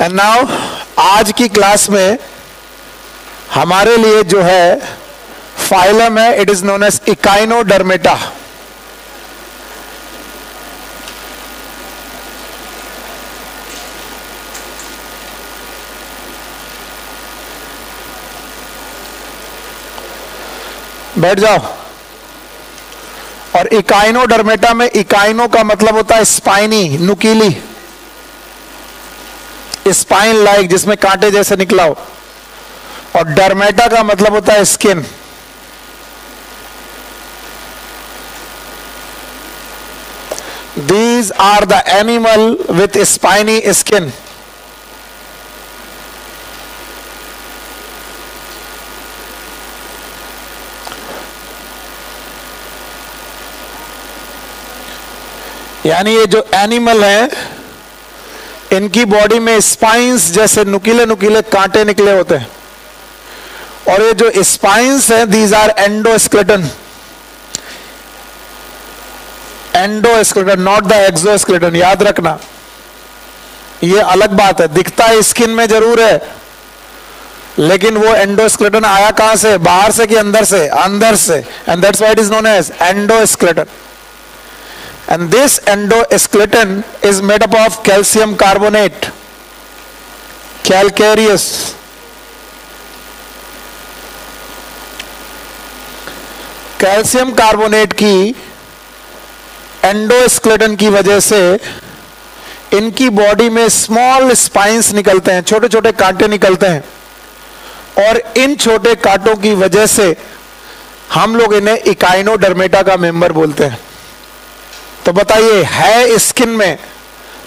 And now आज की class में हमारे लिए जो है फाइलम है, it is known as Echinodermata. बैठ जाओ। और इकाइनोडर्मेटा में इकाइनो का मतलब होता है स्पाइनी, नुकीली, स्पाइन लाइक, जिसमें कांटे जैसे निकला हो। और डर्मेटा का मतलब होता है skin. These are the animal with spiny skin. यानी ये जो एनिमल हैं, इनकी बॉडी में स्पाइंस जैसे नुकीले नुकीले कांटे निकले होते हैं। और ये जो स्पाइंस हैं, these are endoskeleton. Endoskeleton, not the exoskeleton, याद रखना। ये अलग बात है, दिखता है स्किन में जरूर है, लेकिन वो एंडोस्केलेटन आया कहां से? बाहर से कि अंदर से? अंदर से। And that's why it is known as endoskeleton. And this endoskeleton is made up of calcium carbonate, calcareous. Calcium carbonate की एंडोस्केलेटन की वजह से इनकी बॉडी में स्मॉल स्पाइंस निकलते हैं, छोटे छोटे कांटे निकलते हैं। और इन छोटे कांटों की वजह से हम लोग इन्हें इकाइनोडर्मेटा का मेंबर बोलते हैं। तो बताइए, है स्किन में,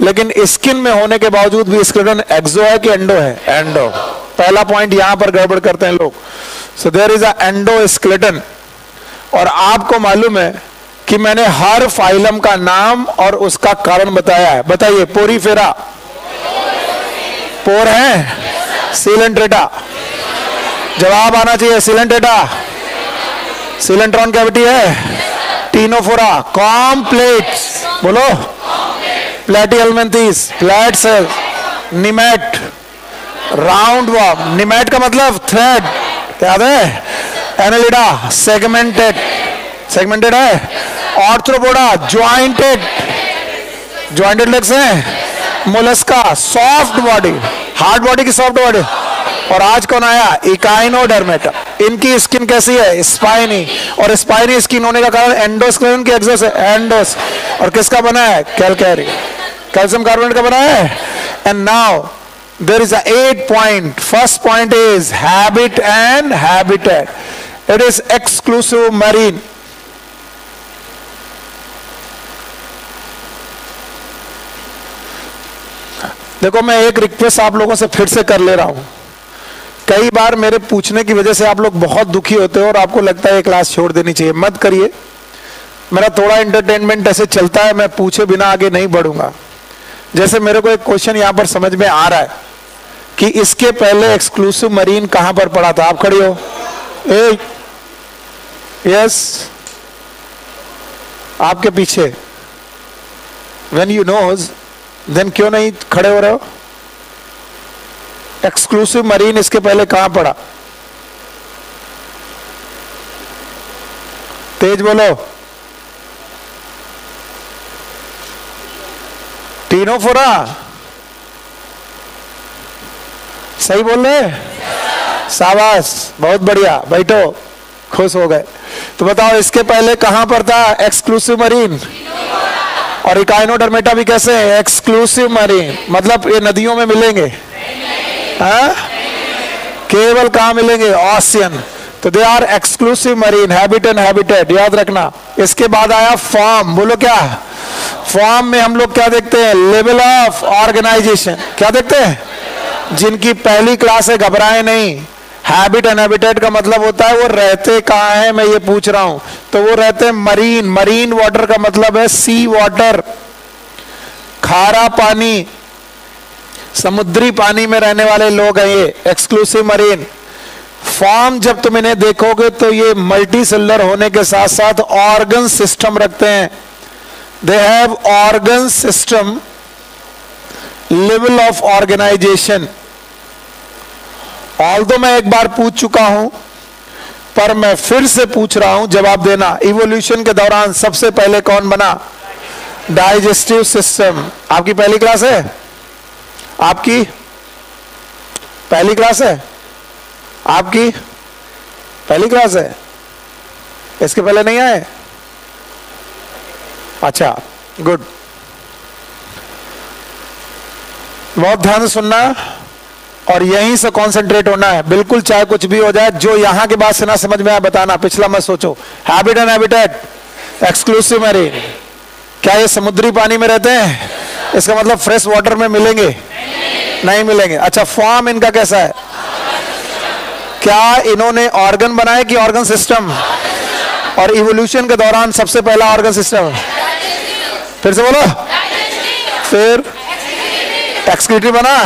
लेकिन स्किन में होने के बावजूद भी स्केलेटन एक्सो है कि एंडो है? एंडो। पहला पॉइंट यहां पर गड़बड़ करते हैं लोग। So there is a endoskeleton. और आपको मालूम है कि मैंने हर फाइलम का नाम और उसका कारण बताया है। बताइए, पोरीफेरा पोर है, सीलेंट्रेटा जवाब आना चाहिए, सीलेंट्रेटा सीलेंट्रॉन कैविटी है, टीनोफोरा कॉम्प्लेट्स, बोलो, प्लेटिहेल्मिन्थेस फ्लैट सेल, निमेट राउंड वर्म, निमेट का मतलब थ्रेड, याद है? एनालिडा सेगमेंटेड, सेगमेंटेड है। आर्थ्रोपोडा ज्वाइंटेड, ज्वाइंटेड लेग्स हैं। Mollusca soft body, hard body की सॉफ्ट बॉडी। और आज कौन आया? इकाइनोडर्मेटा। इनकी स्किन कैसी है? स्पाइनी। और स्पाइनी स्किन होने का कारण एंडोस्केलेटन के एक्सो से, एंडोस। और किसका बना है? कैल्केरी, कैल्शियम कार्बोनेट का बना है। And now there is a 8 point. First point is habit and habitat. It is exclusive marine. देखो, मैं एक रिक्वेस्ट आप लोगों से फिर से कर ले रहा हूं। कई बार मेरे पूछने की वजह से आप लोग बहुत दुखी होते हो और आपको लगता है ये क्लास छोड़ देनी चाहिए। मत करिए, मेरा थोड़ा एंटरटेनमेंट ऐसे चलता है, मैं पूछे बिना आगे नहीं बढ़ूंगा। जैसे मेरे को एक क्वेश्चन यहां पर समझ में आ रहा है कि इसके पहले एक्सक्लूसिव मरीन कहां पर पड़ा था? आप खड़ी हो, यस, आपके पीछे। व्हेन यू नोज देन क्यों नहीं खड़े हो रहे हो? एक्सक्लूसिव मरीन इसके पहले कहां पड़ा? तेज बोलो। टीनोफोरा, सही बोल रहे? शाबाश, बहुत बढ़िया, बैठो, खुश हो गए। तो बताओ, इसके पहले कहां पर था एक्सक्लूसिव मरीन? और इकाइनोडर्मेटा भी कैसे है? Exclusive marine. मतलब ये नदियों में मिलेंगे? हाँ? केवल कहां मिलेंगे? ओशियन। तो they are exclusive marine, habit and habitat, याद रखना। इसके बाद आया फॉर्म। बोलो क्या? फॉर्म में हम लोग क्या देखते हैं? Level of organisation. क्या देखते हैं? जिनकी पहली क्लास है, घबराए नहीं। हैबिट एंड हैबिटेट का मतलब होता है वो रहते कहां है, मैं ये पूछ रहा हूं। तो वो रहते हैं मरीन। मरीन वाटर का मतलब है सी वाटर, खारा पानी, समुद्री पानी में रहने वाले लोग हैं ये एक्सक्लूसिव मरीन। फॉर्म जब तुम इन्हें देखोगे तो ये मल्टी सेलुलर होने के साथ साथ ऑर्गन सिस्टम रखते हैं। They have organ system level of organisation. Although मैं एक बार पूछ चुका हूं, पर मैं फिर से पूछ रहा हूं, जवाब देना। इवोल्यूशन के दौरान सबसे पहले कौन बना? Digestive system. आपकी पहली क्लास है? आपकी पहली क्लास है? आपकी पहली क्लास है? इसके पहले नहीं आए? अच्छा, गुड। बहुत ध्यान से सुनना और यहीं से कंसंट्रेट होना है, बिल्कुल चाहे कुछ भी हो जाए। जो यहां के बाद से ना समझ में आया बताना, पिछला मत सोचो। Habit and habitat, exclusive marine, क्या ये समुद्री पानी में रहते हैं? इसका मतलब फ्रेश वाटर में मिलेंगे? नहीं मिलेंगे। अच्छा, फॉर्म इनका कैसा है? क्या इन्होंने ऑर्गन बनाए कि ऑर्गन सिस्टम? और इवोल्यूशन के दौरान सबसे पहला ऑर्गन सिस्टम? फिर से बोलो। फिर एक्सक्रीटरी बना,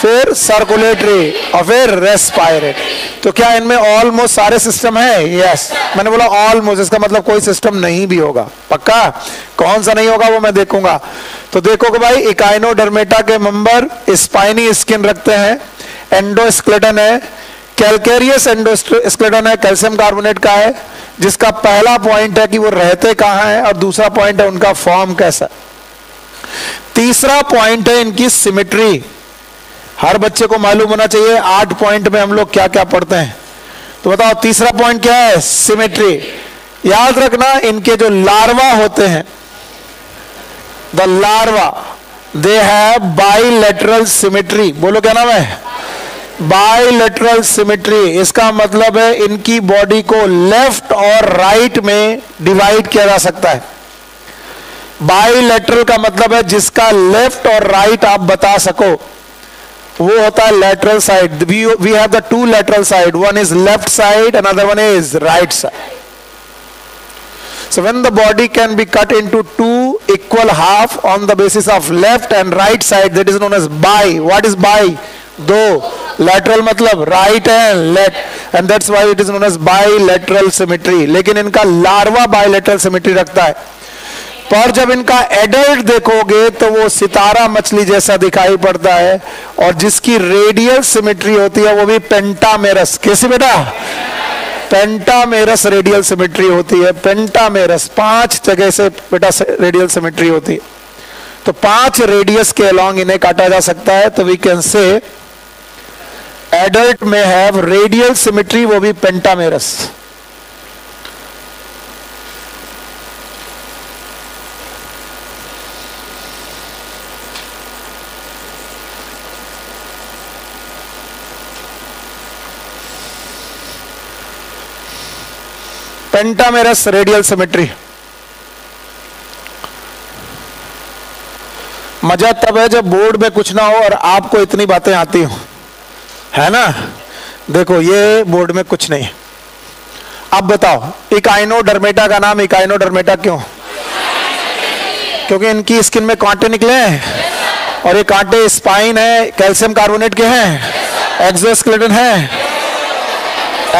फिर सर्कुलेटरी और फिर रेस्पायरेटरी। तो क्या इनमें ऑलमोस्ट सारे सिस्टम है? यस। मैंने बोला ऑलमोस्ट, इसका मतलब कोई सिस्टम नहीं भी होगा। पक्का? कौन सा नहीं होगा वो मैं देखूंगा। तो देखो कि भाई इकाइनोडर्मेटा के मेंबर स्पाइनी स्किन रखते हैं, एंडोस्केलेटन है, कैल्केरियस एंडोस्केलेटन है, कैल्शियम कार्बोनेट का है, जिसका पहला पॉइंट है कि वो रहते कहां है और दूसरा पॉइंट है उनका फॉर्म कैसा। तीसरा पॉइंट है इनकी सिमेट्री। हर बच्चे को मालूम होना चाहिए 8 पॉइंट में हम लोग क्या क्या पढ़ते हैं। तो बताओ तीसरा पॉइंट क्या है? सिमेट्री। याद रखना, इनके जो लार्वा होते हैं, the larva, they have bilateral symmetry. बोलो क्या नाम है? Bilateral symmetry. इसका मतलब है इनकी बॉडी को लेफ्ट और राइट में डिवाइड किया जा सकता है। बाइलेटरल का मतलब है जिसका लेफ्ट और राइट आप बता सको, वो होता है lateral side. We have the two lateral side. One is left side, another one is right side. So when the body can be cut into two equal half on the basis of left and right side, that is known as bi. What is bi? दो. Lateral मतलब right and left, and that's why it is known as bilateral symmetry. लेकिन इनका larva bilateral symmetry रखता है। पर जब इनका adult देखोगे तो वो सितारा मछली जैसा दिखाई पड़ता है, और जिसकी रेडियल सिमेट्री होती है वो भी पेंटामेरस। कैसी बेटा? पेंटामेरस रेडियल सिमेट्री होती है। पेंटामेरस 5 जगह से बेटा रेडियल सिमेट्री होती है। तो 5 रेडियस के अलोंग इन्हें काटा जा सकता है। तो वी कैन से एडल्ट में हैव रेडियल सिमेट्री, वो भी पेंटामेरस। Pentamerous radial symmetry. मजा तब है जब बोर्ड में कुछ ना हो और आपको इतनी बातें आती हो, है ना? देखो ये बोर्ड में कुछ नहीं। अब बताओ इकाइनोडर्मेटा का नाम इकाइनोडर्मेटा क्यों? क्योंकि इनकी स्किन में कांटे निकले हैं, और ये कांटे स्पाइन है, कैल्शियम कार्बोनेट के हैं, एक्सोस्केलेटन है।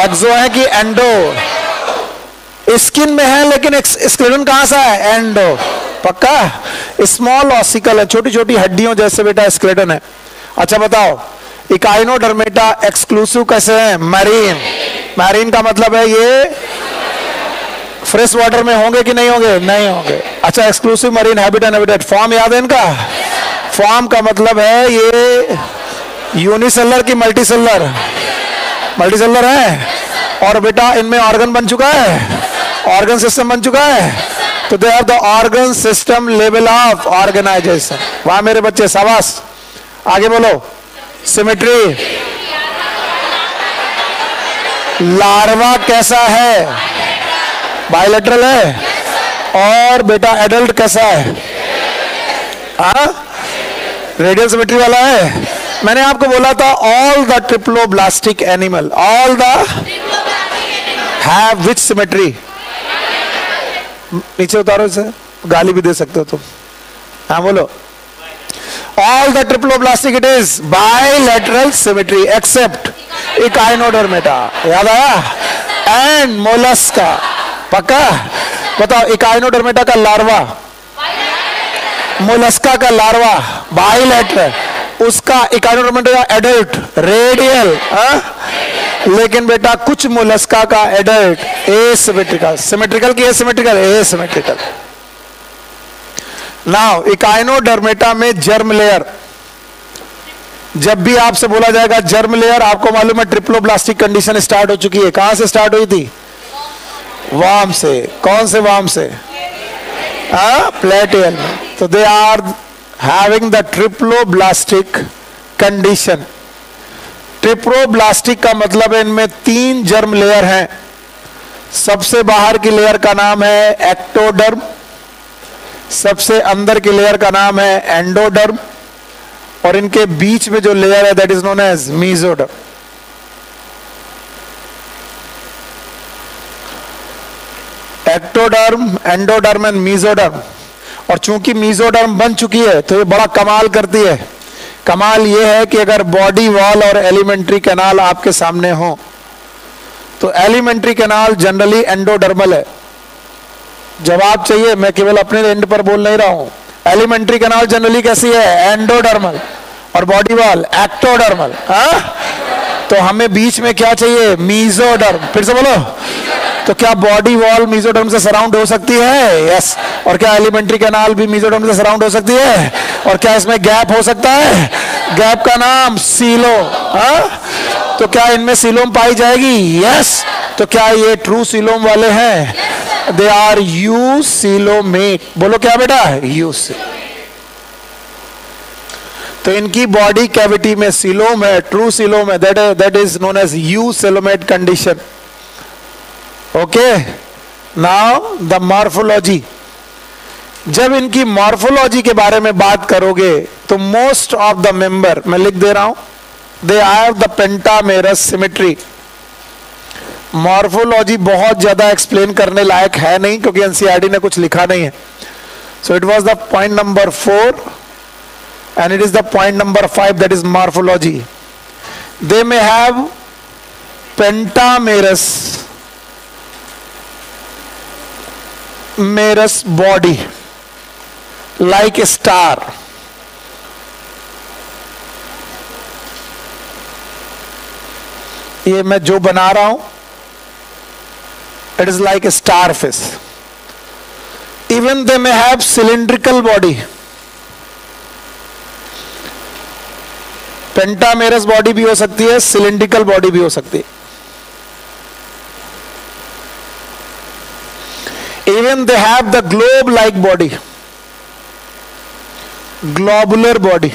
एक्सो है कि एंडो? स्किन में है लेकिन स्केलेटन कहां सा है? एंडो। पक्का? स्मॉल ऑसिकल है, छोटी छोटी हड्डियों जैसे बेटा स्केलेटन है। अच्छा बताओ इकाइनोडर्मेटा एक्सक्लूसिव कैसे है? मैरीन। मैरीन का मतलब है ये फ्रेश वाटर में होंगे कि नहीं होंगे? नहीं होंगे। अच्छा, exclusive marine habit and habitat. Form याद है इनका? फॉर्म का मतलब है ये यूनिसेलर की मल्टीसेलर? मल्टीसेलर है। और बेटा इनमें ऑर्गन बन चुका है, ऑर्गन सिस्टम बन चुका है। तो they have the organ system level of organisation. वहां मेरे बच्चे शाबाश। आगे बोलो। सिमेट्री। लार्वा कैसा है? बाइलेटरल है। और बेटा एडल्ट कैसा है? रेडियल सिमेट्री वाला है। मैंने आपको बोला था all the triploblastic animal, all the have which symmetry? नीचे उतारो इसे, गाली भी दे सकते हो तुम। हाँ बोलो। All the triploblastic it is bilateral symmetry except Echinodermata. याद आया? And Mollusca. पक्का? बताओ इकाइनोडर्मेटा का लार्वा मोलस्का का लार्वा बाइलेटरल, उसका इकाइनोडर्मल एडल्ट रेडियल, लेकिन बेटा कुछ मोलस्का का एडल्ट एसिमेट्रिकल, सिमेट्रिकल की एसिमेट्रिकल, एसिमेट्रिकल। नाउ इकाइनोडर्मेटा में जर्म लेयर, जब भी आपसे बोला जाएगा जर्म लेयर, आपको मालूम है ट्रिप्लोब्लास्टिक कंडीशन स्टार्ट हो चुकी है। कहां से स्टार्ट हुई थी? वार्म से। कौन से वार्म से? प्लेटियल में। तो they are having the triploblastic condition. Triploblastic का मतलब है इनमें 3 जर्म लेयर हैं। सबसे बाहर की लेयर का नाम है एक्टोडर्म, सबसे अंदर की लेयर का नाम है एंडोडर्म, और इनके बीच में जो लेयर है that is known as mesoderm. Ectoderm, endoderm and mesoderm. और चूंकि मीजोडर्म बन चुकी है तो ये बड़ा कमाल करती है। कमाल ये है कि अगर बॉडी वॉल और एलिमेंट्री कैनाल आपके सामने हो तो एलिमेंट्री कैनाल जनरली एंडोडर्मल है। जवाब चाहिए, मैं केवल अपने एंड पर बोल नहीं रहा हूं। एलिमेंट्री कैनाल जनरली कैसी है? एंडोडर्मल। और बॉडी वॉल एक्टोडर्मल। तो हमें बीच में क्या चाहिए? मीजोडर्म। फिर से बोलो। तो क्या बॉडी वॉल मीजोडर्म से सराउंड हो सकती है? यस। और क्या एलिमेंट्री कैनाल भी मीजोडर्म से सराउंड हो सकती है? और क्या इसमें गैप हो सकता है? गैप का नाम सीलो। तो क्या इनमें सीलोम पाई जाएगी? यस। तो क्या ये ट्रू सीलोम वाले हैं? They are eucoelomate. बोलो क्या बेटा? यू। तो इनकी बॉडी कैविटी में सीलोम है, ट्रू सीलोम है, that is known as eucoelomate condition. Okay. Now the morphology. जब इनकी मॉर्फोलॉजी के बारे में बात करोगे तो मोस्ट ऑफ द मेंबर, मैं लिख दे रहा हूं, दे have the pentamerous symmetry. Morphology बहुत ज्यादा एक्सप्लेन करने लायक है नहीं क्योंकि एनसीईआरटी ने कुछ लिखा नहीं है। So it was the point number 4 and it is the point number 5, that is morphology. They may have pentamerous body like a star. ये मैं जो बना रहा हूं, it is like a starfish. Even they may have cylindrical body. Pentamerous body भी हो सकती है, सिलिंड्रिकल बॉडी भी हो सकती है। Even they have the globe like body, globular body.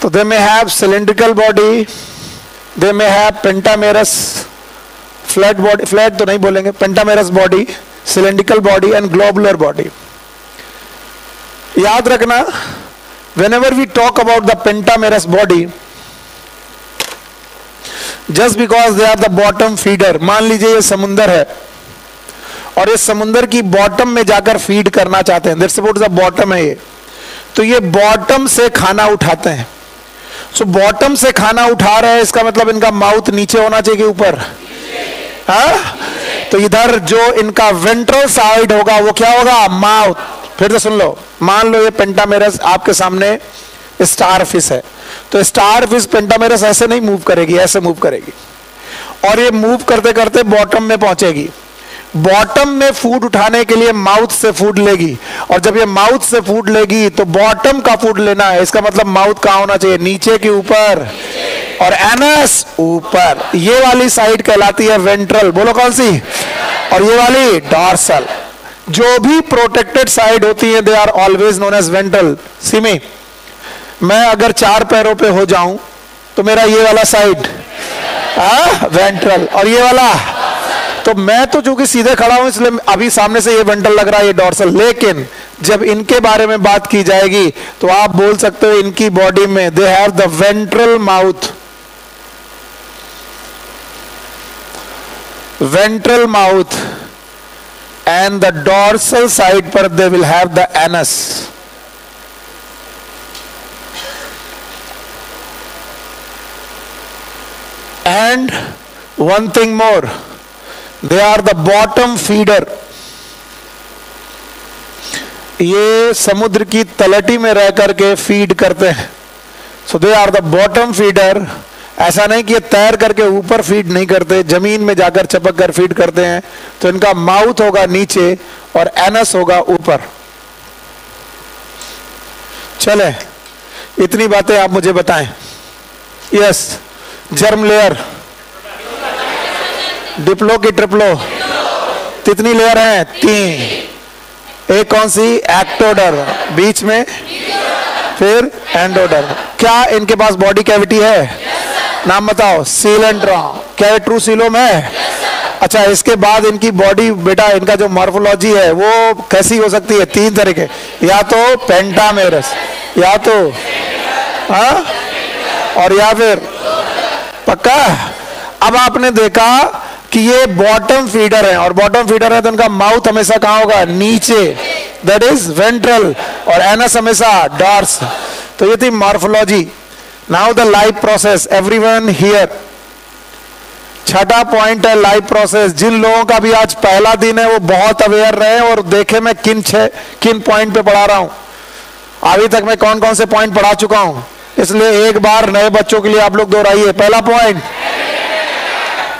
तो they may have cylindrical body, they may have pentamerous flat body, flat तो नहीं बोलेंगे, pentamerous body, cylindrical body and globular body. याद रखना, whenever we talk about the pentamerous body, just because they are the bottom feeder, मान लीजिए ये समुंदर है और इस समुंदर की बॉटम में जाकर फीड करना चाहते हैं, that's about the bottom है ये, तो ये बॉटम से खाना उठाते हैं। सो बॉटम से खाना उठा रहे हैं, इसका मतलब इनका माउथ नीचे होना चाहिए कि ऊपर? तो इधर जो इनका वेंट्रल साइड होगा वो क्या होगा? माउथ। फिर से सुन लो, मान लो ये पेंटामेरस आपके सामने स्टारफिश है, तो स्टारफिश पेंटामेरस ऐसे नहीं मूव करेगी, ऐसे मूव करेगी, और ये मूव करते करते बॉटम में पहुंचेगी। बॉटम में फूड उठाने के लिए माउथ से फूड लेगी, और जब ये माउथ से फूड लेगी तो बॉटम का फूड लेना है, इसका मतलब माउथ कहां होना चाहिए? नीचे के ऊपर, और एनस ऊपर। ये वाली साइड कहलाती है वेंट्रल। बोलो कौन सी? और ये वाली डॉर्सल। जो भी प्रोटेक्टेड साइड होती है they are always known as ventral. Sea में मैं अगर 4 पैरों पे हो जाऊं तो मेरा ये वाला साइड वेंट्रल, और ये वाला, तो मैं तो चूंकि सीधे खड़ा हूं इसलिए अभी सामने से ये वेंट्रल लग रहा है, ये डॉर्सल। लेकिन जब इनके बारे में बात की जाएगी तो आप बोल सकते हो इनकी बॉडी में they have the ventral mouth, ventral mouth, and the dorsal side पर they will have the anus. And one thing more, they are the bottom feeder. ये समुद्र की तलहटी में रह करके फीड करते हैं। So they are the bottom feeder. ऐसा नहीं कि ये तैर करके ऊपर फीड नहीं करते, जमीन में जाकर चपक कर फीड करते हैं। तो इनका माउथ होगा नीचे और एनस होगा ऊपर। चले, इतनी बातें आप मुझे बताएं। यस, जर्म लेयर, डिप्लो की ट्रिप्लो, कितनी लेयर है? 3। एक कौन सी? एक्टोडर, बीच में फिर एंडोडर। क्या इनके पास बॉडी कैविटी है? नाम बताओ। सीलेंट्रॉन। क्या ये ट्रू सीलोम है? अच्छा, इसके बाद इनकी बॉडी बेटा, इनका जो मॉर्फोलॉजी है वो कैसी हो सकती है? 3 तरह के, या तो पेंटामेरस, या तो और या फिर पक्का। अब आपने देखा कि ये बॉटम फीडर है, और बॉटम फीडर है तो इनका माउथ हमेशा कहां होगा? नीचे, दैट इज वेंट्रल, और एनस हमेशा डॉर्स। तो ये थी morphology. Now the life process, everyone here. छठा पॉइंट है लाइफ प्रोसेस। जिन लोगों का भी आज पहला दिन है वो बहुत अवेयर रहे और देखे मैं किन पॉइंट पे पढ़ा रहा हूं। अभी तक मैं कौन कौन से पॉइंट पढ़ा चुका हूं, इसलिए एक बार नए बच्चों के लिए आप लोग दोहराइए। पहला पॉइंट,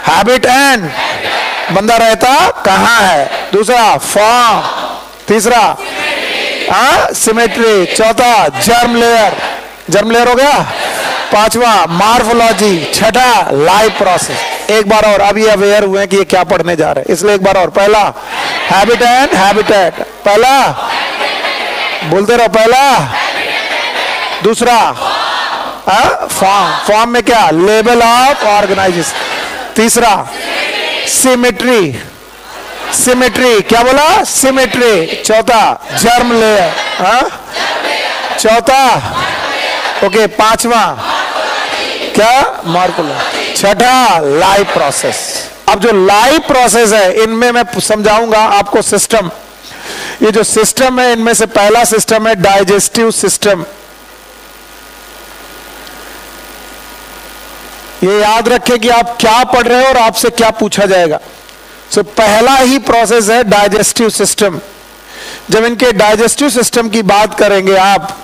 हैबिट एंड बंदा रहता कहां है। दूसरा, फॉर्म। तीसरा, सिमेट्री। चौथा, जर्म लेयर। जर्म लेयर हो गया। पांचवा, मॉर्फोलॉजी। छठा, लाइफ प्रोसेस। एक बार और, अभी अवेयर हुए हैं कि ये क्या पढ़ने जा रहे हैं, इसलिए एक बार और। पहला, हैबिट एंड हैबिटेट। पहला, बोलते रहो। पहला, दूसरा, फॉर्म। फॉर्म में क्या? Level of organisation. तीसरा, सिमेट्री। सिमेट्री, क्या बोला? सिमेट्री। चौथा, जर्म लेयर। चौथा, ओके। पांचवा क्या? मॉर्फोलॉजी। छठा, लाइफ प्रोसेस। अब जो लाइफ प्रोसेस है इनमें मैं समझाऊंगा आपको सिस्टम। ये जो सिस्टम है इनमें से पहला सिस्टम है डाइजेस्टिव सिस्टम। ये याद रखें कि आप क्या पढ़ रहे हो और आपसे क्या पूछा जाएगा। सो पहला ही प्रोसेस है डाइजेस्टिव सिस्टम। जब इनके डाइजेस्टिव सिस्टम की बात करेंगे आप,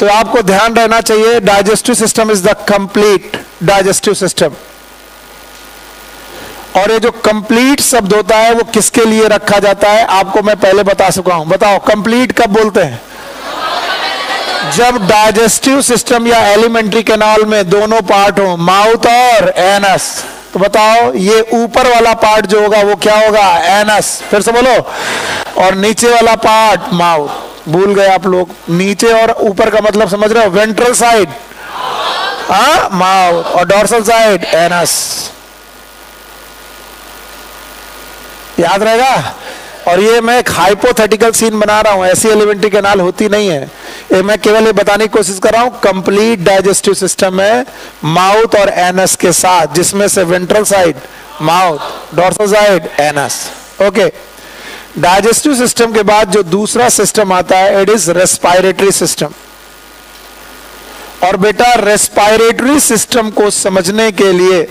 तो आपको ध्यान रहना चाहिए digestive system is the complete digestive system. और ये जो कंप्लीट शब्द होता है वो किसके लिए रखा जाता है आपको मैं पहले बता चुका हूं। बताओ, कंप्लीट कब बोलते हैं? जब डाइजेस्टिव सिस्टम या एलिमेंट्री कैनाल में दोनों पार्ट हो, माउथ और एनस। तो बताओ, ये ऊपर वाला पार्ट जो होगा वो क्या होगा? एनस। फिर से बोलो। और नीचे वाला पार्ट माउथ। भूल गए आप लोग, नीचे और ऊपर का मतलब समझ रहे हो? वेंट्रल साइड माउथ और डॉर्सल साइड एनस। याद रहेगा। और ये मैं एक हाइपोथेटिकल सीन बना रहा हूं, ऐसी एलिमेंट्री कैनाल होती नहीं है। ये मैं केवल ये बताने की कोशिश कर रहा हूं कंप्लीट डाइजेस्टिव सिस्टम है माउथ और एनस के साथ, जिसमें से ventral side mouth, dorsal side anus. Okay. Digestive system के बाद जो दूसरा सिस्टम आता है इट इज रेस्पिरेटरी सिस्टम। और बेटा रेस्पिरेटरी सिस्टम को समझने के लिए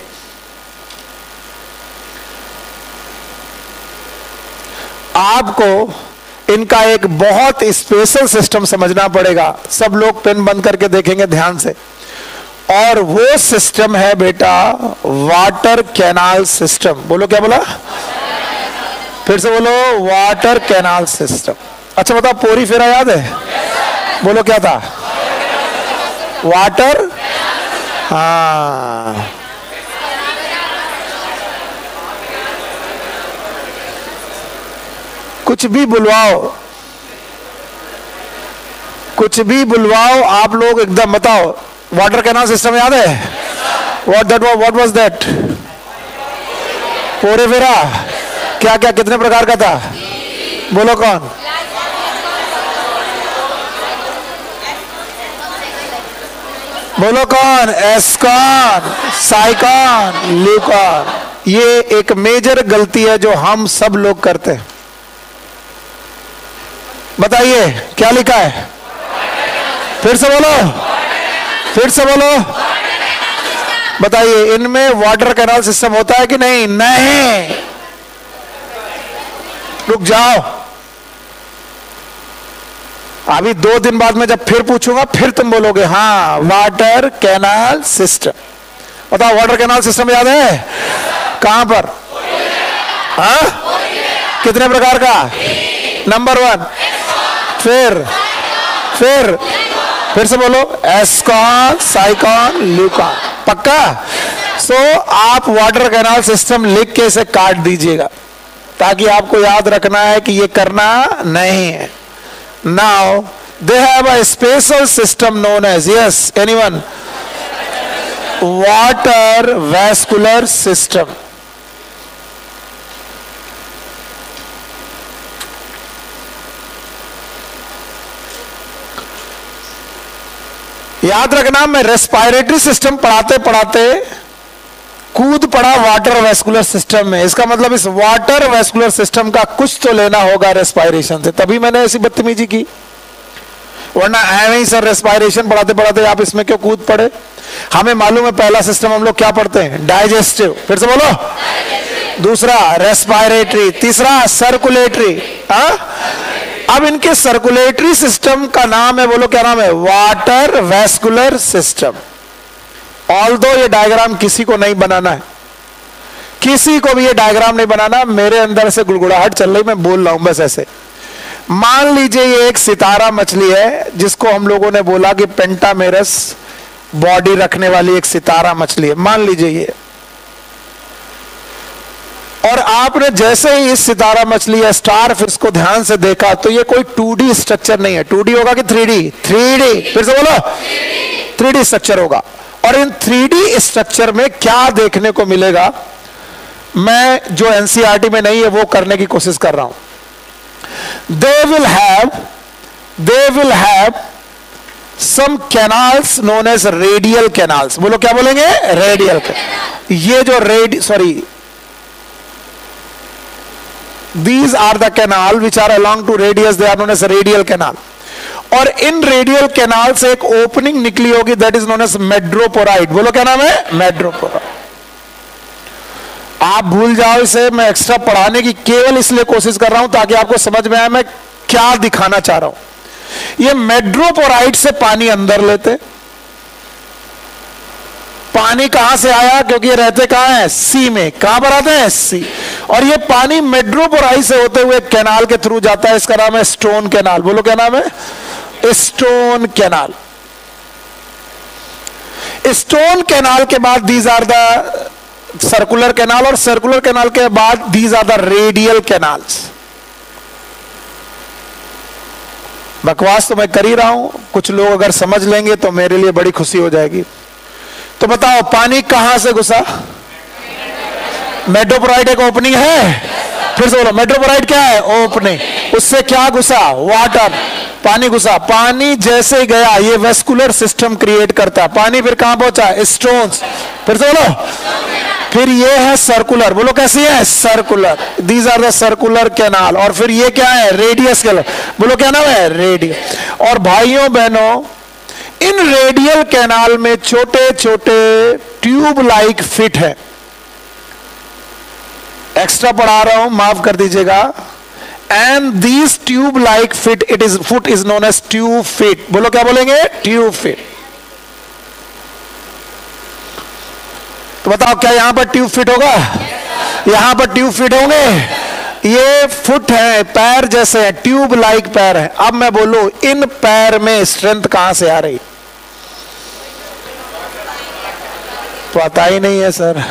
आपको इनका एक बहुत स्पेशल सिस्टम समझना पड़ेगा। सब लोग पेन बंद करके देखेंगे ध्यान से। और वो सिस्टम है बेटा वाटर कैनाल सिस्टम। बोलो, क्या बोला? फिर से बोलो, वाटर कैनाल सिस्टम। अच्छा बताओ, पोरीफेरा याद है? बोलो, क्या था? वाटर, हाँ। कुछ भी बुलवाओ, कुछ भी बुलवाओ, आप लोग एकदम बताओ। वाटर कैनाल सिस्टम याद है? What was that? पोरीफेरा। क्या क्या कितने प्रकार का था? बोलो कौन? बोलो कौन? एस्कॉन, साइकॉन, ल्यूकॉन। ये एक मेजर गलती है जो हम सब लोग करते हैं। बताइए क्या लिखा है? फिर से बोलो, फिर से बोलो। बताइए इनमें वाटर कैनाल सिस्टम होता है कि नहीं? नहीं। रुक जाओ, अभी 2 दिन बाद में जब फिर पूछूंगा फिर तुम बोलोगे हाँ वाटर कैनाल सिस्टम। बताओ वाटर कैनाल सिस्टम याद है? कहां पर? हाँ, कितने प्रकार का? नंबर 1, फिर से बोलो, एस्कॉन, साइकॉन, ल्यूकॉन। पक्का? सो आप वाटर कैनाल सिस्टम लिख के इसे काट दीजिएगा ताकि आपको याद रखना है कि ये करना नहीं है। Now they have a special system known as, yes, anyone? Water vascular system. याद रखना, मैं रेस्पिरेटरी सिस्टम पढ़ाते पढ़ाते कूद पड़ा वाटर वेस्कुलर सिस्टम में। इसका मतलब इस वाटर वेस्कुलर सिस्टम का कुछ तो लेना होगा रेस्पिरेशन से, तभी मैंने ऐसी बदतमीजी की। वरना ऐसे ही सर रेस्पिरेशन पढ़ाते पढ़ाते आप इसमें क्यों कूद पड़े? हमें मालूम है पहला सिस्टम हम लोग क्या पढ़ते हैं? डाइजेस्टिव। फिर से बोलो, दूसरा रेस्पिरेटरी, तीसरा सर्कुलेटरी। अब इनके सर्कुलेटरी सिस्टम का नाम है, बोलो क्या नाम है? Water vascular system. ऑल्दो ये डायग्राम किसी को नहीं बनाना है, किसी को भी ये डायग्राम नहीं बनाना, मेरे अंदर से गुड़गुड़ाहट चल रही, मैं बोल रहा हूं बस ऐसे। मान लीजिए ये एक सितारा मछली है जिसको हम लोगों ने बोला कि पेंटामेरस बॉडी रखने वाली एक सितारा मछली है, मान लीजिए ये। और आपने जैसे ही इस सितारा मछली या स्टार फिश को ध्यान से देखा तो ये कोई 2D स्ट्रक्चर नहीं है। 2D होगा कि 3D? 3D। फिर से बोलो, 3D स्ट्रक्चर होगा। और इन 3D स्ट्रक्चर में क्या देखने को मिलेगा, मैं जो एनसीईआरटी में नहीं है वो करने की कोशिश कर रहा हूं। They will have some canals known as radial canals। बोलो क्या बोलेंगे? रेडियल। ये जो these are the canal which are along to radius, they are known as radial canal। और इन रेडियल कैनाल से एक ओपनिंग निकली होगी, दैट इज नोन एज मेड्रोपोराइड। बोलो क्या नाम है? मेड्रोपोराइड। आप भूल जाओ इसे, मैं एक्स्ट्रा पढ़ाने की केवल इसलिए कोशिश कर रहा हूं ताकि आपको समझ में आए मैं क्या दिखाना चाह रहा हूं। ये मेड्रोपोराइड से पानी अंदर लेते। पानी कहां से आया? क्योंकि ये रहते कहां है? सी में। कहां पर आते हैं? सी। और ये पानी मेड्रोपोराइड से होते हुए कैनाल के थ्रू जाता है, इसका नाम है स्टोन कैनाल। बोलो क्या नाम है? Stone canal. स्टोन कैनाल के बाद these are the circular canal, और सर्कुलर कैनाल के बाद these are the radial canals. बकवास तो मैं कर ही रहा हूं, कुछ लोग अगर समझ लेंगे तो मेरे लिए बड़ी खुशी हो जाएगी। तो बताओ पानी कहां से घुसा? मेड्रोपोराइड एक ओपनिंग है। फिर से बोलो, मेड्रोपोराइड क्या है? ओपनिंग। उससे क्या घुसा? वाटर, पानी घुसा। पानी जैसे गया ये वेस्कुलर सिस्टम क्रिएट करता है। पानी फिर कहां पहुंचा? स्टोन्स। फिर से बोलो, फिर ये है सर्कुलर। बोलो कैसी है? Circular. These are the circular canal. और फिर ये क्या है? Radius canal. बोलो क्या नाम है? रेडियस। और भाइयों बहनों, इन रेडियल कैनाल में छोटे छोटे ट्यूब लाइक फिट है। एक्स्ट्रा पढ़ा रहा हूं, माफ कर दीजिएगा। And these tube like feet, it is foot is known as tube feet. बोलो क्या बोलेंगे? Tube feet. तो बताओ क्या यहां पर ट्यूब फिट होगा? यहां पर ट्यूब फिट होंगे? ये फुट है, पैर जैसे है, ट्यूब लाइक पैर है। अब मैं बोलूं इन पैर में स्ट्रेंथ कहां से आ रही? पता ही नहीं है सर।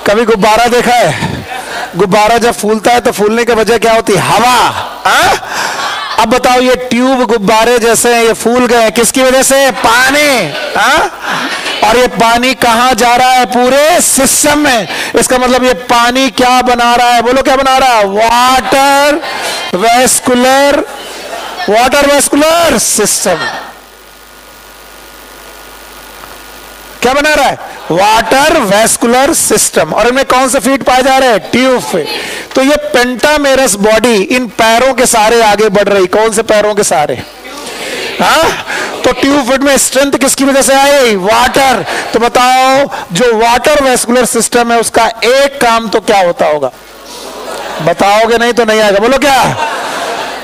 कभी गुब्बारा देखा है? गुब्बारा जब फूलता है तो फूलने की वजह क्या होती है? हवा। अब बताओ ये ट्यूब गुब्बारे जैसे हैं, ये फूल गए किसकी वजह से? पानी। और ये पानी कहां जा रहा है? पूरे सिस्टम में। इसका मतलब ये पानी क्या बना रहा है? बोलो क्या बना रहा है? Water vascular system. क्या बना रहा है? Water vascular system. और इनमें कौन से फीट पाए जा रहे हैं? Tube feet. तो ये पेंटामेरस बॉडी इन पैरों के सहारे आगे बढ़ रही। कौन से पैरों के सहारे? हाँ, तो ट्यूब फिट में स्ट्रेंथ किसकी वजह से आई? वाटर। तो बताओ जो वाटर वेस्कुलर सिस्टम है उसका एक काम तो क्या होता होगा? बताओगे नहीं तो नहीं आएगा, बोलो क्या?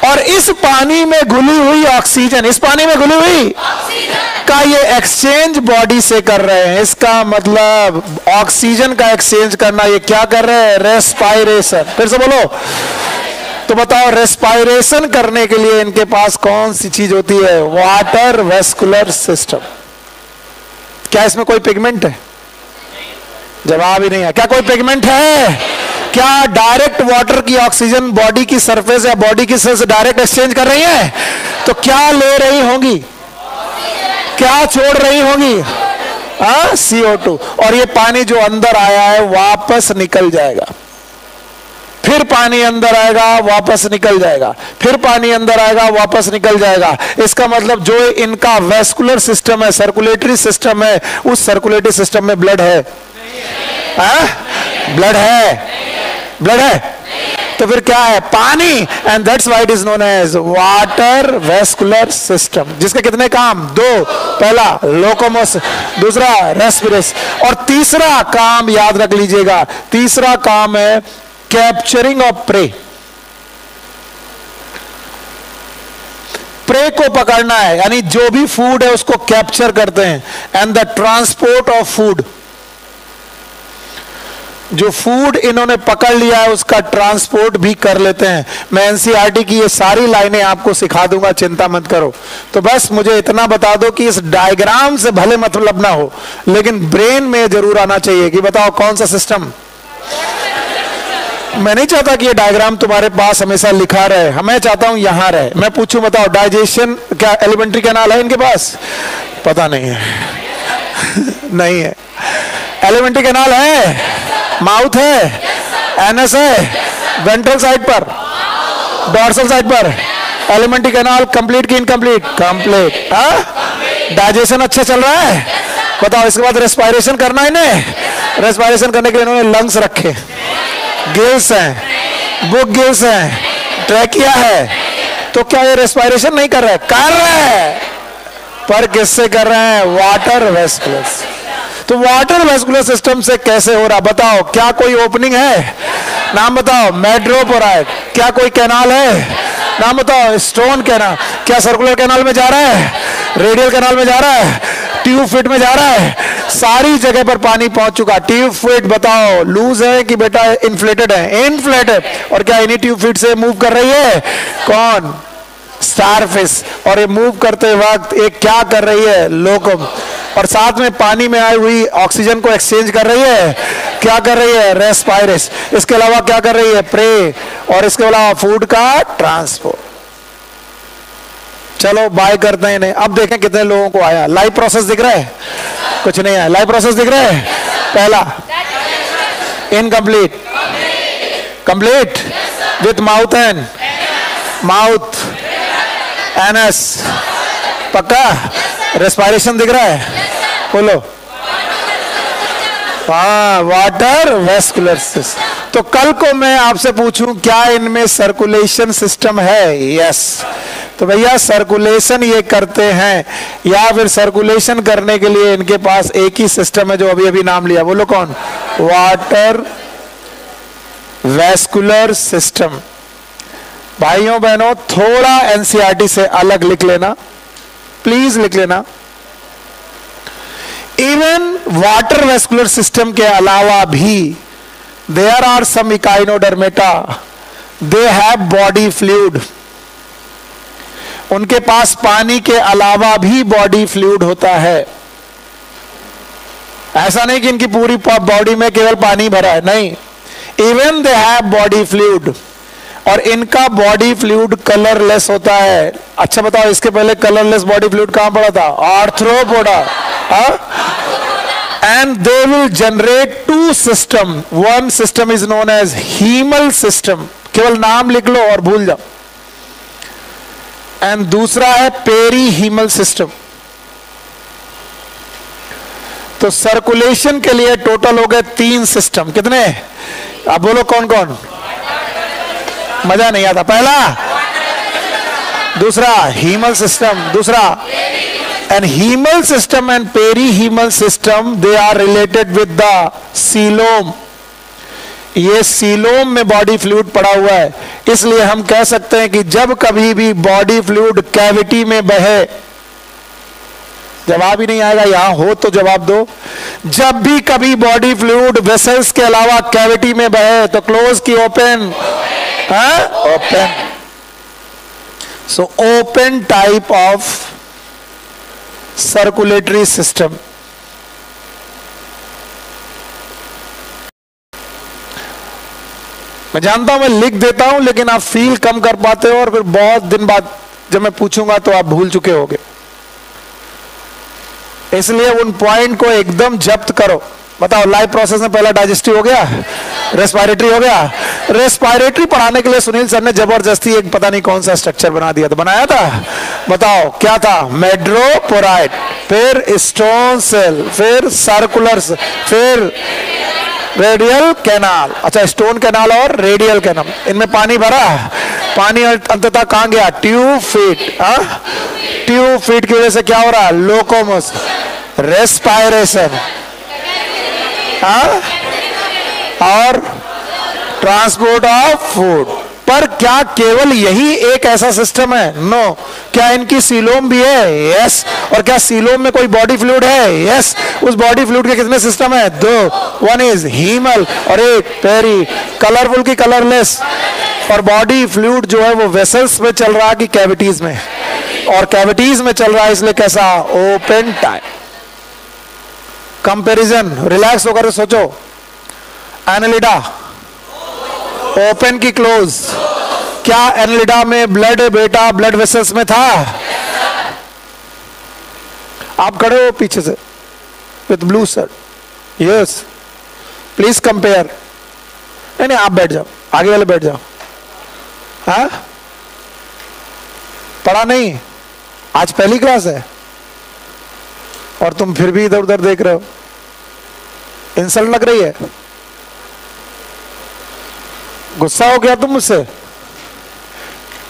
और इस पानी में घुली हुई ऑक्सीजन, इस पानी में घुली हुई का ये एक्सचेंज बॉडी से कर रहे हैं। इसका मतलब ऑक्सीजन का एक्सचेंज करना, ये क्या कर रहे हैं? रेस्पायरेशन। फिर से बोलो। तो बताओ रेस्पायरेशन करने के लिए इनके पास कौन सी चीज होती है? Water vascular system. क्या इसमें कोई पिगमेंट है? जवाब ही नहीं है। क्या कोई पिगमेंट है? क्या डायरेक्ट वाटर की ऑक्सीजन बॉडी की सरफेस या बॉडी की सेल से डायरेक्ट एक्सचेंज कर रही है? तो क्या ले रही होंगी? क्या छोड़ रही होंगी? CO2। और ये पानी जो अंदर आया है वापस निकल जाएगा, फिर पानी अंदर आएगा वापस निकल जाएगा, फिर पानी अंदर आएगा वापस निकल जाएगा। इसका मतलब जो इनका वेस्कुलर सिस्टम है, सर्कुलेटरी सिस्टम है, उस सर्कुलेटरी सिस्टम में ब्लड है? ब्लड है? ब्लड है तो फिर क्या है? पानी। And that's why it is known as water vascular system. जिसके कितने काम? दो। पहला लोकोमोशन, दूसरा रेस्पिरेशन, और तीसरा काम याद रख लीजिएगा, तीसरा काम है कैप्चरिंग ऑफ प्रे। प्रे को पकड़ना है, यानी जो भी फूड है उसको कैप्चर करते हैं। And the transport of food, जो फूड इन्होंने पकड़ लिया है उसका ट्रांसपोर्ट भी कर लेते हैं। मैं एनसीईआरटी की ये सारी लाइनें आपको सिखा दूंगा, चिंता मत करो। तो बस मुझे इतना बता दो कि इस डायग्राम से भले मतलब ना हो, लेकिन ब्रेन में जरूर आना चाहिए कि बताओ कौन सा सिस्टम। मैं नहीं चाहता कि ये डायग्राम तुम्हारे पास हमेशा लिखा रहे, मैं चाहता हूं यहां रहे। मैं पूछूं बताओ डाइजेशन क्या एलिमेंट्री कैनाल है इनके पास? पता नहीं है। नहीं है। एलिमेंट्री कैनाल है? माउथ है? एनस है? वेंट्रल साइड पर, डॉर्सल साइड पर। एलिमेंट्री कैनाल कंप्लीट की इनकम्प्लीट? कंप्लीट। डाइजेशन अच्छा चल रहा है? बताओ इसके बाद रेस्पायरेशन करना है इन्हें। रेस्पायरेशन करने के लिए इन्होंने लंग्स रखे, गिल्स हैं, बुक गिल्स हैं, ट्रैकिया है। तो क्या ये रेस्पायरेशन नहीं कर रहे? कर रहे हैं, पर किससे कर रहे हैं? Water vascular. तो वाटर वेस्कुलर सिस्टम से कैसे हो रहा? बताओ क्या कोई ओपनिंग है? नाम बताओ। मेट्रोपोराइट। क्या कोई कैनाल है? नाम बताओ। Stone canal. क्या सर्कुलर कैनाल में जा रहा है? रेडियल कैनाल में जा रहा है? ट्यूब फिट में जा रहा है? सारी जगह पर पानी पहुंच चुका। ट्यूब फिट बताओ लूज है कि बेटा इन्फ्लेटेड है? इन्फ्लेटेड। और क्या इन्हीं ट्यूब फिट से मूव कर रही है? कौन? स्टारफिश। और ये मूव करते वक्त एक क्या कर रही है? लोकोम। और साथ में पानी में आई हुई ऑक्सीजन को एक्सचेंज कर रही है। क्या कर रही है? रेस्पायरेशन। इसके अलावा क्या कर रही है? प्रे। और इसके अलावा फूड का ट्रांसपोर्ट। चलो बाय करते हैं इन्हें। अब देखें कितने लोगों को आया। लाइव प्रोसेस दिख रहा है? कुछ नहीं आया। लाइव प्रोसेस दिख रहा है? पहला incomplete, complete with mouth and mouth anus. पक्का? रेस्पायरेशन दिख रहा है? बोलो। हाँ, वाटर वेस्कुलर सिस्टम। तो कल को मैं आपसे पूछूं क्या इनमें सर्कुलेशन सिस्टम है? यस। तो भैया सर्कुलेशन ये करते हैं, या फिर सर्कुलेशन करने के लिए इनके पास एक ही सिस्टम है जो अभी अभी नाम लिया। बोलो कौन? Water vascular system. भाइयों बहनों थोड़ा एनसीईआरटी से अलग लिख लेना, प्लीज लिख लेना। इवन वाटर वेस्कुलर सिस्टम के अलावा भी there are some Echinodermata, they have body fluid. उनके पास पानी के अलावा भी बॉडी फ्लूइड होता है। ऐसा नहीं कि इनकी पूरी बॉडी में केवल पानी भरा है, नहीं। Even they have body fluid. और इनका बॉडी फ्लूइड कलरलेस होता है। अच्छा बताओ इसके पहले कलरलेस बॉडी फ्लूइड कहां पड़ा था? Arthropoda. And they will generate two system. One system is known as haemal system, केवल नाम लिख लो और भूल जाओ। एंड दूसरा है पेरी हीमल सिस्टम। तो सर्कुलेशन के लिए टोटल हो गए 3 सिस्टम। कितने? अब बोलो कौन कौन? मजा नहीं आता। पहला, दूसरा हीमल सिस्टम, दूसरा And hemal system and perihemal system, they are related with the coelom. ये सीलोम में बॉडी फ्लूइड पड़ा हुआ है, इसलिए हम कह सकते हैं कि जब कभी भी बॉडी फ्लूइड कैविटी में बहे, जवाब ही नहीं आएगा, यहां हो तो जवाब दो, जब भी कभी बॉडी फ्लूइड वेसल्स के अलावा कैविटी में बहे तो क्लोज की open? Open. So open type of circulatory system. मैं जानता हूं मैं लिख देता हूं, लेकिन आप फील कम कर पाते हो और फिर बहुत दिन बाद जब मैं पूछूंगा तो आप भूल चुके होगे. इसलिए उन पॉइंट को एकदम जब्त करो. बताओ, लाइफ प्रोसेस में पहला डाइजेस्टिव हो गया, रेस्पिरेटरी हो गया. रेस्पिरेटरी पढ़ाने के लिए सुनील सर ने जबरदस्ती एक पता नहीं कौन सा स्ट्रक्चर बना दिया था, बनाया था. बताओ क्या था? मेड्रोपोराइट, फिर स्टोन सेल, फिर सर्कुलर, फिर रेडियल कैनाल. अच्छा, स्टोन कैनाल और रेडियल कैनाल, इनमें पानी भरा, पानी अंततः कहां गया? Tube feet. ट्यूब फीट की वजह से क्या हो रहा है? लोकोमोशन, रेस्पायरेशन और ट्रांसपोर्ट ऑफ फूड. पर क्या केवल यही एक ऐसा सिस्टम है? नो. क्या इनकी सीलोम भी है? यस. और क्या सीलोम में कोई बॉडी फ्लूइड है? यस. उस बॉडी फ्लूइड के कितने सिस्टम है? दो. वन इज हीमल और एक पेरी. कलरफुल की कलरलेस. और बॉडी फ्लूइड जो है वो वेसल्स में चल रहा है कि कैविटीज में? और कैविटीज में चल रहा है, इसलिए कैसा? Open type. कंपैरिजन, रिलैक्स होकर सोचो. एनालिडा ओपन की क्लोज. क्या एनालिडा में ब्लड बेटा ब्लड वेसल्स में था? आप खड़े हो पीछे से with blue shirt. Yes, please compare. नहीं, आप बैठ जाओ, आगे वाले बैठ जाओ. हाँ, पढ़ा नहीं? आज पहली क्लास है और तुम फिर भी इधर उधर देख रहे हो. इंसल्ट लग रही है? गुस्सा हो गया तुम मुझसे?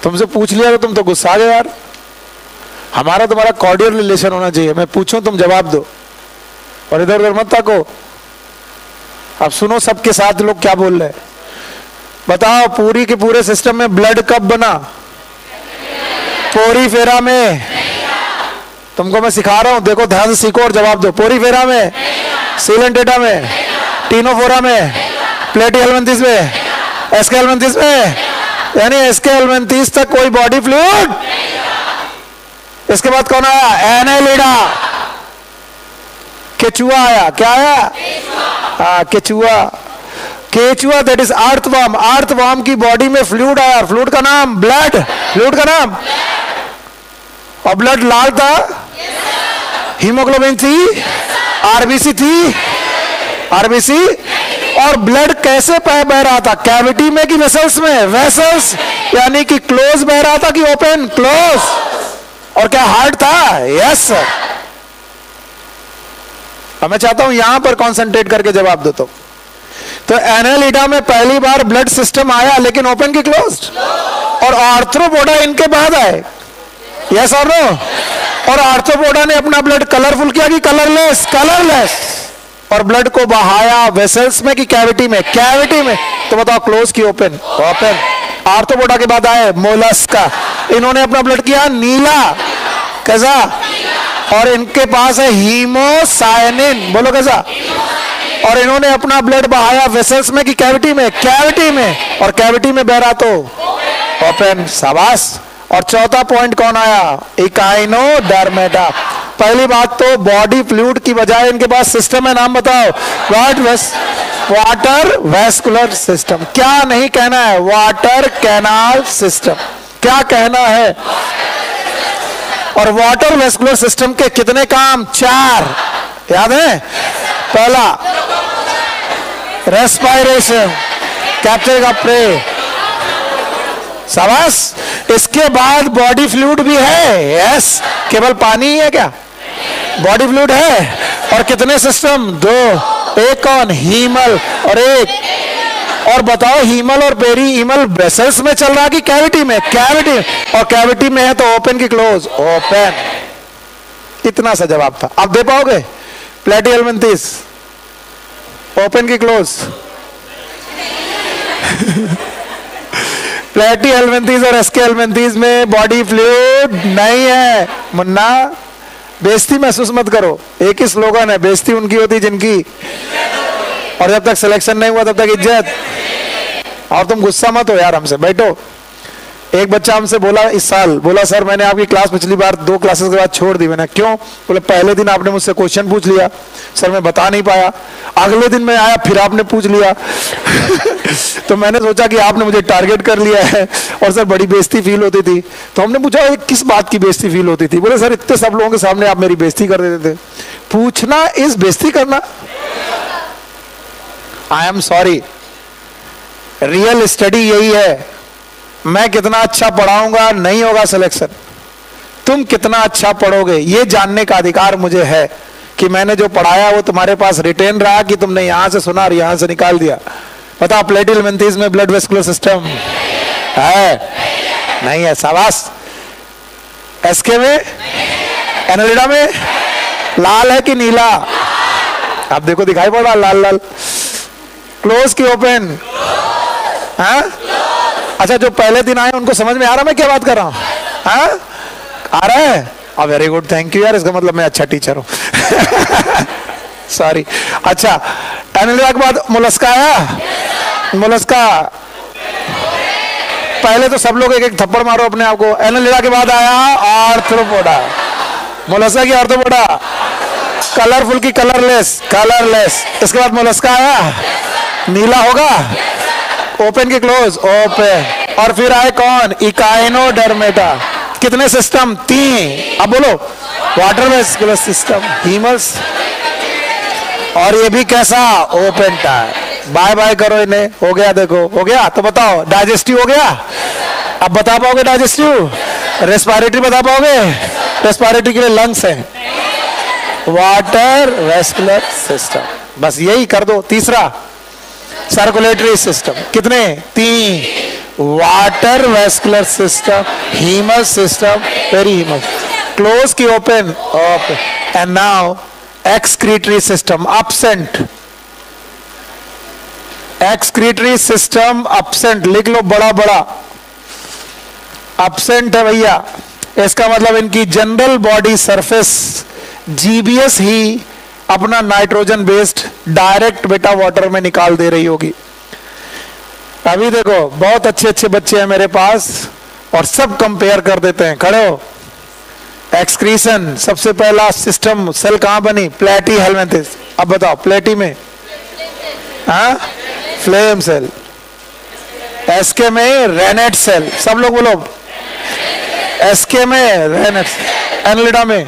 तुमसे पूछ लिया तो तुम तो गुस्सा आ गए यार. हमारा तुम्हारा कॉर्डियल रिलेशन होना चाहिए. मैं पूछूं तुम जवाब दो और इधर उधर मत ताको. अब सुनो सबके साथ लोग क्या बोल रहे हैं. बताओ, पूरी के पूरे सिस्टम में ब्लड कब बना? पोरीफेरा में. तुमको मैं सिखा रहा हूं, देखो ध्यान से सीखो और जवाब दो. पोरीफेरा में, सीलन डेटा में, टीनोफोरा में, प्लेटी हेलमिंथिस में, एसके हेलमिंथिस में. यानी एसके हेलमिंथिस तक कोई बॉडी फ्लूइड. इसके बाद कौन आया? एनालिडा. केचुआ आया. क्या आया? केचुआ. केचुआ दैट इज अर्थवर्म. अर्थवर्म की बॉडी में फ्लूइड आया. फ्लूइड का नाम ब्लड. फ्लूइड का नाम. और ब्लड लाल था? हीमोग्लोबिन थी? आरबीसी थी? आरबीसी. और ब्लड कैसे बह रहा था? कैविटी में कि वेसल्स में? वेसल्स. यानी कि क्लोज बह रहा था कि ओपन? क्लोज. और क्या हार्ट था? Yes sir. अब मैं चाहता हूं यहां पर कंसंट्रेट करके जवाब दो. तो एनालिडा में पहली बार ब्लड सिस्टम आया, लेकिन ओपन की क्लोज्ड. और आर्थ्रोपोडा इनके बाद आए. यस और नो? और आर्थ्रोपोडा ने अपना ब्लड कलरफुल किया कि कलरलेस? कलरलेस. और ब्लड को बहाया वेसल्स में कि कैविटी में? कैविटी में. तो बताओ, क्लोज की ओपन? ओपन. आर्थ्रोपोडा के बाद आए मोलस्का. इन्होंने अपना ब्लड किया नीला. कैसा? और इनके पास है हीमोसायनिन. बोलो कैसा? और इन्होंने अपना ब्लड बहाया वेसल्स में कि कैविटी में? कैविटी में. और कैविटी में बह रहा तो ओपन. शाबाश. और चौथा पॉइंट कौन आया? इकाइनोडर्मेटा. पहली बात तो बॉडी फ्लूइड की बजाय इनके पास सिस्टम है. नाम बताओ. Water vascular system. क्या नहीं कहना है? Water canal system. क्या कहना है? और वाटर वेस्कुलर सिस्टम के कितने काम? 4. याद है? पहला रेस्पिरेशन, कैप्चरिंग ऑफ प्रे. शाबाश. इसके बाद बॉडी फ्लूइड भी है. यस. केवल पानी ही है क्या? बॉडी फ्लूइड है. और कितने सिस्टम? 2. एक कौन? हीमल. और एक और बताओ, हीमल और पेरी हीमल वेसल्स में चल रहा कि कैविटी में? कैविटी. और कैविटी में है तो ओपन की क्लोज? ओपन. इतना सा जवाब था। आप दे पाओगे? प्लेटी हेलमिंथिस ओपन की क्लोज? प्लेटी हेलमिंथिस और एसके हेलमिंथिस में बॉडी फ्लूइड नहीं है मुन्ना। बेइज्जती महसूस मत करो, एक ही स्लोगन है, बेइज्जती उनकी होती जिनकी, और जब तक सिलेक्शन नहीं हुआ तब तक इज्जत। और तुम गुस्सा मत हो यार हमसे, बैठो। एक बच्चा हमसे बोला इस साल, बोला सर मैंने आपकी क्लास पिछली बार 2 क्लासेस के बाद छोड़ दी। मैंने क्यों? बोले पहले दिन आपने मुझसे क्वेश्चन पूछ लिया सर, मैं बता नहीं पाया। अगले दिन मैं आया फिर आपने पूछ लिया तो मैंने सोचा कि आपने मुझे टारगेट कर लिया है, और सर बड़ी बेइज्जती फील होती थी। तो हमने पूछा किस बात की बेइज्जती फील होती थी? बोले सर इतने सब लोगों के सामने आप मेरी बेइज्जती कर देते थे। पूछना इस बेइज्जती करना? I am sorry, real study यही है। मैं कितना अच्छा पढ़ाऊंगा नहीं होगा सिलेक्शन, तुम कितना अच्छा पढ़ोगे ये जानने का अधिकार मुझे है कि मैंने जो पढ़ाया वो तुम्हारे पास रिटेन रहा कि तुमने यहां से सुना और यहां से निकाल दिया। बताओ प्लेटी हेलमिंथिस में ब्लड वेस्कुलर सिस्टम है? नहीं है, शाबाश। एसके में, एनालिडा में लाल है कि नीला? आप देखो दिखाई पड़ रहा लाल लाल। क्लोज की ओपन? हाँ अच्छा, जो पहले दिन आए उनको समझ में आ रहा मैं क्या बात कर रहा हूं? हाँ आ रहा है? वेरी गुड, थैंक यू यार, इसका मतलब मैं अच्छा टीचर हूं सॉरी। अच्छा, एनालिडा के बाद मोलस्का आया? मोलस्का पहले तो सब लोग एक एक थप्पड़ मारो अपने आप को। एनालिडा के बाद आया आर्थ्रोपोडा। मोलस्का की आर्थ्रोपोडा, कलरफुल की कलरलेस? कलरलेस। इसके बाद मोलस्का आया, नीला होगा? ओपन की क्लोज? ओपन। और फिर आए कौन? इकाइनोडर्मेटा। कितने सिस्टम? 3। अब बोलो, वाटर वेस्कुलर सिस्टम, हीमस, और ये भी कैसा? Open type. बाय बाय करो इन्हें, हो गया, देखो हो गया। तो बताओ डाइजेस्टिव हो गया? अब बता पाओगे डाइजेस्टिव? रेस्पिरेटरी बता पाओगे? रेस्पिरेटरी के लिए लंग्स है, वाटर वेस्कुलर सिस्टम, बस यही कर दो। तीसरा सर्कुलेटरी सिस्टम, कितने? 3। Water vascular system, haemal system, perihaemal. Close की open? Open. And now excretory system, absent। Excretory system absent, लिख लो बड़ा बड़ा, absent है भैया। इसका मतलब इनकी जनरल बॉडी सरफेस जीबीएस ही अपना नाइट्रोजन बेस्ड डायरेक्ट बेटा वाटर में निकाल दे रही होगी। अभी देखो बहुत अच्छे अच्छे बच्चे हैं मेरे पास और सब कंपेयर कर देते हैं। खड़े हो। एक्सक्रीशन, सबसे पहला सिस्टम सेल कहां बनी? प्लेटी हेलमिंथिस। अब बताओ प्लेटी में? हाँ, फ्लेम सेल। एसके में रेनेट सेल। सब लोग बोलो, एसके में रेनेट। एनालिडा में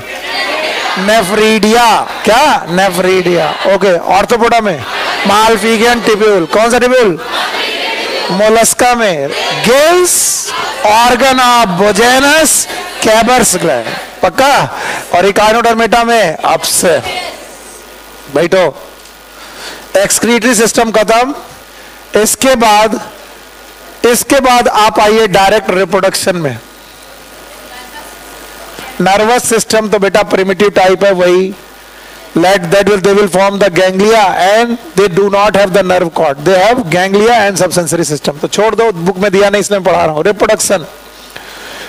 नेफ्रीडिया। क्या? नेफ्रीडिया। ओके। ऑर्थोपोडा में मालफिगियन टिब्यूल। कौन सा टिब्यूल? मोलस्का में गिल्स, ऑर्गन ऑफ बोजेनस, कैबर्स ग्लैंड। पक्का? और इकाइनोडर्मेटा में अपसे। बैठो। एक्सक्रीटरी सिस्टम खत्म। इसके बाद आप आइए डायरेक्ट रिप्रोडक्शन में। नर्वस सिस्टम तो बेटा प्रिमिटिव टाइप है, वही they will form the ganglia and they do not have the nerve cord, they have ganglia and subsensory system। तो छोड़ दो, बुक में दिया नहीं इसलिए पढ़ा रहा हूं।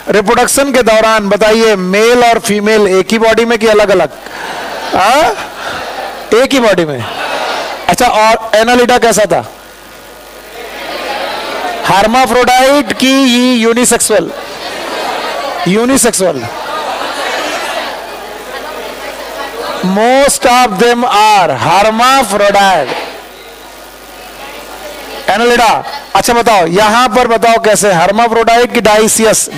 रिप्रोडक्शन के दौरान बताइए मेल और फीमेल एक ही बॉडी में कि अलग अलग? एक ही बॉडी में। अच्छा, और एनालिडा कैसा था? हार्माफ्रोडाइट की unisexual? Unisexual. Most of them are hermaphrodite। Annelida. अच्छा बताओ, यहां पर बताओ कैसे? hermaphrodite की डाइसियस?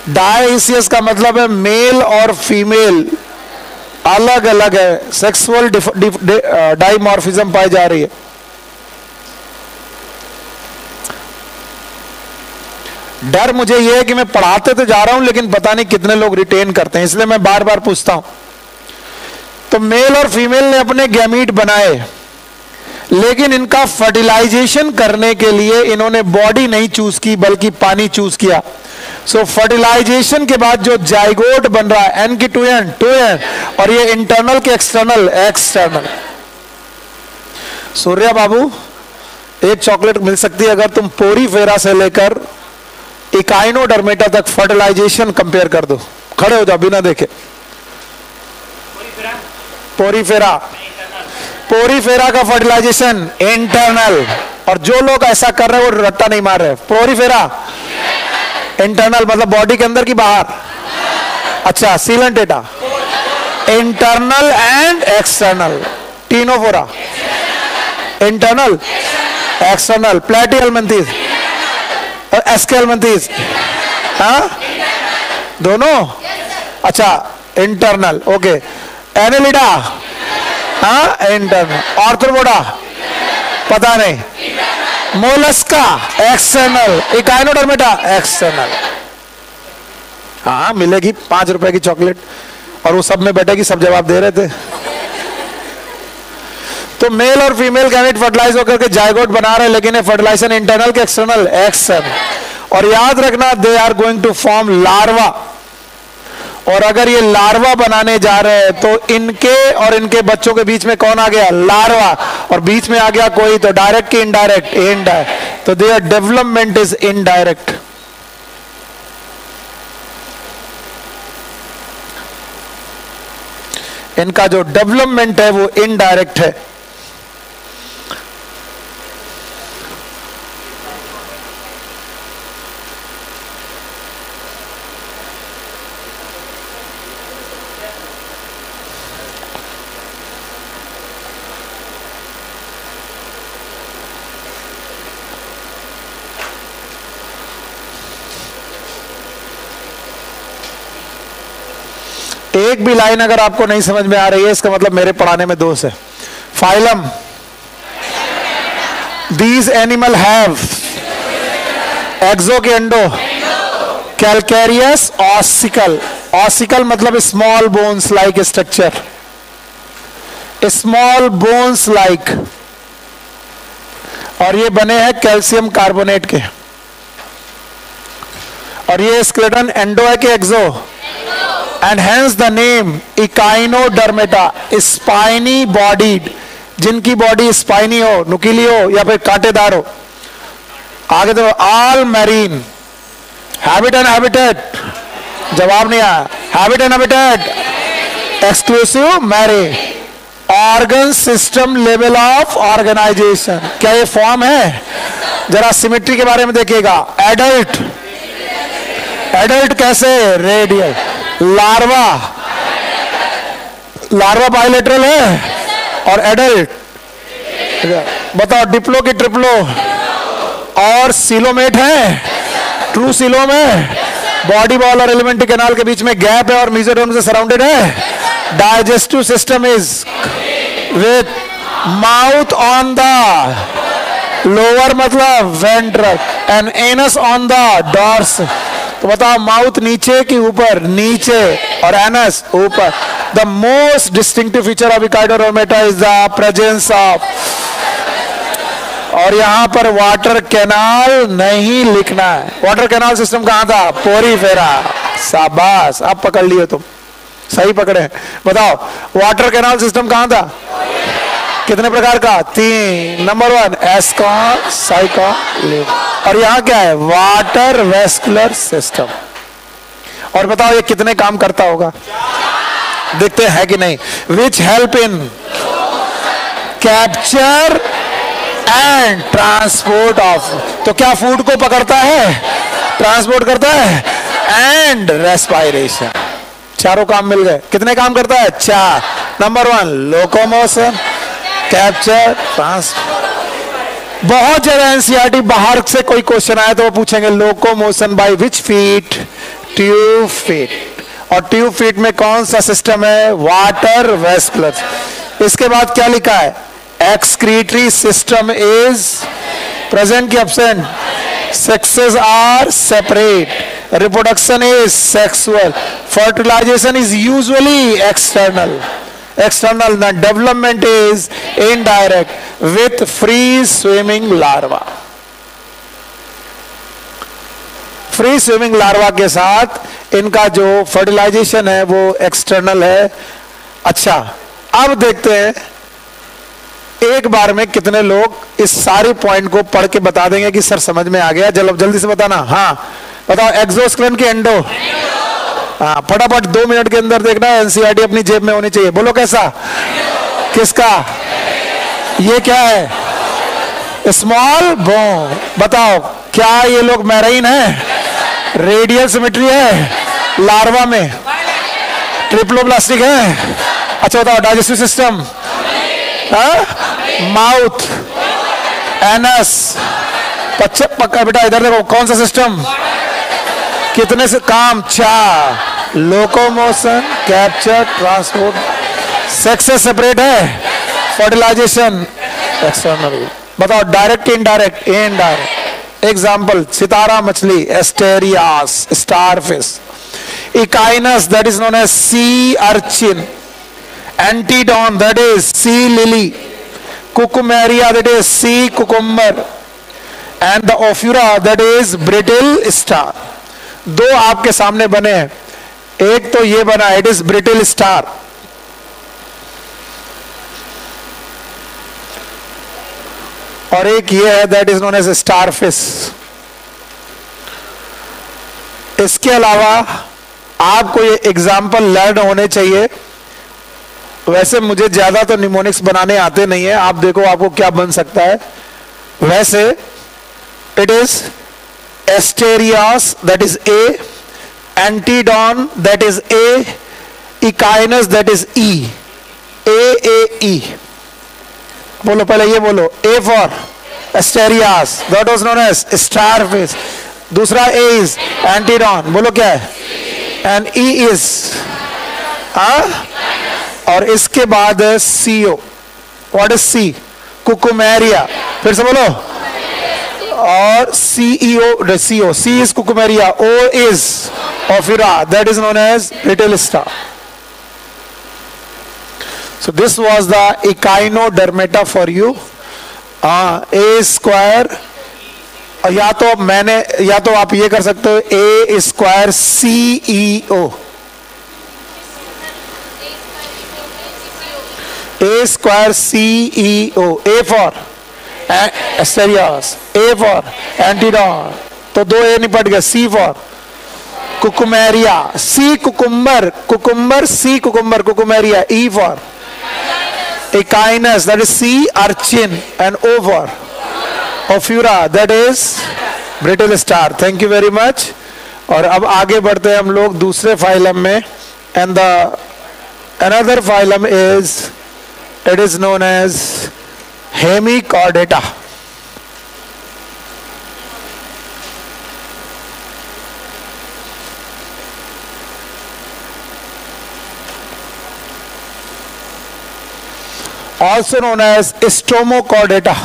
डाइसियस का मतलब है मेल और फीमेल अलग अलग है, सेक्सुअल डाइमॉर्फिज्म पाई जा रही है। डर मुझे यह है कि मैं पढ़ाते तो जा रहा हूं लेकिन पता नहीं कितने लोग रिटेन करते हैं, इसलिए मैं बार बार पूछता हूं। तो मेल और फीमेल ने अपने गैमीट बनाए, लेकिन इनका फर्टिलाइजेशन करने के लिए इन्होंने बॉडी नहीं चूज की बल्कि पानी चूज किया। सो फर्टिलाइजेशन के बाद जो जाइगोट बन रहा है, एन की टू एन, और ये इंटरनल के एक्सटर्नल, एक्सटर्नल। सूर्या बाबू, एक चॉकलेट मिल सकती है अगर तुम पोरीफेरा से लेकर इकाइनोडर्मेटा तक फर्टिलाइजेशन कंपेयर कर दो। खड़े हो जाओ बिना देखे। पोरीफेरा, पोरीफेरा का फर्टिलाइजेशन इंटरनल, और जो लोग ऐसा कर रहे हैं वो रट्टा नहीं मार रहे। पोरीफेरा इंटरनल मतलब बॉडी के अंदर की बाहर। अच्छा, coelenterata internal and external. Ctenophora internal external. Platyhelminthes, aschelminthes, हाँ दोनों। अच्छा, इंटरनल, ओके। एनेलिडा, हाँ इंटरनल। आर्थ्रोपोडा पता नहीं। Mollusca external. Echinodermata external. हाँ मिलेगी 5 रुपए की चॉकलेट, और वो सब में बैठेगी, सब जवाब दे रहे थे। तो मेल और फीमेल गैमेट फर्टिलाइज होकर के जाइगोट बना रहे हैं, लेकिन ये फर्टिलाइजेशन इंटरनल के एक्सटर्नल, एक्सटर्नल। और याद रखना, they are going to form larva. और अगर ये लार्वा बनाने जा रहे हैं तो इनके और इनके बच्चों के बीच में कौन आ गया? लार्वा। और बीच में आ गया कोई, तो डायरेक्ट की इनडायरेक्ट? इनडायरेक्ट। तो देयर डेवलपमेंट इज इनडायरेक्ट। इनका जो डेवलपमेंट है वो इनडायरेक्ट है। एक भी लाइन अगर आपको नहीं समझ में आ रही है, इसका मतलब मेरे पढ़ाने में दोष है। फाइलम, दीज एनिमल हैव, एक्सो के एंडो, कैलकेरियस ऑसिकल। ऑसिकल मतलब small bones like structure, small bones like. और ये बने हैं कैल्शियम कार्बोनेट के। और ये स्केलेटन एंडो है कि एक्सो? And hence the name Echinodermata, spiny bodied, जिनकी बॉडी स्पाइनी हो, नुकीली हो या फिर कांटेदार हो। आगे तो all marine, habitat and habitat, जवाब नहीं आया। habitat and habitat, exclusive marine, organ system level of organization। क्या ये फॉर्म है? जरा सिमेट्री के बारे में देखिएगा। एडल्ट, एडल्ट कैसे? रेडियल। लार्वा, लार्वा बाइलेटरल है। और एडल्ट बताओ, डिप्लो की ट्रिप्लो? और सीलोमेट है? ट्रू सीलो में बॉडी बॉल और एलिमेंट्री कैनाल के बीच में गैप है और मेसोडर्म से सराउंडेड है। Digestive system is with mouth on the lower मतलब ventral and anus on the dorsal. तो बताओ, माउथ नीचे कि ऊपर? नीचे। और एनस ऊपर। The most distinctive feature of Echinodermata is the presence of, और यहां पर वाटर कैनाल नहीं लिखना है। वाटर कैनाल सिस्टम कहां था? पोरीफेरा। शाबाश, अब पकड़ लिए तुम, सही पकड़े। बताओ, वाटर कैनाल सिस्टम कहां था? कितने प्रकार का? 3। नंबर 1 एस्कॉन, साइकॉन, और यहां क्या है? Water vascular system. और बताओ ये कितने काम करता होगा? देखते हैं कि नहीं। Which help in capture and transport of, तो क्या फूड को पकड़ता है, ट्रांसपोर्ट करता है, एंड रेस्पायरेशन। चारों काम मिल गए। कितने काम करता है? 4। Number 1 locomotion, capture, transport. बहुत जगह एनसीईआरटी बाहर से कोई क्वेश्चन आया तो वो पूछेंगे locomotion by which feet? Tube feet. और ट्यूब फीट में कौन सा सिस्टम है? Water vascular. इसके बाद क्या लिखा है? एक्सक्रीटरी सिस्टम इज प्रेजेंट की absent? Sexes are separate. Reproduction is sexual. Fertilisation is usually external. External, the development is indirect with free swimming larva. Free swimming larva के साथ इनका जो फर्टिलाइजेशन है वो एक्सटर्नल है। अच्छा, अब देखते हैं एक बार में कितने लोग इस सारी पॉइंट को पढ़ के बता देंगे कि सर समझ में आ गया। जल्दी से बताना। हाँ बताओ, एक्सोस्केलेटन की एंडो। हाँ फटाफट 2 मिनट के अंदर देखना। एनसीईआरटी अपनी जेब में होनी चाहिए। बोलो कैसा, किसका, ये क्या है, स्मॉल बोन। बताओ क्या ये लोग मैराइन है, रेडियल सिमेट्री है, लार्वा में ट्रिप्लोब्लास्टिक है। अच्छा बताओ, डाइजेस्टिव सिस्टम, माउथ, एनस, पक्का बेटा इधर देखो, कौन सा सिस्टम, कितने से काम, 4, लोकोमोशन, कैप्चर, ट्रांसपोर्ट, सेक्स से सेपरेट है, फर्टिलाइजेशन एक्सटर्नल। बताओ डायरेक्ट इनडायरेक्ट, इनडायरेक्ट। एग्जाम्पल, सितारा मछली, asterias, starfish, echinus that is known as sea urchin, antedon that is sea lily, cucumaria that is sea cucumber, and the ophiura that is brittle star. 2 आपके सामने बने हैं, एक तो ये बना, इट इज ब्रिटिल स्टार, और एक ये है that is known as starfish. इसके अलावा आपको ये एग्जाम्पल लर्न होने चाहिए। वैसे मुझे ज्यादा तो निमोनिक्स बनाने आते नहीं है, आप देखो आपको क्या बन सकता है। वैसे it is asterias that is A, antedon that is A, echinus that is E, A. बोलो पहले ये बोलो, A for asterias that was known as starfish, दूसरा ए इज एंटीडॉन, बोलो क्या है, एंड ई इज और इसके बाद C O, what is C, cucumaria, फिर से बोलो, और CEO, C O, C is cucumaria, O is ophiura that is known as little star. So this was the echinodermata for you. A square, या तो आप ये कर सकते हो, A square CEO, A square CEO, A for Asterias, A for Antidon, तो 2 A निपट गया, C for cucumaria, C cucumber, cucumber C cucumber, cucumaria, E for Echinus, that is C urchin, and O for Ophura, that is brittle star. Thank you very much. और अब आगे बढ़ते हैं हम लोग दूसरे फाइलम में, and the another phylum is, it is known as Hemichordata. Also known as Stromochordata.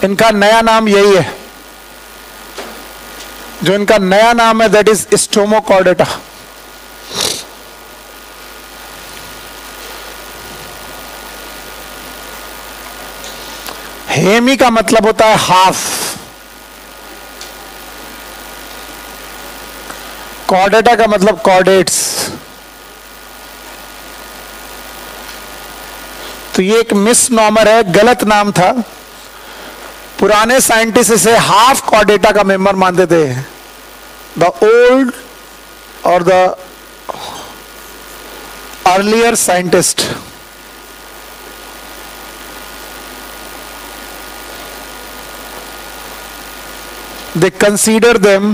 इनका नया नाम यही है, जो इनका नया नाम है दैट इज Stromochordata. हेमी का मतलब होता है हाफ, कॉर्डेटा का मतलब कॉर्डेट्स। तो ये एक मिसनॉमर है, गलत नाम था। पुराने साइंटिस्ट इसे हाफ कॉर्डेटा का मेंबर मानते थे। द ओल्ड और the earlier scientist they consider them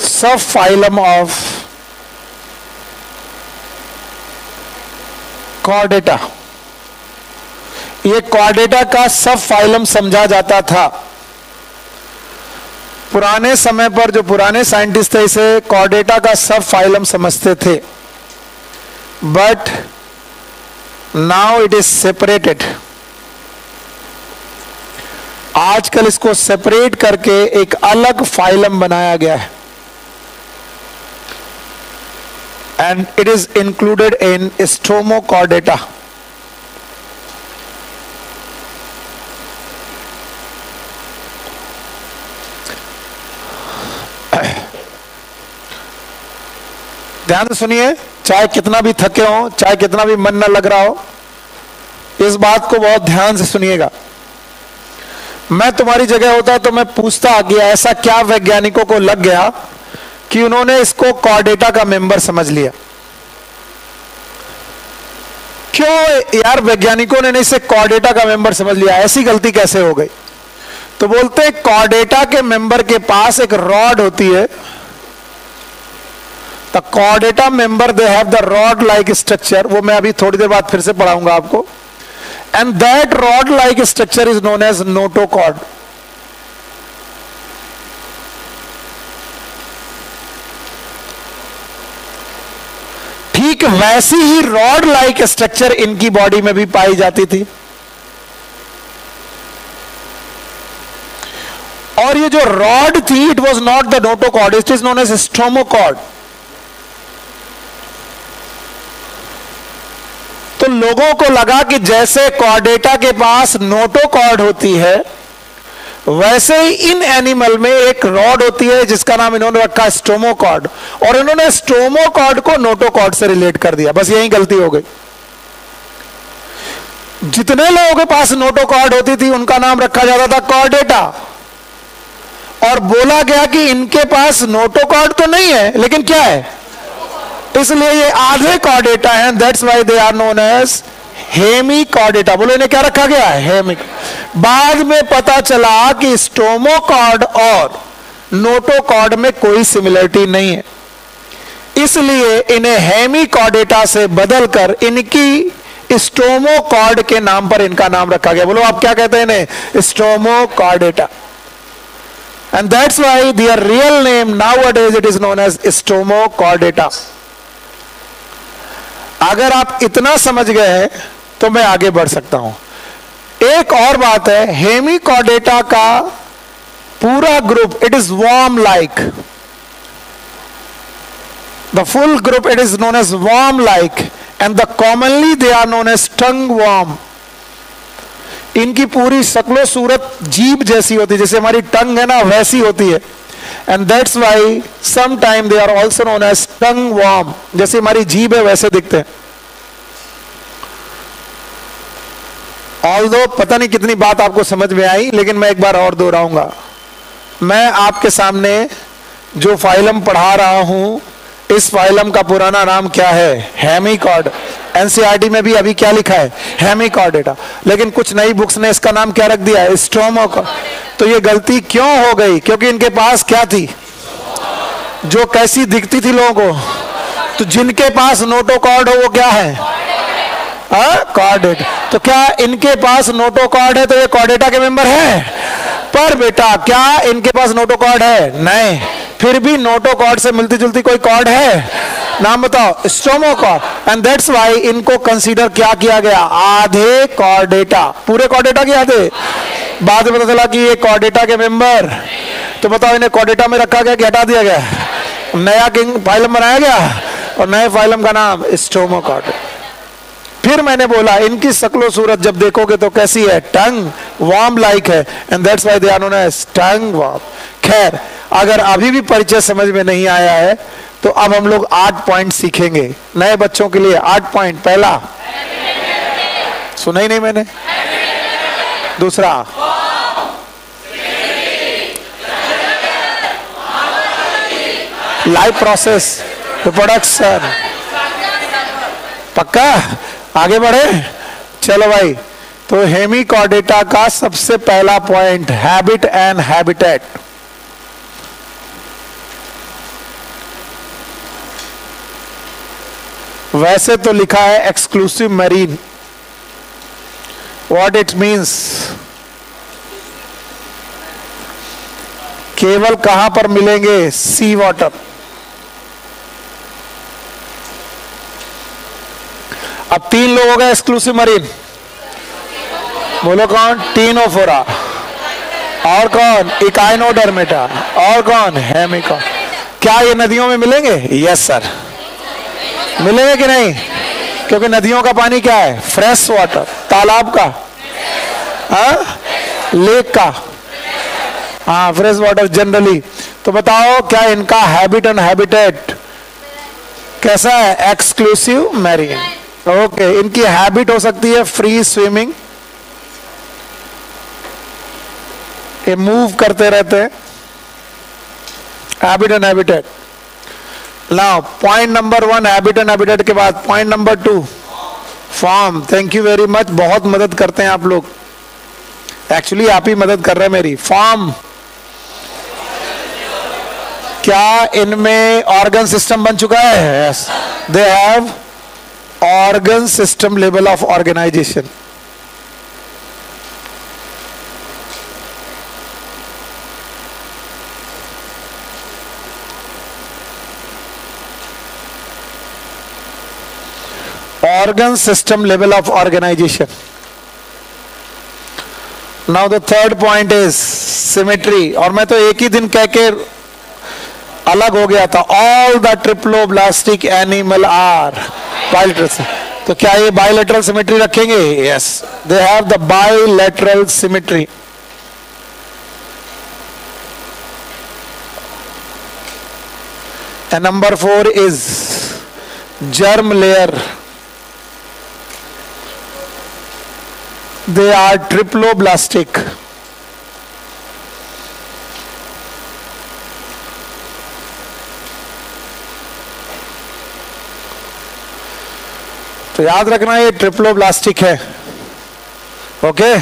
subphylum of Chordata. ये Chordata का सब फाइलम समझा जाता था। पुराने समय पर जो पुराने साइंटिस्ट थे इसे Chordata का सब फाइलम समझते थे, but now it is separated. आजकल इसको सेपरेट करके एक अलग फाइलम बनाया गया है, and it is included in Stromochordata. ध्यान से सुनिए, चाहे कितना भी थके हो, चाहे कितना भी मन न लग रहा हो, इस बात को बहुत ध्यान से सुनिएगा। मैं तुम्हारी जगह होता तो मैं पूछता कि ऐसा क्या वैज्ञानिकों को लग गया कि उन्होंने इसको कॉर्डेटा का मेंबर समझ लिया। क्यों यार वैज्ञानिकों ने इसे कॉर्डेटा का मेंबर समझ लिया, ऐसी गलती कैसे हो गई? तो बोलते हैं कॉर्डेटा के मेंबर के पास एक रॉड होती है। The Chordata member they have the rod like structure, वो मैं अभी थोड़ी देर बाद फिर से पढ़ाऊंगा आपको। And that rod like structure is known as notochord. ठीक वैसी ही रॉड लाइक स्ट्रक्चर इनकी बॉडी में भी पाई जाती थी। और ये जो रॉड थी, it was not the notochord, it is known as stomochord. तो लोगों को लगा कि जैसे कॉर्डेटा के पास नोटोकॉर्ड होती है, वैसे ही इन एनिमल में एक रॉड होती है जिसका नाम इन्होंने रखा स्टोमोकॉर्ड, और इन्होंने स्टोमोकॉर्ड को नोटोकॉर्ड से रिलेट कर दिया। बस यही गलती हो गई। जितने लोगों के पास नोटोकॉर्ड होती थी उनका नाम रखा जाता था कॉर्डेटा, और बोला गया कि इनके पास नोटोकॉर्ड तो नहीं है लेकिन क्या है, इसलिए ये आधे कॉर्डेटा हैं। That's why they are known as Hemichordata. बोलो इन्हें क्या रखा गया है, हेमिक। बाद में पता चला कि स्टोमोकॉर्ड और नोटोकॉर्ड में कोई सिमिलरिटी नहीं है, इसलिए इन्हें हेमिकॉर्डेटा से बदलकर इनकी स्टोमोकॉर्ड के नाम पर इनका नाम रखा गया। बोलो आप क्या कहते हैं इन्हें, stomochordata. And that's why their real name nowadays it is known as stomochordata. अगर आप इतना समझ गए हैं तो मैं आगे बढ़ सकता हूं। एक और बात है, हेमिकॉर्डेटा का पूरा group it is worm like, the full group it is known as worm like, and the commonly they are known as tongue worm. इनकी पूरी शक्लो सूरत जीभ जैसी होती है, जैसे हमारी टंग है ना वैसी होती है। And that's why sometime they are also known as tongue worm, जैसे हमारी जीभ है वैसे दिखते हैं। ऑल्दो पता नहीं कितनी बात आपको समझ में आई, लेकिन मैं एक बार और दोहराऊंगा। मैं आपके सामने जो फाइलम पढ़ा रहा हूं, इस फाइलम का पुराना नाम क्या है, हेमिकॉर्ड। एनसीईआरटी में भी अभी क्या लिखा है, हेमिकॉर्डेटा, लेकिन कुछ नई बुक्स ने इसका नाम क्या रख दिया है, स्टोमोकॉर्ड। तो ये गलती क्यों हो गई, क्योंकि इनके पास क्या थी, जो कैसी दिखती थी लोगों को। तो जिनके पास नोटोकॉर्ड हो वो क्या है, कॉर्डेटा। तो क्या इनके पास नोटोकॉर्ड है तो ये कॉर्डेटा के मेंबर है? पर बेटा क्या इनके पास नोटोकॉर्ड है? नहीं। फिर भी नोटोकॉर्ड से मिलती जुलती कोई कॉर्ड है, नाम बताओ, स्टोमोकॉर्ड। एंड दैट्स व्हाई इनको कंसीडर क्या किया गया, आधे कॉर्डेटा। पूरे कॉर्डेटा के आधे। बाद में पता चला कि ये कॉर्डेटा के मेंबर। तो बताओ इन्हें कॉर्डेटा में रखा गया कि हटा दिया गया, नया किंग फाइलम बनाया गया, और नए फाइलम का नाम स्टोमोकॉर्ड। फिर मैंने बोला इनकी शक्लो सूरत जब देखोगे तो कैसी है, टंग वार्म लाइक है, and that's why they are known as tongue worm. खैर, अगर अभी भी परिचय समझ में नहीं आया है तो अब हम लोग 8 पॉइंट सीखेंगे नए बच्चों के लिए। 8 पॉइंट। पहला, सुना ही नहीं मैंने। दूसरा, लाइफ प्रोसेस, रिप्रोडक्शन। पक्का, आगे बढ़े, चलो भाई। तो हेमिकॉर्डेटा का सबसे पहला पॉइंट, हैबिट एंड हैबिटेट। वैसे तो लिखा है exclusive marine, what it means, केवल कहां पर मिलेंगे, सी वाटर। अब 3 लोग हो गए एक्सक्लूसिव मरीन, बोलो कौन, टीनोफोरा, और कौन, इकाइनोडर्मेटा, और कौन, हेमिकॉर्ड। क्या ये नदियों में मिलेंगे? यस सर, मिलेंगे कि नहीं? क्योंकि नदियों का पानी क्या है, फ्रेश वाटर। तालाब का, लेक का, हाँ फ्रेश वाटर जनरली। तो बताओ क्या इनका हैबिट एंड हैबिटेट कैसा है? Exclusive marine. ओके, इनकी हैबिट हो सकती है फ्री स्विमिंग, ये मूव करते रहते हैं, habit and habitat. Now point number 1 habit and habitat के बाद point number 2 form. Thank you very much, बहुत मदद करते हैं आप लोग, एक्चुअली आप ही मदद कर रहे हैं मेरी। फॉर्म, क्या इनमें ऑर्गन सिस्टम बन चुका है? Yes, they have organ system level of organisation. organ system level of organization. Now the third point is symmetry, और मैं तो एक ही दिन कह के अलग हो गया था। all the triploblastic animal are bilateral। तो क्या ये bilateral symmetry रखेंगे? yes, they have the bilateral symmetry। and number 4 is germ layer, they are triploblastic। तो याद रखना ये ट्रिप्लोब्लास्टिक है। ओके,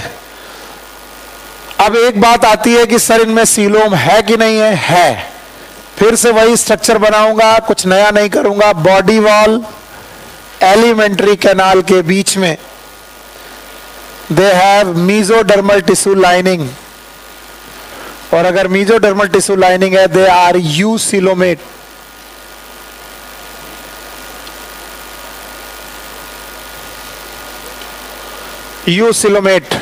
अब एक बात आती है कि सर इनमें सीलोम है कि नहीं है? है। फिर से वही स्ट्रक्चर बनाऊंगा, कुछ नया नहीं करूंगा। बॉडी वॉल एलिमेंट्री कैनाल के बीच में they have mesodermal tissue lining, और अगर मीजोडर्मल टिश्यू लाइनिंग है they are eucoelomate. Eucoelomate,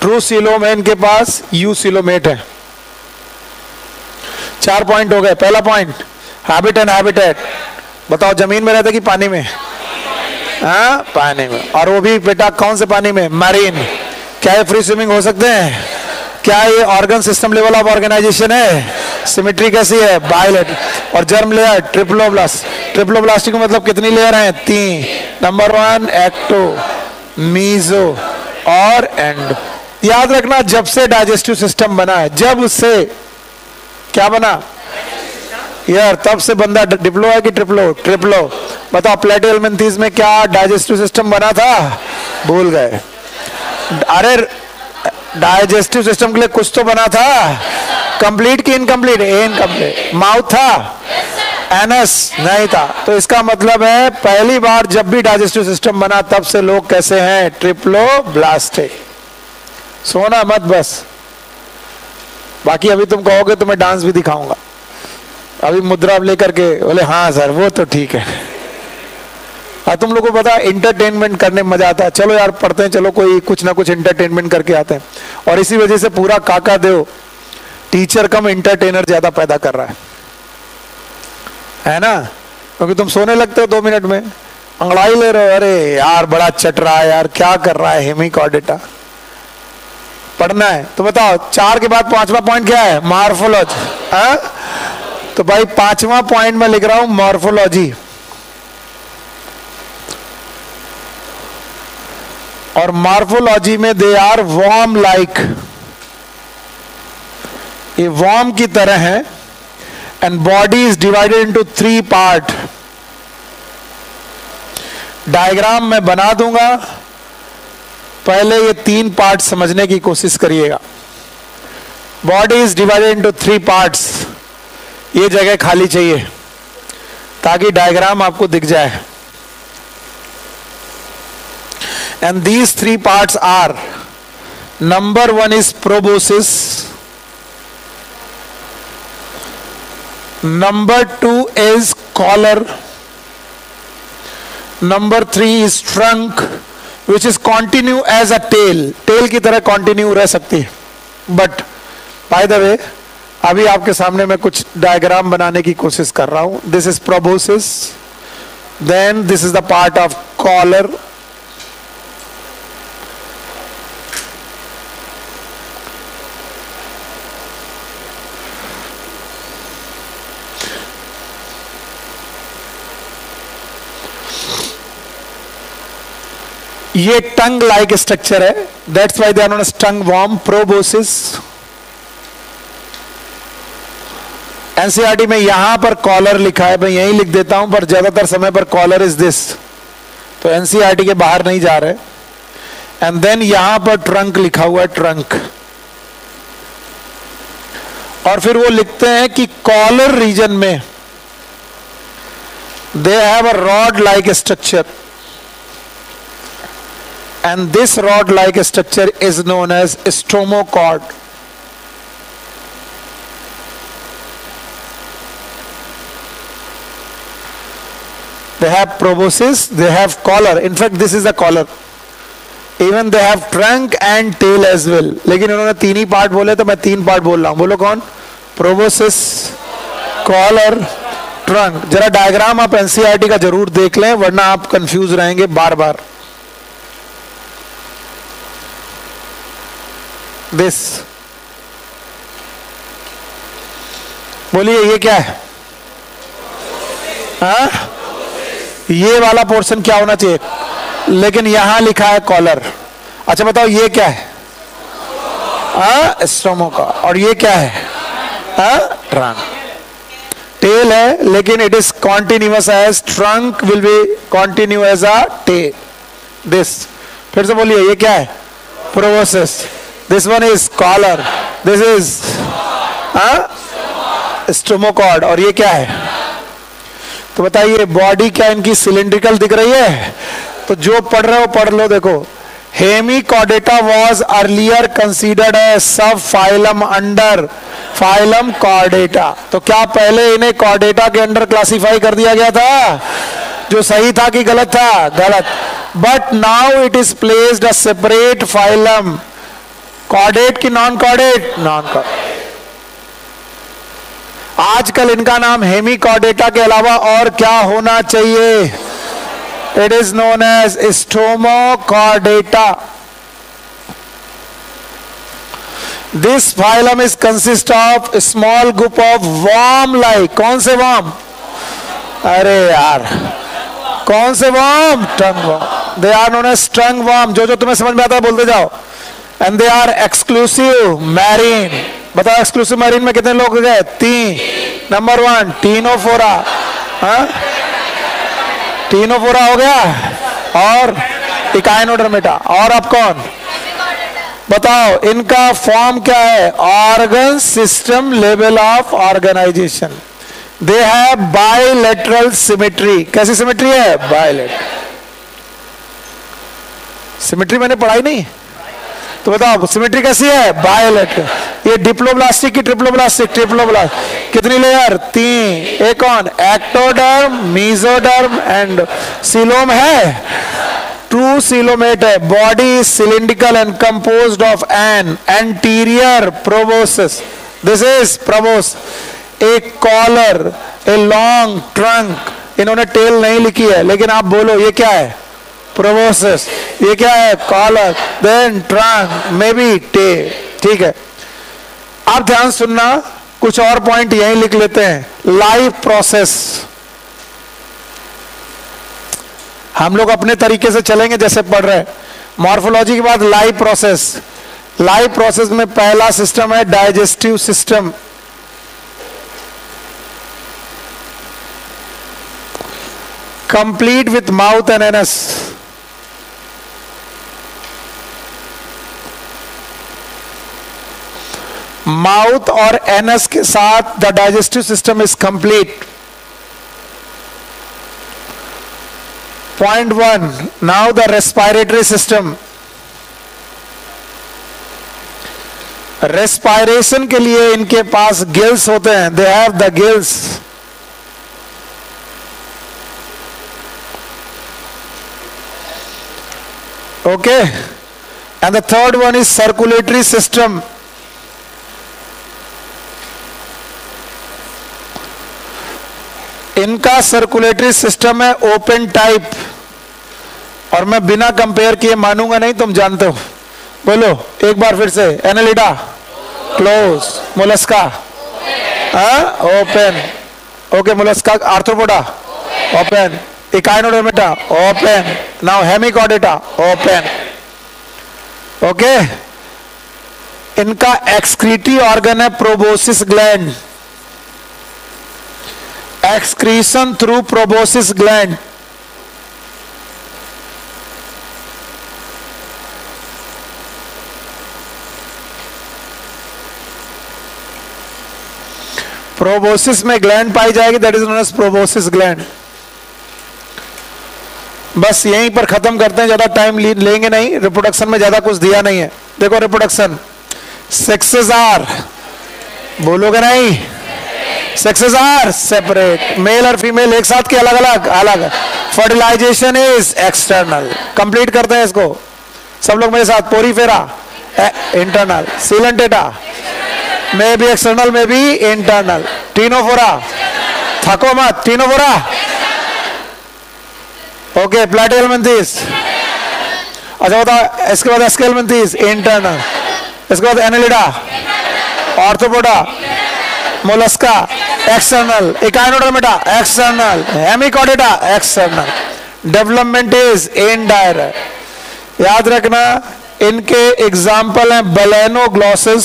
true coelom है इनके पास, यूसिलोमेट है। 4 पॉइंट हो गए। पहला पॉइंट हैबिट एंड हैबिटेट। बताओ जमीन में रहते कि पानी में? हाँ, पानी में। और वो भी बेटा कौन से पानी में? मैरीन। क्या ये फ्री स्विमिंग हो सकते हैं? क्या ये organ system level of organisation है? सिमेट्री कैसी है? बायलेट। और जर्म लेयर ट्रिप्लोब्लास्ट। ट्रिप्लोब्लास्टिक का मतलब कितनी लेयर हैं? 3। नंबर 1 एक्टो, मीजो और एंडो। याद रखना जब से डाइजेस्टिव सिस्टम बना है, जब से क्या बना यार, तब से बंदा डिप्लो है कि ट्रिप्लो? ट्रिप्लो। बताओ प्लेटिहेल्मिन्थेस में क्या डाइजेस्टिव सिस्टम बना था? भूल गए। अरे डाइजेस्टिव सिस्टम के लिए कुछ तो बना था, कंप्लीट की इनकम्प्लीट? इनकम्प्लीट। माउथ था, एनस नहीं था। तो इसका मतलब है पहली बार जब भी डाइजेस्टिव सिस्टम बना तब से लोग कैसे हैं? ट्रिप्लोब्लास्टिक। सोना मत बस, बाकी अभी तुम कहोगे तो मैं डांस भी दिखाऊंगा। अभी मुद्रा लेकर के बोले हाँ सर वो तो ठीक है। और तुम लोगों को पता है इंटरटेनमेंट करने में मजा आता है। चलो यार पढ़ते हैं, चलो कोई कुछ ना कुछ इंटरटेनमेंट करके आते हैं। और इसी वजह से पूरा काका देव टीचर कम इंटरटेनर ज्यादा पैदा कर रहा है ना? क्योंकि तुम सोने लगते हो 2 मिनट में, अंगड़ाई ले रहे हो, अरे यार बड़ा चट रहा है यार, क्या कर रहा है हेमिकॉर्डेटा। पढ़ना है तो बताओ 4 के बाद 5वां पॉइंट क्या है? मॉर्फोलॉजी। तो भाई 5वां पॉइंट में लिख रहा हूं मॉर्फोलॉजी। और मॉर्फोलॉजी में दे आर वॉर्म लाइक, ये वॉर्म की तरह है। And body is divided into 3 part. Diagram में बना दूंगा, पहले ये 3 पार्ट समझने की कोशिश करिएगा। Body is divided into 3 parts. ये जगह खाली चाहिए ताकि डायग्राम आपको दिख जाए। And these 3 parts are, number 1 is proboscis, number 2 is collar, number 3 is trunk which is continue as a tail. Tail की तरह कॉन्टिन्यू रह सकती है। बट बाय द वे अभी आपके सामने मैं कुछ डायग्राम बनाने की कोशिश कर रहा हूं। This is proboscis, then this is the part of collar, ये टंग लाइक स्ट्रक्चर है, that's why they are known as tongue worm. Proboscis. NCERT में यहां पर कॉलर लिखा है, मैं यहीं लिख देता हूं, पर ज्यादातर समय पर कॉलर इज दिस, तो एनसीईआरटी के बाहर नहीं जा रहे. एंड देन यहां पर ट्रंक लिखा हुआ है, ट्रंक. और फिर वो लिखते हैं कि कॉलर रीजन में they have a rod like structure, and this rod like structure is known as stomochord. They have proboscis, they have collar. In fact, this is the collar. Even they have trunk and tail as well. लेकिन उन्होंने तीन ही part बोले, तो मैं तीन part बोल रहा हूं. बोलो कौन? Proboscis, collar, trunk. जरा डायग्राम आप एनसीईआरटी का जरूर देख लें, वरना आप कंफ्यूज रहेंगे बार बार. This. बोलिए ये क्या है? हाँ? ये वाला पोर्शन क्या होना चाहिए? लेकिन यहां लिखा है कॉलर. अच्छा बताओ ये क्या है? स्टोमोका. और ये क्या है? ट्रंक. टेल है, लेकिन it is continuous as trunk will be continue as a tail. This. फिर से बोलिए ये क्या है? Proboscis. This one is collar. This is stomochord. और ये क्या है? तो बताइए बॉडी क्या इनकी सिलिंड्रिकल दिख रही है? तो जो पढ़ रहे हो पढ़ लो. देखो, Hemichordata was earlier considered as sub phylum under phylum Chordata. तो क्या पहले इन्हें कॉर्डेटा के अंडर क्लासिफाई कर दिया गया था? जो सही था कि गलत था? गलत. But now it is placed a separate phylum. Chordate की नॉन कॉर्डेट? Non chordate. आजकल इनका नाम हेमिकॉर्डेटा के अलावा और क्या होना चाहिए? It is known as stomochordata. This phylum is consist of small group of worm like. कौन से वर्म? अरे यार, कौन से worm? Tongue worm. They are known as tongue worm. जो जो तुम्हें समझ में आता है बोलते जाओ. And they are exclusive marine. बताओ एक्सक्लूसिव मैरीन में कितने लोग गए? 3. Number 1 Ctenophora. टीनोफोरा हो गया. और इकाइनोडर्मेटा. और अब कौन? बताओ इनका फॉर्म क्या है? Organ system level of organisation. They have bilateral symmetry. कैसी सिमेट्री है? बायलैटरल. सिमेट्री मैंने पढ़ाई नहीं, तो बताओ सिमेट्री कैसी है? बायलैटरल. ये डिप्लोब्लास्टिक की ट्रिप्लोब्लास्टिक? ट्रिप्लोब्लास्ट. कितनी लेयर? 3. एक कौन? एक्टोडर्म, मेसोडर्म एंड सीलोम है. 2 सीलोमेट है. Body cylindrical and composed of an anterior proboscis. This is proboscis. A collar, a long trunk. इन्होंने टेल नहीं लिखी है, लेकिन आप बोलो ये क्या है? प्रोबोसिस. ये क्या है? Collar. Then trunk, may be tail. ठीक है, आप ध्यान सुनना, कुछ और पॉइंट यहीं लिख लेते हैं. Life process. हम लोग अपने तरीके से चलेंगे जैसे पढ़ रहे हैं. मॉर्फोलॉजी के बाद लाइफ प्रोसेस. लाइफ प्रोसेस में पहला सिस्टम है digestive system. Complete with mouth and anus. Mouth और एनस के साथ the digestive system is complete. Point 1. Now the respiratory system. Respiration के लिए इनके पास गिल्स होते हैं. They have the gills. Okay. And the third one is circulatory system. इनका circulatory system है ओपन टाइप. और मैं बिना कंपेयर किए मानूंगा नहीं, तुम जानते हो. बोलो एक बार फिर से. Annelida close. Mollusca open. Okay. Mollusca. Arthropoda open. Echinodermata, open. Now hemichordata, open. Okay इनका एक्सक्रीटरी ऑर्गन है proboscis gland, excretion through proboscis gland. Proboscis में ग्लैंड पाई जाएगी, that is known as proboscis gland. बस यहीं पर खत्म करते हैं, ज्यादा टाइम लेंगे नहीं, रिप्रोडक्शन में ज्यादा कुछ दिया नहीं है। देखो रिप्रोडक्शन, सेक्सेस आर, बोलोगे नहीं, सेक्सेस आर सेपरेट, मेल और फीमेल एक साथ के अलग अलग अलग। Fertilisation is external. कंप्लीट करते हैं इसको सब लोग मेरे साथ। पोरीफेरा इंटरनल, सीलेंटेटा में भी एक्सटर्नल में भी इंटरनल, टीनोफोरा, थको मत, टीनोफोरा ओके, प्लेटिहेलमिन्थेस, अच्छा बताओ इसके बाद एस्केलमिन्थेस इंटरनल, इसके बाद annelida, arthropoda, mollusca external, echinodermata external, hemichordata external, development is indirect. याद रखना इनके एग्जाम्पल हैं बलेनोग्लॉसिस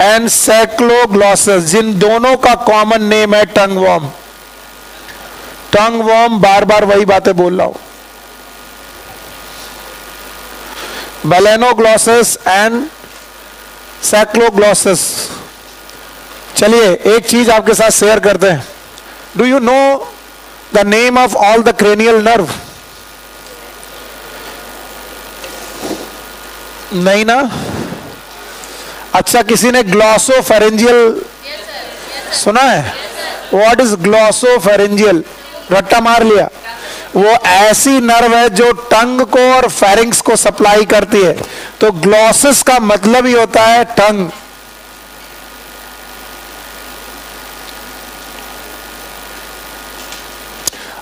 एंड सैक्लोग्लॉसिस, जिन दोनों का कॉमन नेम है टंग वॉर्म। टंग वॉर्म, बार बार वही बातें बोल रहा हूं, बलेनोग्लॉसिस एंड सैक्लोग्लॉसिस। चलिए एक चीज आपके साथ शेयर करते हैं। Do you know the name of all the cranial nerve? नहीं ना? अच्छा किसी ने ग्लॉसोफेरेंजियल सुना है? What is glossopharyngeal? रट्टा मार लिया। वो ऐसी नर्व है जो टंग को और फेरिंग्स को सप्लाई करती है। तो ग्लॉसिस का मतलब ही होता है टंग।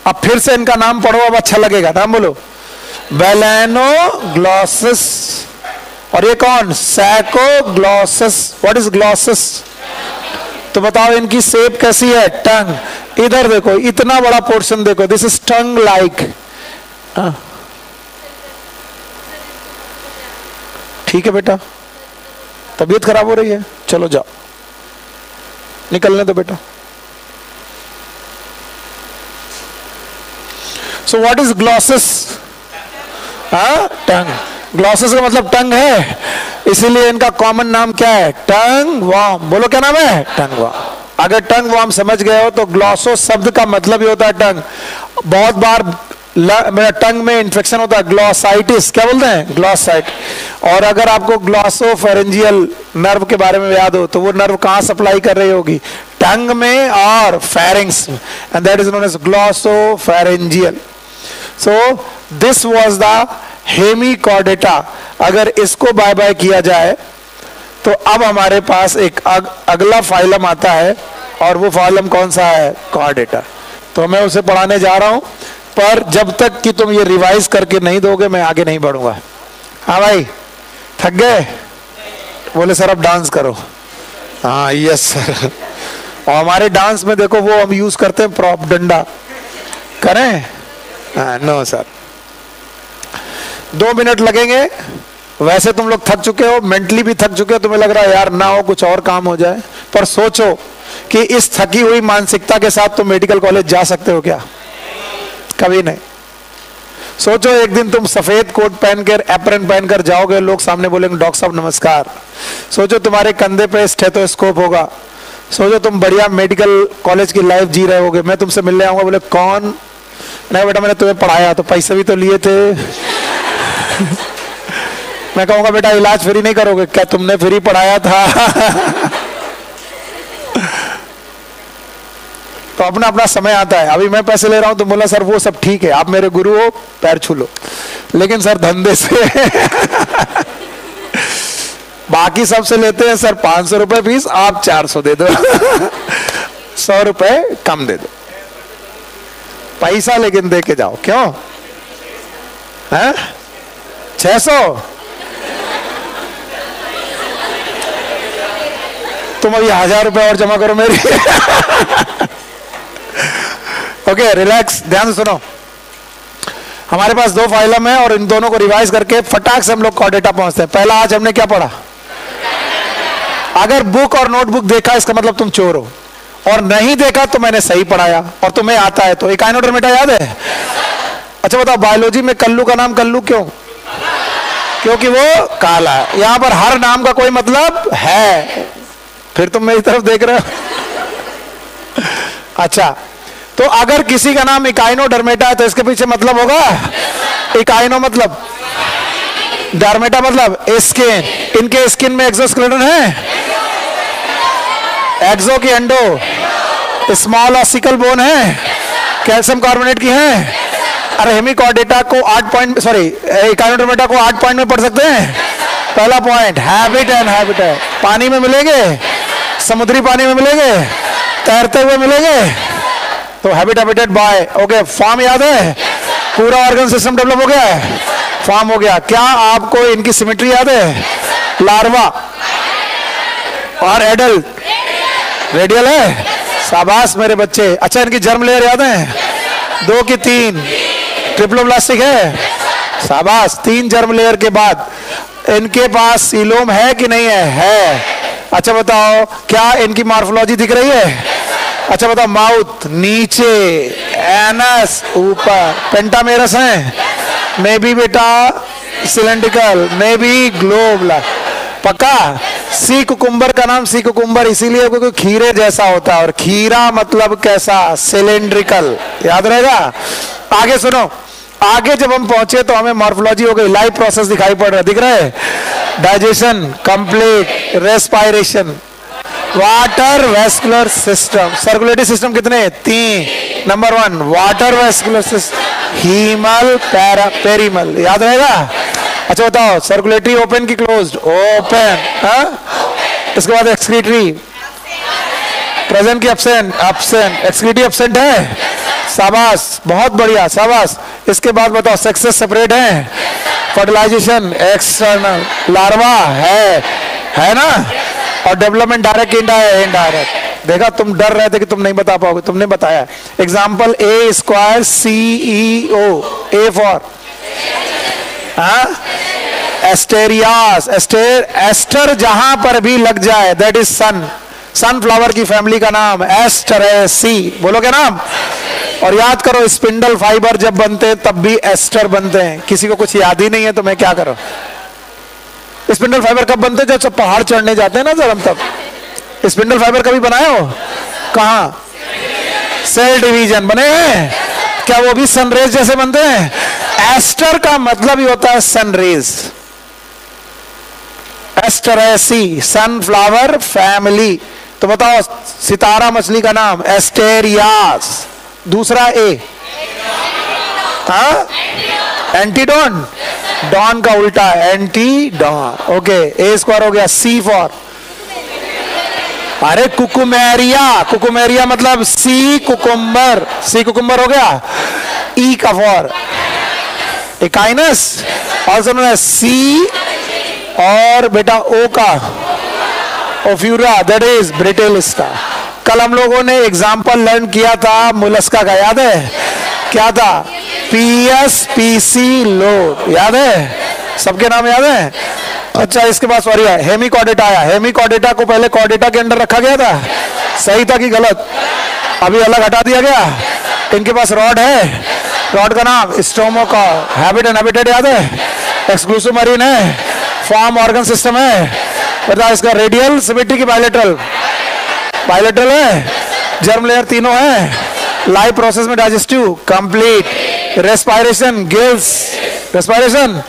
अब फिर से इनका नाम पढ़ो, अब अच्छा लगेगा। नाम बोलो, बेलेनोग्लॉसिस। और ये कौन? सैकोग्लॉसिस। What is glossus? तो बताओ इनकी शेप कैसी है? टंग। इधर देखो, इतना बड़ा पोर्शन देखो, दिस इज टंग लाइक। ठीक है बेटा, तबीयत खराब हो रही है, चलो जाओ, निकलने दो बेटा। So what is ग्लॉसिस? टंग। ग्लॉसिस का मतलब टंग है, इसीलिए इनका कॉमन नाम क्या है? टंग वॉर्म। बोलो क्या नाम है? टंग वॉर्म। अगर टंग वॉर्म समझ गए हो तो ग्लॉसो शब्द का मतलब ही होता है टंग। बहुत बार मेरा टंग में इंफेक्शन होता है, ग्लॉसाइटिस, क्या बोलते हैं? ग्लॉसाइट। और अगर आपको ग्लॉसोफेरेंजियल नर्व के बारे में याद हो तो वो नर्व कहां सप्लाई कर रही होगी? टंग में और फेरिंग्स में, and that is known as glossopharyngeal. So this was the hemichordata. अगर इसको बाय बाय किया जाए तो अब हमारे पास एक अगला फाइलम आता है, और वो फाइलम कौन सा है? कॉर्डेटा। तो मैं उसे पढ़ाने जा रहा हूं, पर जब तक कि तुम ये रिवाइज करके नहीं दोगे मैं आगे नहीं बढ़ूंगा। हाँ भाई, थक गए? बोले सर अब डांस करो। हाँ यस सर। और हमारे डांस में देखो वो हम यूज करते हैं प्रॉप, डंडा। करें? हाँ नो सर। 2 मिनट लगेंगे। वैसे तुम लोग थक चुके हो, मेंटली भी थक चुके हो, तुम्हें लग रहा है यार ना हो कुछ और काम हो जाए, पर सोचो कि इस थकी हुई मानसिकता के साथ तुम मेडिकल कॉलेज जा सकते हो क्या? कभी नहीं। सोचो एक दिन तुम सफेद कोट पहनकर, एप्रन पहनकर जाओगे, लोग सामने बोलेंगे डॉक्टर साहब नमस्कार। सोचो तुम्हारे कंधे पे स्टेथोस्कोप होगा। सोचो तुम बढ़िया मेडिकल कॉलेज की लाइफ जी रहे होगे, मैं तुमसे मिलने आऊंगा, बोले कौन? नहीं बेटा मैंने तुम्हें पढ़ाया, तो पैसे भी तो लिए थे। मैं कहूंगा बेटा इलाज फ्री नहीं करोगे क्या? तुमने फ्री पढ़ाया था। तो अपना अपना समय आता है। अभी मैं पैसे ले रहा हूं तो बोला सर वो सब ठीक है, आप मेरे गुरु हो, पैर छू लो, लेकिन सर धंधे से बाकी सबसे लेते हैं सर 500 रुपए फीस, आप 400 दे दो। 100 रुपए कम दे दो, पैसा लेकिन दे के जाओ। क्यों है? 600? तुम अभी 1000 रुपए और जमा करो मेरी। ओके रिलैक्स, ध्यान से सुनो। हमारे पास दो फाइलम है और इन दोनों को रिवाइज करके फटाक से हम लोग कॉर्डेटा पहुंचते हैं। पहला आज हमने क्या पढ़ा? अगर बुक और नोटबुक देखा इसका मतलब तुम चोर हो, और नहीं देखा तो मैंने सही पढ़ाया और तुम्हें आता है। तो इकाइनोडर्मेटा याद है? अच्छा बताओ, बायोलॉजी में कल्लू का नाम कल्लू क्यों? क्योंकि वो काला है। यहां पर हर नाम का कोई मतलब है। फिर तुम मेरी तरफ देख रहे हो। अच्छा, तो अगर किसी का नाम इकाइनोडर्मेटा है तो इसके पीछे मतलब होगा इकाइनो मतलब डर्मेटा मतलब स्किन। इनके स्किन में एक्सोस्केलेटन है, एक्सो की एंडो, स्मॉल ऑसिकल बोन है, कैल्शियम कार्बोनेट की है। अरे हेमिकॉर्डेटा को 8 पॉइंट, सॉरी इकाइनोडर्मेटा को 8 पॉइंट में पढ़ सकते हैं। पहला पॉइंट हैबिट एंड हैबिटेट, पानी में मिलेंगे, समुद्री पानी में मिलेंगे, तैरते हुए मिलेंगे, तो habit habitat by. Okay, form याद है? पूरा ऑर्गन सिस्टम डेवलप हो गया है, फॉर्म हो गया। क्या आपको इनकी सिमेट्री याद है? लार्वा और एडल्ट रेडियल है। शाबाश मेरे बच्चे। अच्छा, इनकी जर्म लेयर याद है? 2 की 3 ट्रिप्लोब्लास्टिक है। शाबाश। 3 जर्म लेयर के बाद इनके पास सीलोम है कि नहीं है? है। अच्छा बताओ, क्या इनकी मॉर्फोलॉजी दिख रही है? अच्छा बताओ, माउथ नीचे, एनस ऊपर, पेंटामेरस है, मे बी बेटा सिलेंड्रिकल, मे बी ग्लोब। पक्का? सी कुकुम्बर का नाम सी कुकुम्बर इसीलिए क्योंकि खीरे जैसा होता है, और खीरा मतलब कैसा? सिलेंड्रिकल। याद रहेगा? आगे सुनो, आगे जब हम पहुंचे तो हमें मॉर्फोलॉजी हो गई, लाइफ प्रोसेस दिखाई पड़ रहा है, दिख रहा है? Digestion complete, respiration, water vascular system, circulatory system कितने? 3। Number 1 water vascular system, haemal, perihaemal. याद रहेगा? अच्छा बताओ, सर्कुलेटरी ओपन की क्लोज्ड? ओपन। इसके बाद एक्सक्रीटरी प्रेजेंट की एब्सेंट? एब्सेंट। एक्सक्रीटरी एब्सेंट है। शाबाश, बहुत बढ़िया, शाबाश। इसके बाद बताओ, सेक्सेस सेपरेट है? फर्टिलाइजेशन एक्सटर्नल, लार्वा है ना? और डेवलपमेंट डायरेक्ट इनडायरेक्ट। देखा, तुम डर रहे थे कि तुम नहीं बता पाओगे, तुमने बताया। Example A square CEO, A for Asterias, aster जहां पर भी लग जाए दैट इज सन। सनफ्लावर की फैमिली का नाम एस्टरेसी। बोलो क्या नाम? और याद करो, स्पिंडल फाइबर जब बनते हैं तब भी एस्टर बनते हैं। किसी को कुछ याद ही नहीं है तो मैं क्या करूं? स्पिंडल फाइबर कब बनते हैं? जब पहाड़ चढ़ने जाते हैं ना सर हम, तब। स्पिंडल फाइबर कभी बनाए हो? कहां? सेल डिवीजन बने हैं क्या? वो भी सनरेज जैसे बनते हैं। एस्टर का मतलब ही होता है सनरेज। Asteraceae, sunflower family. तो बताओ, सितारा मछली का नाम एस्टेरियास। दूसरा ए, एंटीडॉन, डॉन का उल्टा anti don. Okay, A square हो गया। सी फॉर, अरे कुकुमेरिया, कुकुमेरिया मतलब सी कुकुम्बर, सी कुकुम्बर हो गया। ई का for echinus, also known as sea, और बेटा ओ का ओफ्यूरा, दैट इज ब्रिटेलिस्टा। कल हम लोगों ने एग्जाम्पल लर्न किया था मुलस्का का, याद है? क्या था? PSPC लो, याद है? सबके नाम याद है? अच्छा, इसके बाद सॉरी है, हेमिकॉर्डेटा आया। हेमिकॉर्डेटा को पहले कॉर्डेटा के अंदर रखा गया था, सही था कि गलत? अभी अलग हटा दिया गया। इनके पास रॉड है, रॉड का नाम स्टोमोका। हैबिट एंड हैबिटेट याद है? एक्सक्लूसिव मरीन है, फॉर्म ऑर्गन सिस्टम है। बता इसका रेडियल सिमेट्री की बायलेटरल? बायलेटरल है। जर्म लेयर तीनों है। लाइफ प्रोसेस में digestive complete, respiration gills, respiration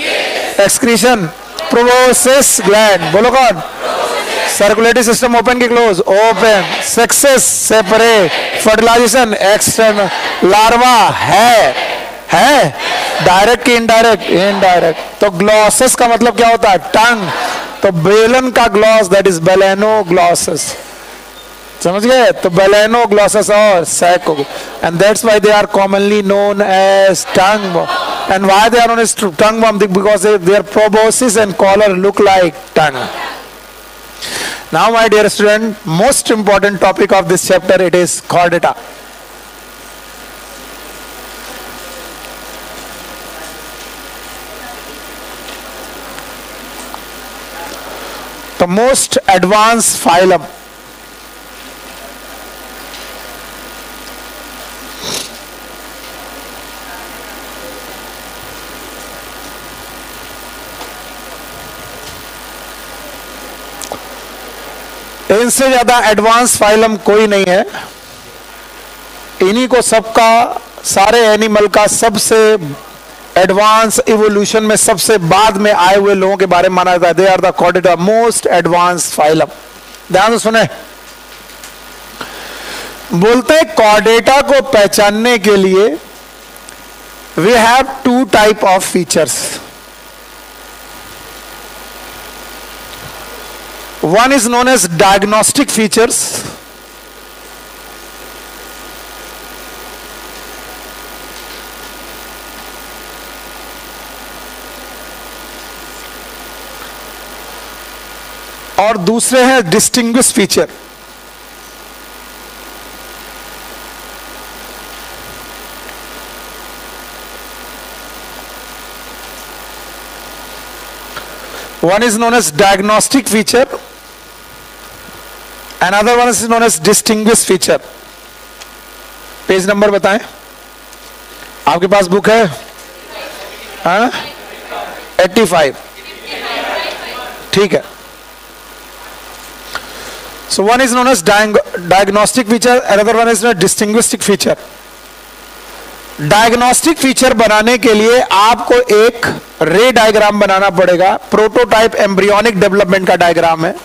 excretion, proboscis gland. बोलो कौन? सर्कुलेटरी सिस्टम ओपन की close? Open. Sexes separate, fertilisation external, larva है डायरेक्ट की इनडायरेक्ट? इनडायरेक्ट। तो ग्लॉसस का मतलब क्या होता है? टंग। तो बेलन का ग्लॉस दैट इज बेलेनोग्लॉसस। समझ गए? तो बेलेनोग्लॉसस और सैको, and that's why they are commonly known as tongue worm. And why they are known as tongue worm? Because their proboscis and collar look like tongue. Now my dear student, most important topic of this chapter, it is chordata. तो most advance phylum, इनसे ज्यादा advance phylum कोई नहीं है। इन्हीं को सबका, सारे एनिमल का सबसे एडवांस इवोल्यूशन में सबसे बाद में आए हुए लोगों के बारे में माना जाता है। They are the Chordata most advance phylum. ध्यान से सुने, बोलते हैं कॉर्डेटा को पहचानने के लिए we have two type of features. One is known as diagnostic features, और दूसरे हैं distinguish feature. One is known as diagnostic feature, another one is known as distinguished feature। Page number बताएं, आपके पास बुक है? हाँ, 85। ठीक है। So one is known as diagnostic feature, another one is known as distinguished feature। Diagnostic feature बनाने के लिए आपको एक रे डायग्राम बनाना पड़ेगा। प्रोटोटाइप एम्ब्रियोनिक डेवलपमेंट का डायग्राम है।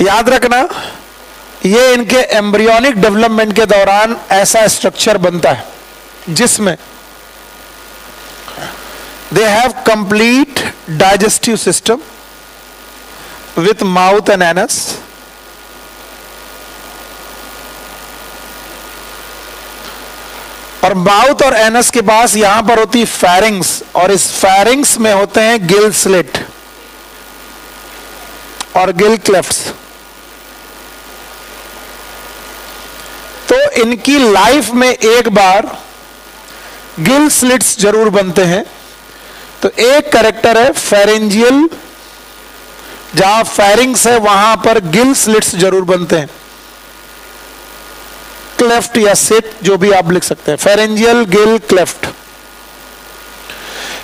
याद रखना, ये इनके एम्ब्रियोनिक डेवलपमेंट के दौरान ऐसा स्ट्रक्चर बनता है जिसमें they have complete digestive system with mouth and anus, और माउथ और एनस के पास यहां पर होती फेरिंग्स, और इस फेरिंग्स में होते हैं गिल स्लिट और गिल क्लेफ्ट्स। तो इनकी लाइफ में एक बार गिल स्लिट्स जरूर बनते हैं। तो एक कैरेक्टर है फेरेंजियल, जहां फेरिंग्स है वहां पर गिल स्लिट्स जरूर बनते हैं। क्लेफ्ट या सिट जो भी आप लिख सकते हैं, फेरेंजियल, गिल, क्लेफ्ट।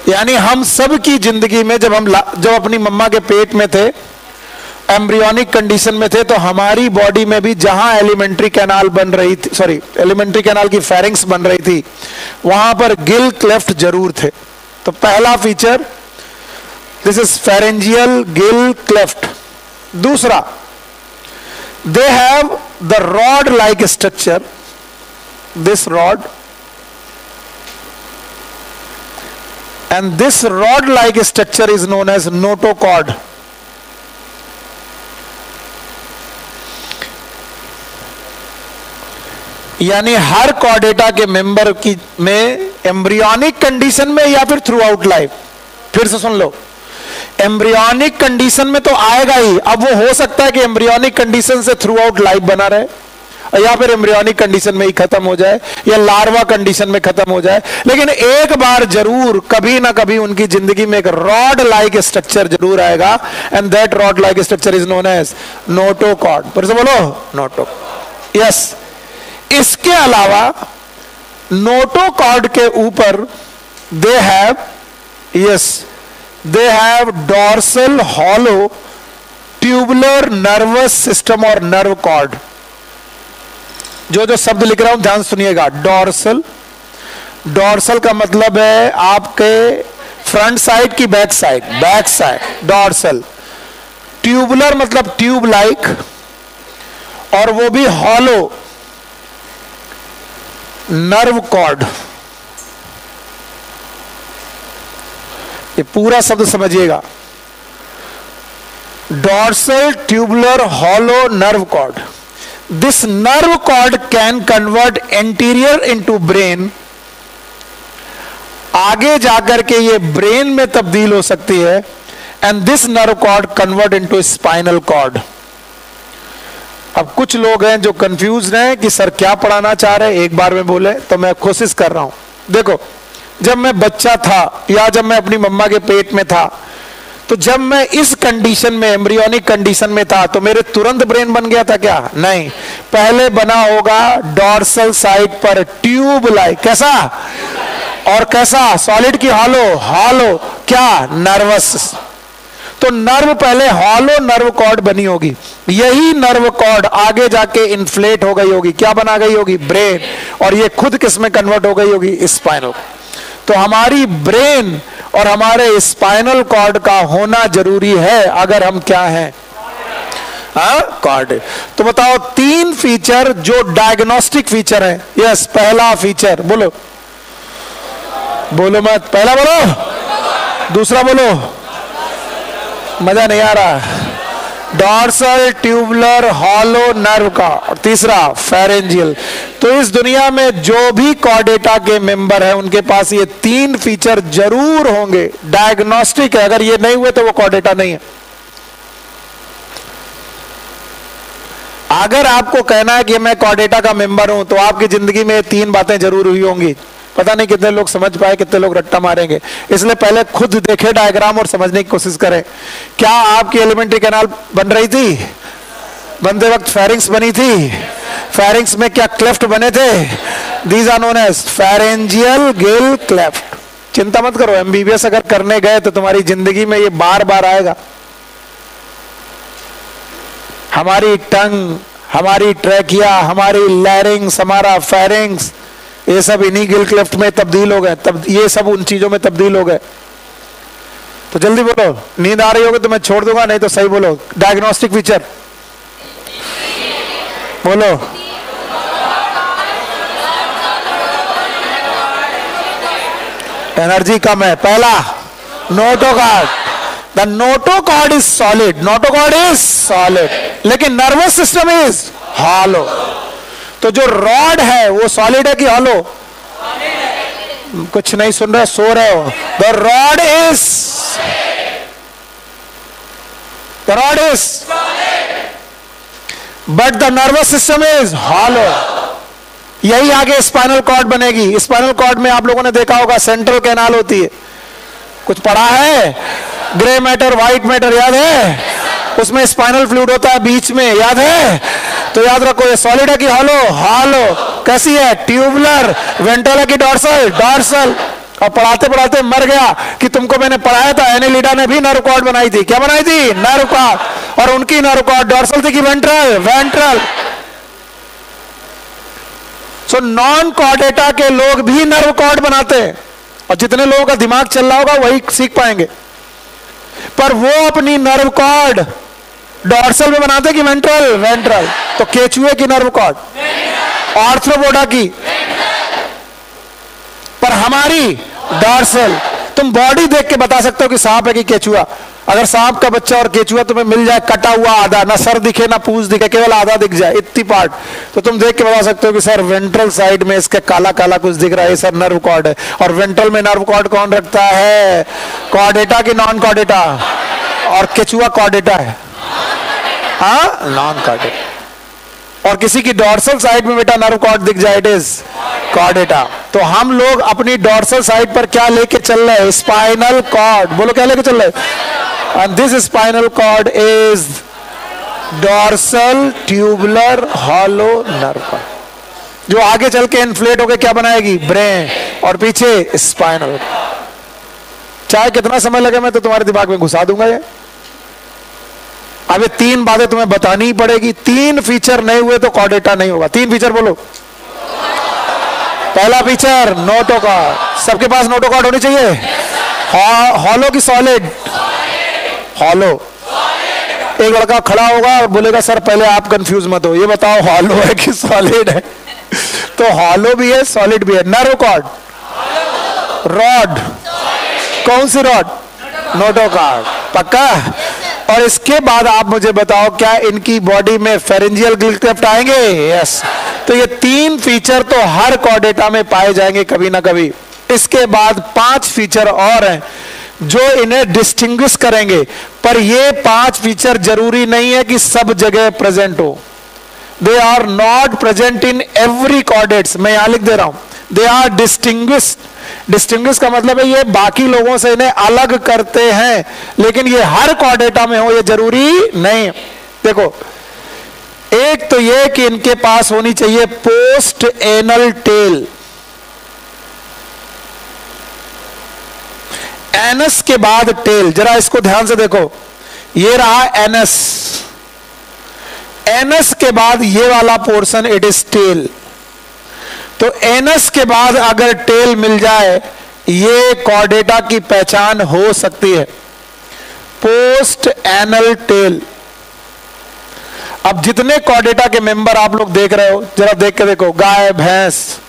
यानी हम सब की जिंदगी में जब अपनी मम्मा के पेट में थे, एम्ब्रियोनिक कंडीशन में थे, तो हमारी बॉडी में भी जहां एलिमेंट्री कैनाल बन रही थी, सॉरी एलिमेंट्री कैनाल की फेरिंग्स बन रही थी, वहां पर गिल क्लेफ्ट जरूर थे। तो पहला feature this is pharyngeal, gill, cleft. दूसरा, they have the rod like structure, this rod, and this rod like structure is known as notochord. यानी हर कॉर्डेटा के मेंबर की में एम्ब्रियोनिक कंडीशन में या फिर थ्रू आउट लाइफ, फिर से सुन लो, एम्ब्रियोनिक कंडीशन में तो आएगा ही। अब वो हो सकता है कि एम्ब्रियोनिक कंडीशन से थ्रू आउट लाइफ बना रहे, या फिर एम्ब्रियोनिक कंडीशन में ही खत्म हो जाए, या लार्वा कंडीशन में खत्म हो जाए, लेकिन एक बार जरूर कभी ना कभी उनकी जिंदगी में एक रॉड लाइक स्ट्रक्चर जरूर आएगा, and that rod like structure is known as notochord. फिर से बोलो, नोटो। यस, इसके अलावा नोटोकॉर्ड के ऊपर they have dorsal hollow tubular nervous system और नर्व कॉर्ड। जो शब्द लिख रहा हूं ध्यान सुनिएगा। डॉर्सल का मतलब है आपके फ्रंट साइड की बैक साइड डॉर्सल। ट्यूबुलर मतलब ट्यूब लाइक, और वो भी हॉलो, नर्व कॉर्ड। ये पूरा शब्द समझिएगा, dorsal, tubular, hollow, nerve cord. This nerve cord can convert anterior into brain. आगे जाकर के ये ब्रेन में तब्दील हो सकती है, and this nerve cord convert into spinal cord. अब कुछ लोग हैं जो कंफ्यूज हैं कि सर क्या पढ़ाना चाह रहे हैं, एक बार में बोले, तो मैं कोशिश कर रहा हूं। देखो, जब मैं बच्चा था या जब मैं अपनी मम्मा के पेट में था, तो जब मैं इस कंडीशन में, एम्ब्रियोनिक कंडीशन में था, तो मेरे तुरंत ब्रेन बन गया था क्या? नहीं, पहले बना होगा डॉर्सल साइड पर ट्यूब लाइक। कैसा? और कैसा? सॉलिड की हॉलो? हॉलो। क्या? नर्वस। तो नर्व पहले हॉलो नर्व कॉर्ड बनी होगी, यही नर्व कॉर्ड आगे जाके इन्फ्लेट हो गई होगी, क्या बना गई होगी? ब्रेन। और ये खुद किस में कन्वर्ट हो गई होगी? स्पाइनल। तो हमारी ब्रेन और हमारे स्पाइनल कॉर्ड का होना जरूरी है अगर हम क्या हैं? कॉर्ड। तो बताओ 3 फीचर जो डायग्नोस्टिक फीचर है। यस, पहला फीचर बोलो, बोलो मत, पहला बोलो, दूसरा बोलो, मजा नहीं आ रहा। डॉर्सल ट्यूबुलर हॉलो नर्व का, और तीसरा फेरेंजियल। तो इस दुनिया में जो भी कॉर्डेटा के मेंबर हैं उनके पास ये 3 फीचर जरूर होंगे, डायग्नोस्टिक है। अगर ये नहीं हुए तो वो कॉर्डेटा नहीं है। अगर आपको कहना है कि मैं कॉर्डेटा का मेंबर हूं, तो आपकी जिंदगी में 3 बातें जरूर हुई होंगी। पता नहीं कितने लोग समझ पाए, कितने लोग रट्टा मारेंगे, इसलिए पहले खुद देखे डायग्राम और समझने की कोशिश करें। क्या आपकी एलिमेंट्री कैनाल बन रही थी? बनते वक्त फेरिंग्स बनी थी। फेरिंग्स में क्या क्लेफ्ट बने थे? These are known as pharyngeal gill cleft. चिंता मत करो, एमबीबीएस अगर करने गए तो तुम्हारी जिंदगी में ये बार बार आएगा। हमारी टंग, हमारी ट्रैकिया, हमारी लैरिंग्स, हमारा फेरिंग्स, ये सब इन्हीं गिल क्लेफ्ट में तब्दील हो गए। तब ये सब उन चीजों में तब्दील हो गए। तो जल्दी बोलो, नींद आ रही होगी तो मैं छोड़ दूंगा, नहीं तो सही बोलो। डायग्नोस्टिक फीचर बोलो। एनर्जी कम है। पहला notochord. The notochord is solid, notochord is solid, लेकिन नर्वस सिस्टम इज हॉलो। तो जो रॉड है वो सॉलिड है कि हॉलो? कुछ नहीं सुन रहे, सो रहे हो। The rod is, the rod is, but the nervous system is hollow. यही आगे स्पाइनल कॉर्ड बनेगी। स्पाइनल कॉर्ड में आप लोगों ने देखा होगा सेंट्रल कैनाल होती है, कुछ पढ़ा है? ग्रे मैटर, व्हाइट मैटर, याद है? उसमें स्पाइनल फ्लूइड होता है बीच में, याद है? तो याद रखो, ये सॉलिड है कि हॉलो? हॉलो। कैसी है? ट्यूबुलर। वेंट्रल की डॉर्सल? डॉर्सल। और पढ़ाते पढ़ाते मर गया कि तुमको मैंने पढ़ाया था, एनेलिडा ने भी नर्व कॉर्ड बनाई थी। क्या बनाई थी? Nerve cord. और उनकी नर्व कॉर्ड डॉर्सल थी कि ventral? Ventral. So non Chordata के लोग भी नर्व कॉर्ड बनाते हैं, और जितने लोगों का दिमाग चल रहा होगा वही सीख पाएंगे। पर वो अपनी नर्व कॉर्ड डॉर्सल में बनाते कि वेंट्रल? वेंट्रल। तो केचुए की नर्व कॉर्ड, आर्थ्रोपोडा की, पर हमारी डॉर्सल। तुम बॉडी देख के बता सकते हो कि सांप है कि केचुआ। अगर सांप का बच्चा और केचुआ तुम्हें मिल जाए कटा हुआ आधा, ना सर दिखे ना पूंछ दिखे, केवल आधा दिख जाए, इतनी पार्ट, तो तुम देख के बता सकते हो कि सर वेंट्रल साइड में इसके काला काला कुछ दिख रहा है, सर नर्व कॉर्ड है। और वेंट्रल में नर्व कॉर्ड कौन रखता है? कॉर्डेटा की नॉन कॉर्डेटा? और केचुआ कॉर्डेटा है, हाँ, नॉन कॉर्डेटा। और किसी की डॉर्सल साइड में बेटा नर्व कॉर्ड दिख जाए, इट इज कॉर्डेटा। तो हम लोग अपनी डॉर्सल साइड पर क्या लेके चल रहे हैं? Spinal cord. बोलो क्या लेके चल रहे हैं? And this spinal cord is dorsal tubular hollow nerve cord, जो आगे चल के इन्फ्लेट होकर क्या बनाएगी? ब्रेन। और पीछे स्पाइनल। चाहे कितना समय लगे मैं तो तुम्हारे दिमाग में घुसा दूंगा ये। अब ये 3 बातें तुम्हें बतानी ही पड़ेगी। 3 फीचर नहीं हुए तो कॉर्डेटा नहीं होगा। 3 फीचर बोलो। पहला फीचर नोटोकॉर्ड। सबके पास नोटोकॉर्ड होनी चाहिए। हॉलो की सॉलिड? हॉलो। एक लड़का खड़ा होगा और बोलेगा सर पहले आप कंफ्यूज मत हो, ये बताओ हॉलो है कि सॉलिड है? तो हॉलो भी है, सॉलिड भी है। Nerve cord? रॉड? कौन सी रॉड? नोटोकॉर्ड। पक्का? और इसके बाद आप मुझे बताओ क्या इनकी बॉडी में फेरेंजियल गिल क्लेफ्ट आएंगे? यस। तो ये 3 फीचर तो हर कॉर्डेटा में पाए जाएंगे कभी ना कभी। इसके बाद 5 फीचर और हैं जो इन्हें डिस्टिंग्विश करेंगे, पर ये 5 फीचर जरूरी नहीं है कि सब जगह प्रेजेंट हो। They are not present in every chordates, मैं यहां लिख दे रहा हूं, दे आर डिस्टिंग्विश्ड। डिस्टिंग्विश का मतलब है ये बाकी लोगों से इन्हें अलग करते हैं, लेकिन ये हर कॉर्डेटा में हो ये जरूरी नहीं। देखो, एक तो ये कि इनके पास होनी चाहिए पोस्ट एनल टेल, एनस के बाद टेल। जरा इसको ध्यान से देखो, ये रहा एनस, एनस के बाद ये वाला पोर्शन इट इज टेल। तो एनस के बाद अगर टेल मिल जाए ये कॉर्डेटा की पहचान हो सकती है, पोस्ट एनल टेल। अब जितने कॉर्डेटा के मेंबर आप लोग देख रहे हो, जरा देख के देखो, गाय, भैंस,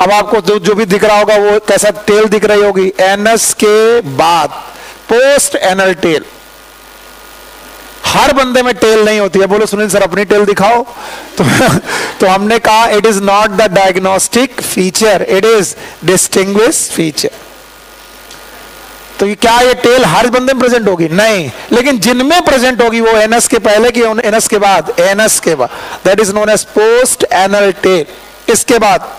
अब आपको जो भी दिख रहा होगा वो कैसा टेल दिख रही होगी, एनस के बाद पोस्ट एनल टेल। हर बंदे में टेल नहीं होती है। बोलो सुनील सर अपनी टेल दिखाओ। तो हमने कहा it is not the diagnostic feature, it is distinguish feature. तो ये क्या ये टेल हर बंदे में प्रेजेंट होगी? नहीं, लेकिन जिनमें प्रेजेंट होगी वो एनस के पहले की एनस के बाद, एनस के बाद, that is known as post anal tail. इसके बाद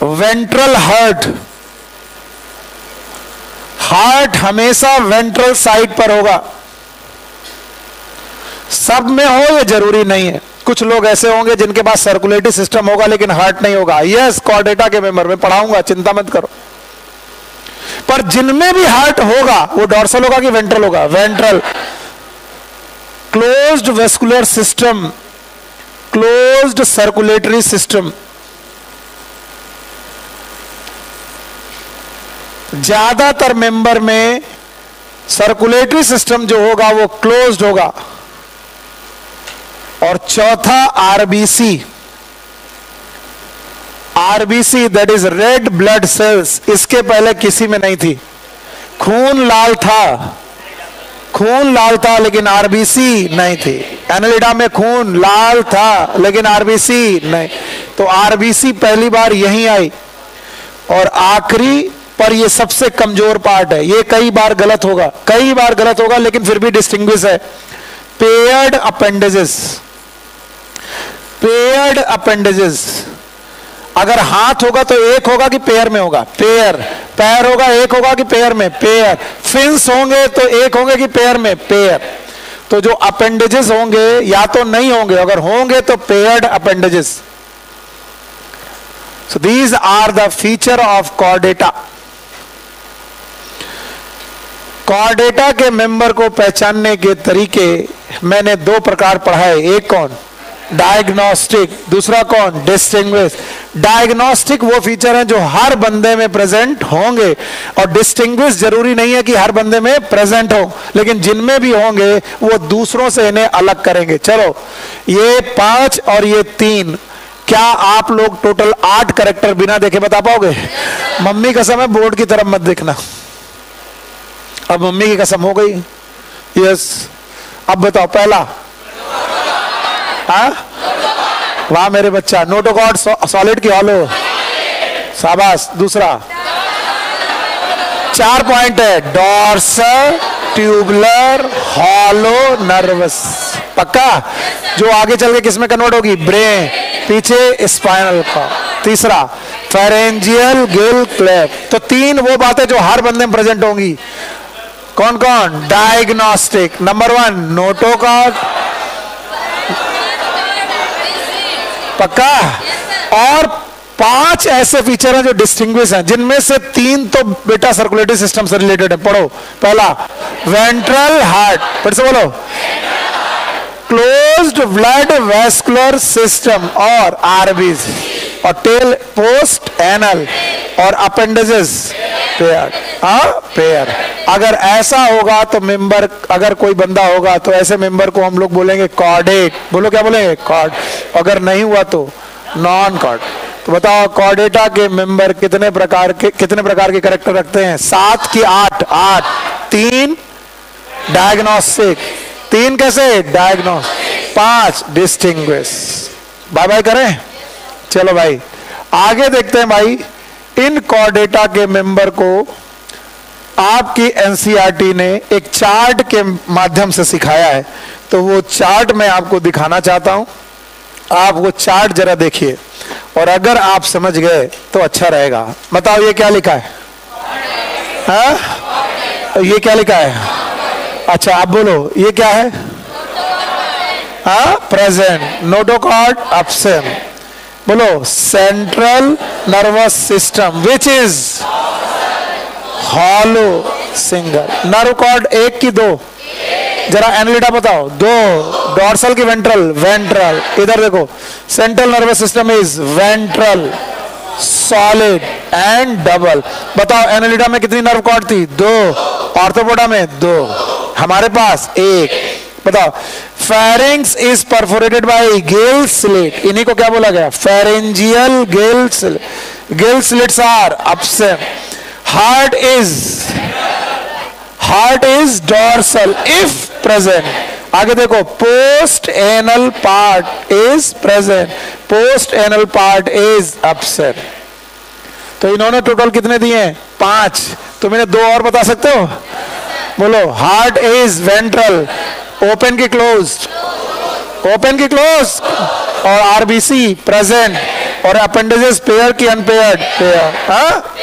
वेंट्रल हार्ट, हार्ट हमेशा वेंट्रल साइड पर होगा। सब में हो ये जरूरी नहीं है, कुछ लोग ऐसे होंगे जिनके पास सर्कुलेटरी सिस्टम होगा लेकिन हार्ट नहीं होगा। यस, कॉर्डेटा के मेंबर में पढ़ाऊंगा, चिंता मत करो। पर जिनमें भी हार्ट होगा वो डॉर्सल होगा कि वेंट्रल होगा? Ventral. Closed vascular system, closed circulatory system, ज्यादातर मेंबर में सर्कुलेटरी सिस्टम जो होगा वो क्लोज्ड होगा। और चौथा RBC, RBC that is red blood cells, इसके पहले किसी में नहीं थी। खून लाल था, खून लाल था लेकिन आरबीसी नहीं थी। एनालिडा में खून लाल था लेकिन आरबीसी नहीं। तो आरबीसी पहली बार यहीं आई। और आखिरी पर ये सबसे कमजोर पार्ट है, ये कई बार गलत होगा, कई बार गलत होगा लेकिन फिर भी डिस्टिंग्विश है, पेयर्ड अपेंडेजेस। पेयर्ड अपेंडेजेस, अगर हाथ होगा तो एक होगा कि पेयर में होगा? पेयर। पैर होगा एक होगा कि पेयर में? पेयर। फिन्स होंगे तो एक होंगे कि पेयर में? पेयर। तो जो अपेंडेजेस होंगे या तो नहीं होंगे, अगर होंगे तो paired appendages. So these are the feature of Chordata. Chordata के मेंबर को पहचानने के तरीके मैंने दो प्रकार पढ़ाए, एक कौन? डायग्नोस्टिक, दूसरा कौन? डिस्टिंग्विश। डायग्नोस्टिक वो फीचर हैं जो हर बंदे में प्रेजेंट होंगे, और डिस्टिंग्विश जरूरी नहीं है कि हर बंदे में प्रेजेंट हो, लेकिन जिनमें भी होंगे वो दूसरों से इन्हें अलग करेंगे। चलो, ये 5 और ये 3, क्या आप लोग टोटल 8 कैरेक्टर बिना देखे बता पाओगे? मम्मी कसम है बोर्ड की तरफ मत देखना। अब मम्मी की कसम हो गई। यस, अब बताओ पहला। हाँ, वाह मेरे बच्चा, नोटोकॉर्ड सॉलिड की हॉलो, शाबाश। दूसरा 4 पॉइंट है, डॉर्सल, ट्यूबुलर, हॉलो, नर्वस। पक्का? जो आगे चल के किस में कन्वर्ट होगी? ब्रेन, पीछे स्पाइनल का। तीसरा फेरेंजियल, गिल, क्लेफ। तो 3 वो बातें जो हर बंदे में प्रेजेंट होंगी। कौन कौन? डायग्नोस्टिक, नंबर 1 नोटोकॉर्ड, पक्का? और 5 ऐसे फीचर हैं जो डिस्टिंग्विश हैं, जिनमें से 3 तो बेटा सर्कुलेटरी सिस्टम से रिलेटेड है। पढ़ो। पहला वेंट्रल हार्ट, फिर से बोलो। क्लोज्ड ब्लड वेस्कुलर सिस्टम और आरबीसी, और टेल पोस्ट एनल, और अपेंडेजेस पेयर। पेयर। अगर ऐसा होगा तो मेंबर, अगर कोई बंदा होगा तो ऐसे मेंबर को हम लोग बोलेंगे कॉर्डेट। बोलो क्या बोलेंगे? कॉर्ड। अगर नहीं हुआ तो नॉन कॉर्ड। तो बताओ कॉर्डेटा के मेंबर कितने प्रकार के कैरेक्टर रखते हैं? 7 की 8? 8। 3 डायग्नोस्टिक, 3 कैसे? Diagnostic, 5 distinguish. बाय बाय करें? चलो भाई आगे देखते हैं भाई। इन कॉर्डेटा के मेंबर को आपकी एनसीईआरटी ने एक चार्ट के माध्यम से सिखाया है, तो वो चार्ट मैं आपको दिखाना चाहता हूं। आप वो चार्ट जरा देखिए, और अगर आप समझ गए तो अच्छा रहेगा। बताओ ये क्या लिखा है? हाँ, ये क्या लिखा है? अच्छा आप बोलो, ये क्या है? हाँ, प्रेजेंट। Notochord absent. बोलो, central nervous system which is hollow single. Nerve cord एक की दो? जरा एनालिटा बताओ। दो। डॉर्सल की वेंट्रल? वेंट्रल। इधर देखो, central nervous system is ventral, solid and double. बताओ एनालिटा में कितनी नर्व कॉर्ड थी? दो। ऑर्थोपोडा में? दो। हमारे पास एक। बताओ, pharynx is perforated by gill slit. इन्हीं को क्या बोला गया? Pharyngeal gill slit. Gill slits are absent. Heart is dorsal if present. आगे देखो, post anal part is present, post anal part is absent. तो इन्होंने टोटल कितने दिए? 5। तुम इन्हें 2 और बता सकते हो? बोलो, हार्ट इज वेंट्रल, ओपन की क्लोज्ड, ओपन की क्लोज, और आरबीसी प्रेजेंट, और अपेंडेजेस पेयर की अनपेयर्ड? पेयर।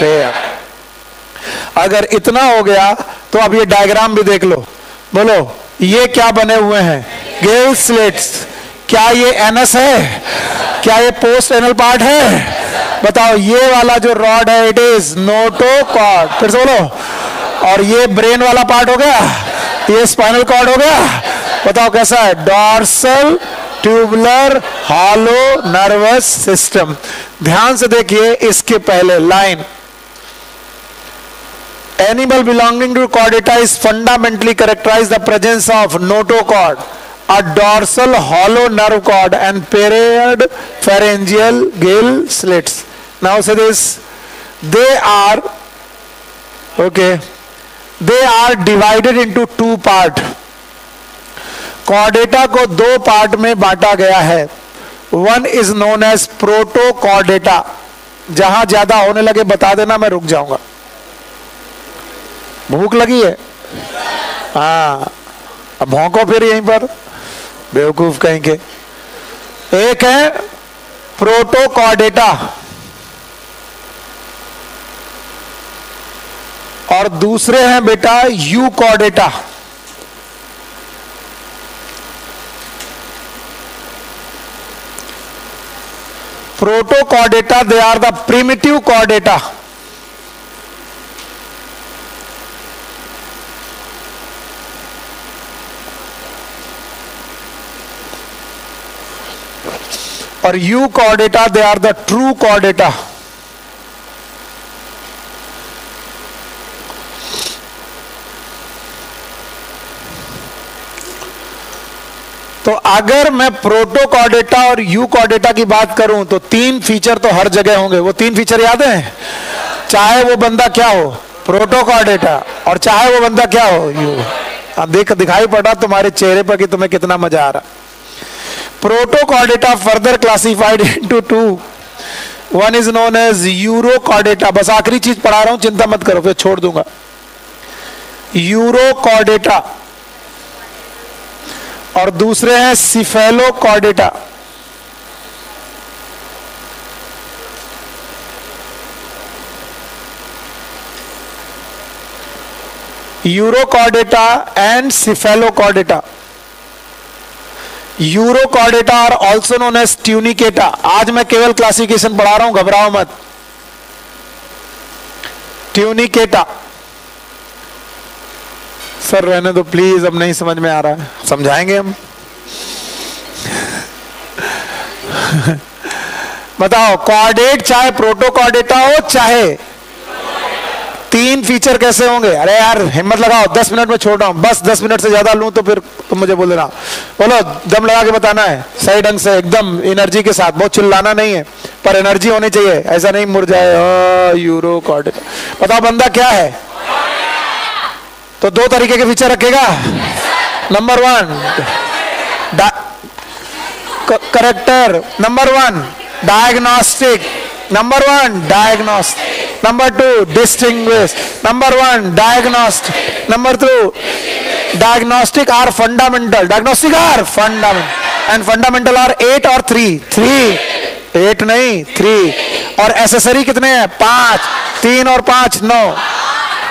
पेयर। अगर इतना हो गया तो अब ये डायग्राम भी देख लो। बोलो, ये क्या बने हुए हैं? Gill slits. क्या ये एनस है? क्या ये पोस्ट एनल पार्ट है? बताओ, ये वाला जो रॉड है इट इज नोटोकॉर्ड। फिर से बोलो। और ये ब्रेन वाला पार्ट हो गया, ये स्पाइनल कॉर्ड हो गया। बताओ कैसा है? Dorsal tubular hollow nervous system. ध्यान से देखिए, इसके पहले line, animal belonging to chordata is fundamentally characterized the presence of notochord, a dorsal hollow nerve cord, and paired pharyngeal gill slits. Now say this, they are divided into 2 parts. chordata को 2 part में बांटा गया है। One is known as protochordata। जहां ज्यादा होने लगे बता देना, मैं रुक जाऊंगा। भूख लगी है? हाँ, अब भौंको फिर यहीं पर, बेवकूफ कहीं के। एक है प्रोटोकॉर्डेटा और दूसरे हैं बेटा euchordata. Protochordata, they are the primitive chordata. और euchordata, they are the true chordata. तो अगर मैं प्रोटोकॉर्डेटा और यू कॉर्डेटा की बात करूं तो 3 फीचर तो हर जगह होंगे। वो 3 फीचर याद हैं? चाहे वो बंदा क्या हो, प्रोटोकॉर्डेटा, और चाहे वो बंदा क्या हो, यू। अब दिखाई पड़ा तुम्हारे चेहरे पर कि तुम्हें कितना मजा आ रहा। Protochordata further classified into 2. One is known as Urochordata। बस आखिरी चीज पढ़ा रहा हूं, चिंता मत करो, फिर छोड़ दूंगा। Urochordata और दूसरे हैं Cephalochordata। Urochordata and Cephalochordata। Urochordata और ऑल्सो नोन एज ट्यूनिकेटा। आज मैं केवल क्लासिफिकेशन पढ़ा रहा हूं, घबराओ मत। ट्यूनिकेटा। सर रहने दो प्लीज, अब नहीं समझ में आ रहा है, समझाएंगे हम। बताओ, कॉर्डेट चाहे प्रोटोकॉर्डेटा हो चाहे, 3 फीचर कैसे होंगे? अरे यार हिम्मत लगाओ, 10 मिनट में छोड़ रहा हूं, बस 10 मिनट से ज्यादा लूं तो फिर तुम मुझे बोल देना। बोलो, दम लगा के बताना है, सही ढंग से, एकदम एनर्जी के साथ। बहुत चिल्लाना नहीं है, पर एनर्जी होनी चाहिए, ऐसा नहीं मुड़ जाए। यूरोकॉर्डेटा। बताओ बंदा क्या है? तो 2 तरीके के फीचर रखेगा। Number 1 character, number 1 diagnostic, number 1 diagnostic. Number 2, distinguish. Number 1, diagnostic. Number 2, diagnostic are fundamental. Diagnostic are fundamental. And fundamental are 8 or 3? 3. 8 नहीं, 3. और accessory कितने हैं? 5. 3 और 5 9.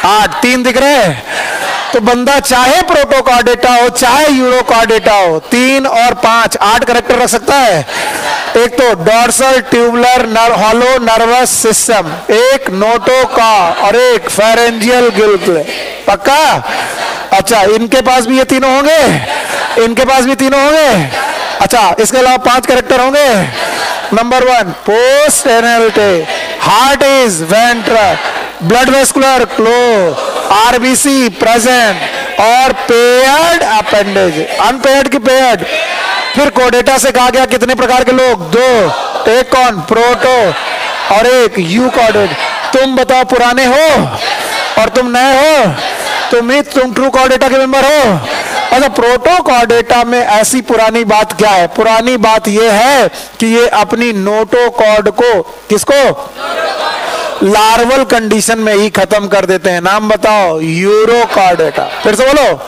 8. 3 दिख रहे हैं? तो बंदा चाहे प्रोटोकार्डेटा हो चाहे यूरोकार्डेटा हो, 3 और 5 8 करेक्टर रख सकता है। एक तो dorsal tubular hollow nervous system, एक नोटोका और एक फेरेंजियल गिल्ट। पक्का? अच्छा, इनके पास भी ये तीनों होंगे, इनके पास भी तीनों होंगे। अच्छा, इसके अलावा 5 करेक्टर होंगे। Number 1, post anal, heart is ventral, blood vascular closed, RBC present और पेयर्ड अपेंडेज। अनपेयर्ड की पेयर्ड। फिर कोडेटा से कहा गया कितने प्रकार के लोग? 2। एक कौन? प्रोटो और एक यूकार्डेट। तुम बताओ, पुराने हो और तुम नए हो? तुम ट्रू कॉर्डेटा के मेंबर हो? अच्छा, प्रोटो कॉर्डेटा में ऐसी पुरानी बात क्या है? पुरानी बात यह है कि ये अपनी नोटोकॉर्ड को, किसको? लार्वल कंडीशन में ही खत्म कर देते हैं। नाम बताओ। यूरोकॉर्डेटा। फिर से बोलो।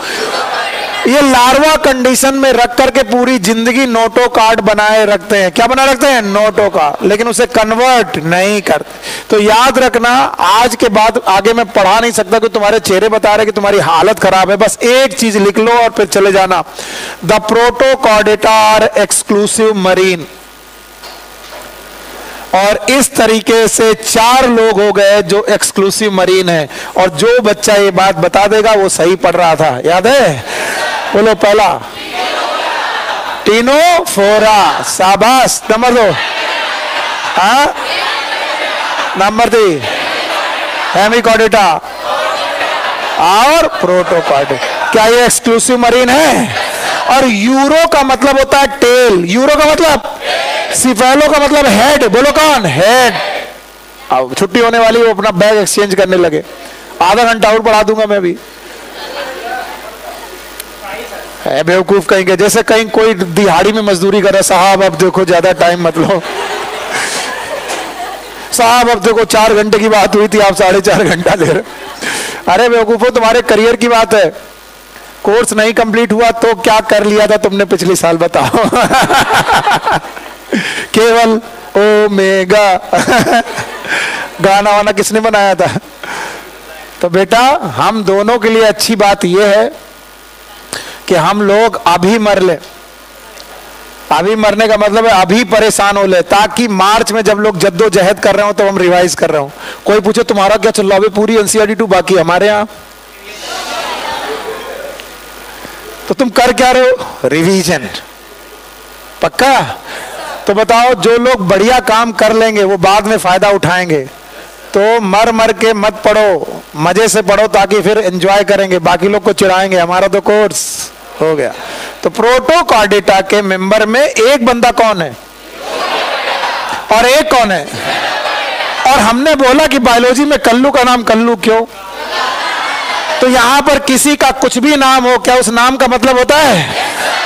ये लार्वा कंडीशन में रख करके पूरी जिंदगी नोटोकॉर्ड बनाए रखते हैं। क्या बनाए रखते हैं? नोटोकॉर्ड। लेकिन उसे कन्वर्ट नहीं करते। तो याद रखना, आज के बाद आगे मैं पढ़ा नहीं सकता कि तुम्हारे चेहरे बता रहे कि तुम्हारी हालत खराब है। बस एक चीज लिख लो और फिर चले जाना। The Protochordata are exclusive marine. और इस तरीके से 4 लोग हो गए जो एक्सक्लूसिव मरीन है। और जो बच्चा ये बात बता देगा वो सही पढ़ रहा था। याद है? बोलो। पहला टीनोफोरा, शाबाश। नंबर 2, नंबर 3 हेमिकॉर्डेटा और प्रोटोकॉर्डेटा। क्या ये एक्सक्लूसिव मरीन है? और यूरो का मतलब होता है टेल। यूरो का मतलब, सिफेलो का मतलब हेड। बोलो कौन? हेड। अब छुट्टी होने वाली, वो अपना बैग एक्सचेंज करने लगे। आधा घंटा और पढ़ा दूंगा मैं भी। बेवकूफ कहेंगे, जैसे कहीं कोई दिहाड़ी में मजदूरी कर रहा है। साहब अब देखो, ज्यादा टाइम मत लो। साहब अब देखो, 4 घंटे की बात हुई थी, आप 4.5 घंटा ले रहे। अरे बेवकूफो, तुम्हारे करियर की बात है। कोर्स नहीं कंप्लीट हुआ तो क्या कर लिया था तुमने पिछले साल? बताओ। केवल ओमेगा। गाना वाना किसने बनाया था? तो बेटा, हम दोनों के लिए अच्छी बात यह है कि हम लोग अभी मर ले। अभी मरने का मतलब है अभी परेशान हो ले, ताकि मार्च में जब लोग जद्दोजहद कर रहे हो तो हम रिवाइज कर रहे हो। कोई पूछे तुम्हारा क्या चल रहा है? पूरी एनसीईआरटी 2 बाकी हमारे यहाँ। तो तुम कर क्या रहे हो? रिवीजन। पक्का? तो बताओ, जो लोग बढ़िया काम कर लेंगे वो बाद में फायदा उठाएंगे। तो मर मर के मत पढ़ो, मजे से पढ़ो, ताकि फिर एंजॉय करेंगे। बाकी लोग को चिढ़ाएंगे, हमारा तो कोर्स हो गया। तो प्रोटोकॉर्डेटा के मेंबर में एक बंदा कौन है और एक कौन है? और हमने बोला कि बायोलॉजी में कल्लू का नाम कल्लू क्यों? तो यहां पर किसी का कुछ भी नाम हो, क्या उस नाम का मतलब होता है?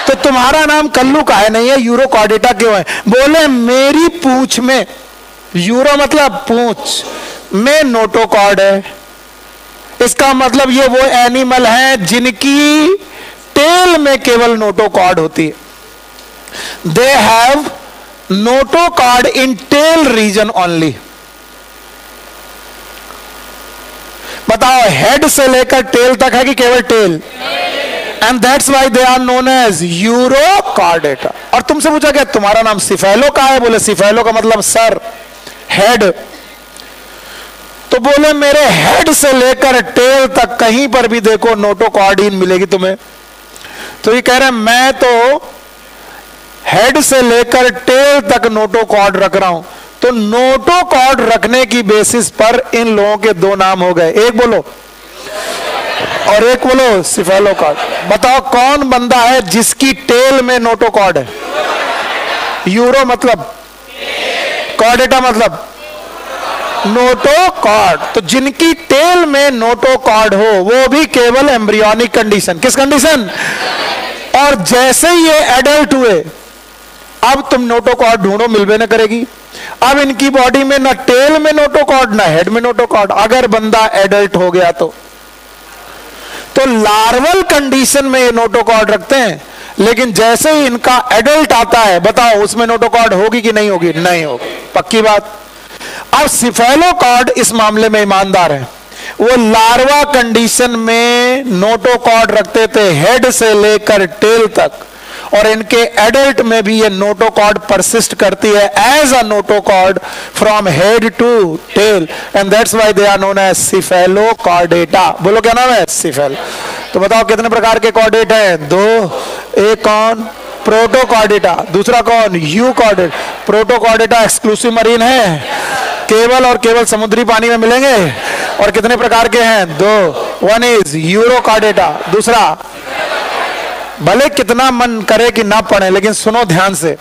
तो तुम्हारा नाम कल्लू का है नहीं है, यूरोकॉर्डेटा क्यों है? बोले मेरी पूंछ में, यूरो मतलब पूंछ में नोटोकॉर्ड है। इसका मतलब ये वो एनिमल है जिनकी टेल में केवल नोटोकॉर्ड होती है। They have notochord in tail region only. बताओ, हेड से लेकर टेल तक है कि केवल tail? And that's why they are known as Urochordata. और तुमसे पूछा क्या तुम्हारा नाम सिफेलो का है? बोले सिफेलो का मतलब सर, हेड। तो बोले मेरे हेड से लेकर टेल तक कहीं पर भी देखो नोटोकॉर्डीन मिलेगी तुम्हें। तो ये कह रहे हैं मैं तो हेड से लेकर टेल तक नोटोकॉर्ड रख रहा हूं। तो नोटोकॉर्ड रखने की बेसिस पर इन लोगों के 2 नाम हो गए। एक बोलो और एक बोलो सिफेलोकॉर्ड। बताओ कौन बंदा है जिसकी टेल में नोटोकॉर्ड है? यूरो मतलब, कॉर्डेटा मतलब नोटोकॉर्ड। तो जिनकी टेल में नोटोकॉर्ड हो वो भी केवल एम्ब्रियोनिक कंडीशन। किस कंडीशन? और जैसे ही ये एडल्ट हुए, अब तुम नोटोकॉर्ड ढूंढो, मिलबे न करेगी। अब इनकी बॉडी में ना टेल में नोटोकॉर्ड ना हेड में नोटोकॉर्ड। अगर बंदा एडल्ट हो गया तो लार्वल कंडीशन में ये नोटोकॉर्ड रखते हैं, लेकिन जैसे ही इनका एडल्ट आता है, बताओ उसमें नोटोकॉर्ड होगी कि नहीं होगी? नहीं होगी, पक्की बात। अब सिफेलोकॉर्ड इस मामले में ईमानदार है, वो लार्वा कंडीशन में नोटोकॉर्ड रखते थे हेड से लेकर टेल तक, और इनके एडल्ट में भी ये नोटोकॉर्ड परसिस्ट करती है as a notochord from head to tail, and that's why they are known as Cephalochordata. बोलो क्या नाम है? सिफेल। तो बताओ कितने प्रकार के कॉर्डेट हैं? दो। एक कौन? प्रोटोकॉर्डेटा। दूसरा कौन? यूकॉर्डेट। प्रोटोकॉर्डेटा एक्सक्लूसिव मरीन है, केवल और केवल समुद्री पानी में मिलेंगे। और कितने प्रकार के हैं? दो। वन इज यूरोकॉर्डेटा, दूसरा, भले कितना मन करे कि ना पढ़े लेकिन सुनो ध्यान से,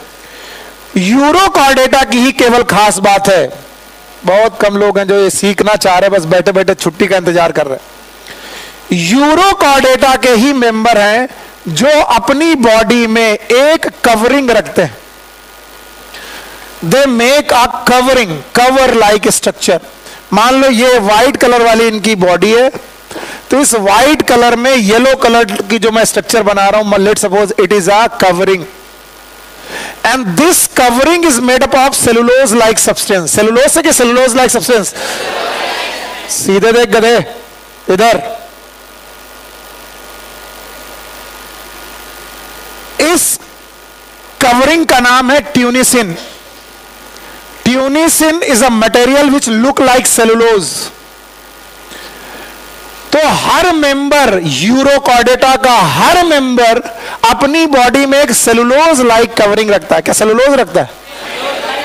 यूरोकॉर्डेटा की ही केवल खास बात है, बहुत कम लोग हैं जो ये सीखना चाह रहे, बस बैठे बैठे छुट्टी का इंतजार कर रहे। यूरोकॉर्डेटा के ही मेंबर हैं जो अपनी बॉडी में एक कवरिंग रखते हैं। They make a covering, cover like structure. मान लो ये व्हाइट कलर वाली इनकी बॉडी है, तो इस व्हाइट कलर में येलो कलर की जो मैं स्ट्रक्चर बना रहा हूं, let's suppose it is a covering, and this covering is made up of cellulose like substance. Cellulose से क्या? Cellulose like substance. सीधे देख गधे, इधर इस कवरिंग का नाम है ट्यूनिसिन। ट्यूनिसिन is a material which look like cellulose. तो हर मेंबर, यूरोकॉर्डेटा का हर मेंबर अपनी बॉडी में एक सेलुलोज लाइक कवरिंग रखता है। क्या सेलुलोज रखता है?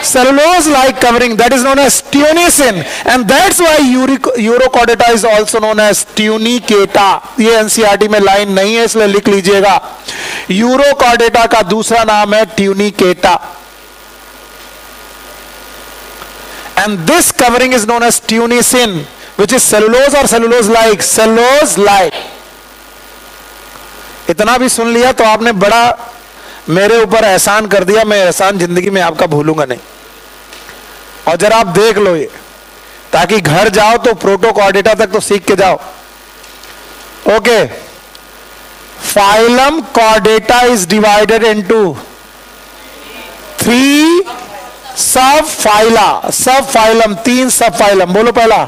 Cellulose like covering, that is known as tunicin, and that's why Urochordata is also known as Tunicata. ये एनसीईआरटी में लाइन नहीं है, इसलिए लिख लीजिएगा, यूरोकॉर्डेटा का दूसरा नाम है Tunicata, and this covering is known as tunicin, which is cellulose or cellulose like? cellulose like। इतना भी सुन लिया तो आपने बड़ा मेरे ऊपर एहसान कर दिया, मैं एहसान जिंदगी में आपका भूलूंगा नहीं। और जरा आप देख लो ये, ताकि घर जाओ तो प्रोटोकॉर्डेटा तक तो सीख के जाओ। Okay, phylum Chordata is divided into 3 सब फाइला। सब फाइलम, 3 सब फाइलम। बोलो पहला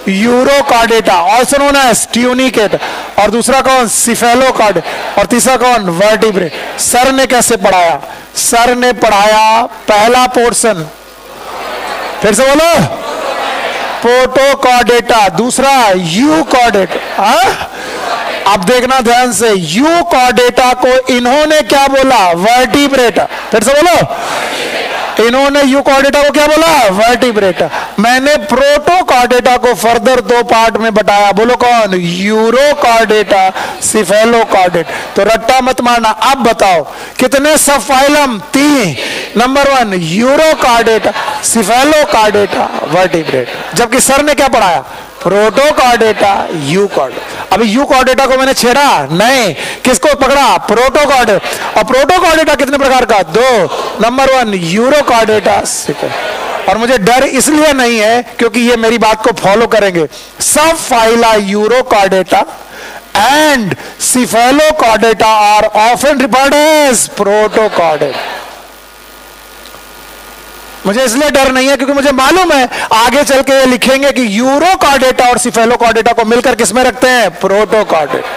Urochordata, also known as tunicate, और दूसरा कौन? सिफेलोकॉर्ड, और तीसरा कौन? वर्टिब्रेट। सर ने कैसे पढ़ाया? सर ने पढ़ाया पहला पोर्शन, फिर से बोलो, प्रोटोकॉर्डेटा, दूसरा यूकॉर्डेट। अब देखना ध्यान से, यूकॉर्डेटा को इन्होंने क्या बोला? वर्टिब्रेट। फिर से बोलो, इन्होंने यूकॉर्डेटा को क्या बोला? वर्टिब्रेट। मैंने प्रोटोकॉर्डेटा को फर्दर 2 पार्ट में बताया। बोलो कौन? Urochordata, cephalochordate. तो रट्टा मत मारना। अब बताओ कितने सब phylum? 3। Number 1 urochordata, cephalochordata, vertebrate. जबकि सर ने क्या पढ़ाया? Protochordata, euchordata. अभी यूकॉर्डेटा को मैंने छेड़ा नहीं, किसको पकड़ा? प्रोटोकॉर्डेटा। और प्रोटोकॉर्डेटा कितने प्रकार का? 2। नंबर 1 यूरोकॉर्डेटा, और मुझे डर इसलिए नहीं है क्योंकि ये मेरी बात को फॉलो करेंगे। Sub phyla Urochordata and Cephalochordata are often referred as Protochordata. मुझे इसलिए डर नहीं है क्योंकि मुझे मालूम है आगे चल के ये लिखेंगे कि यूरोकॉर्डेटा और सिफेलोकॉर्डेटा को मिलकर किसमें रखते हैं? प्रोटोकॉर्डेटा।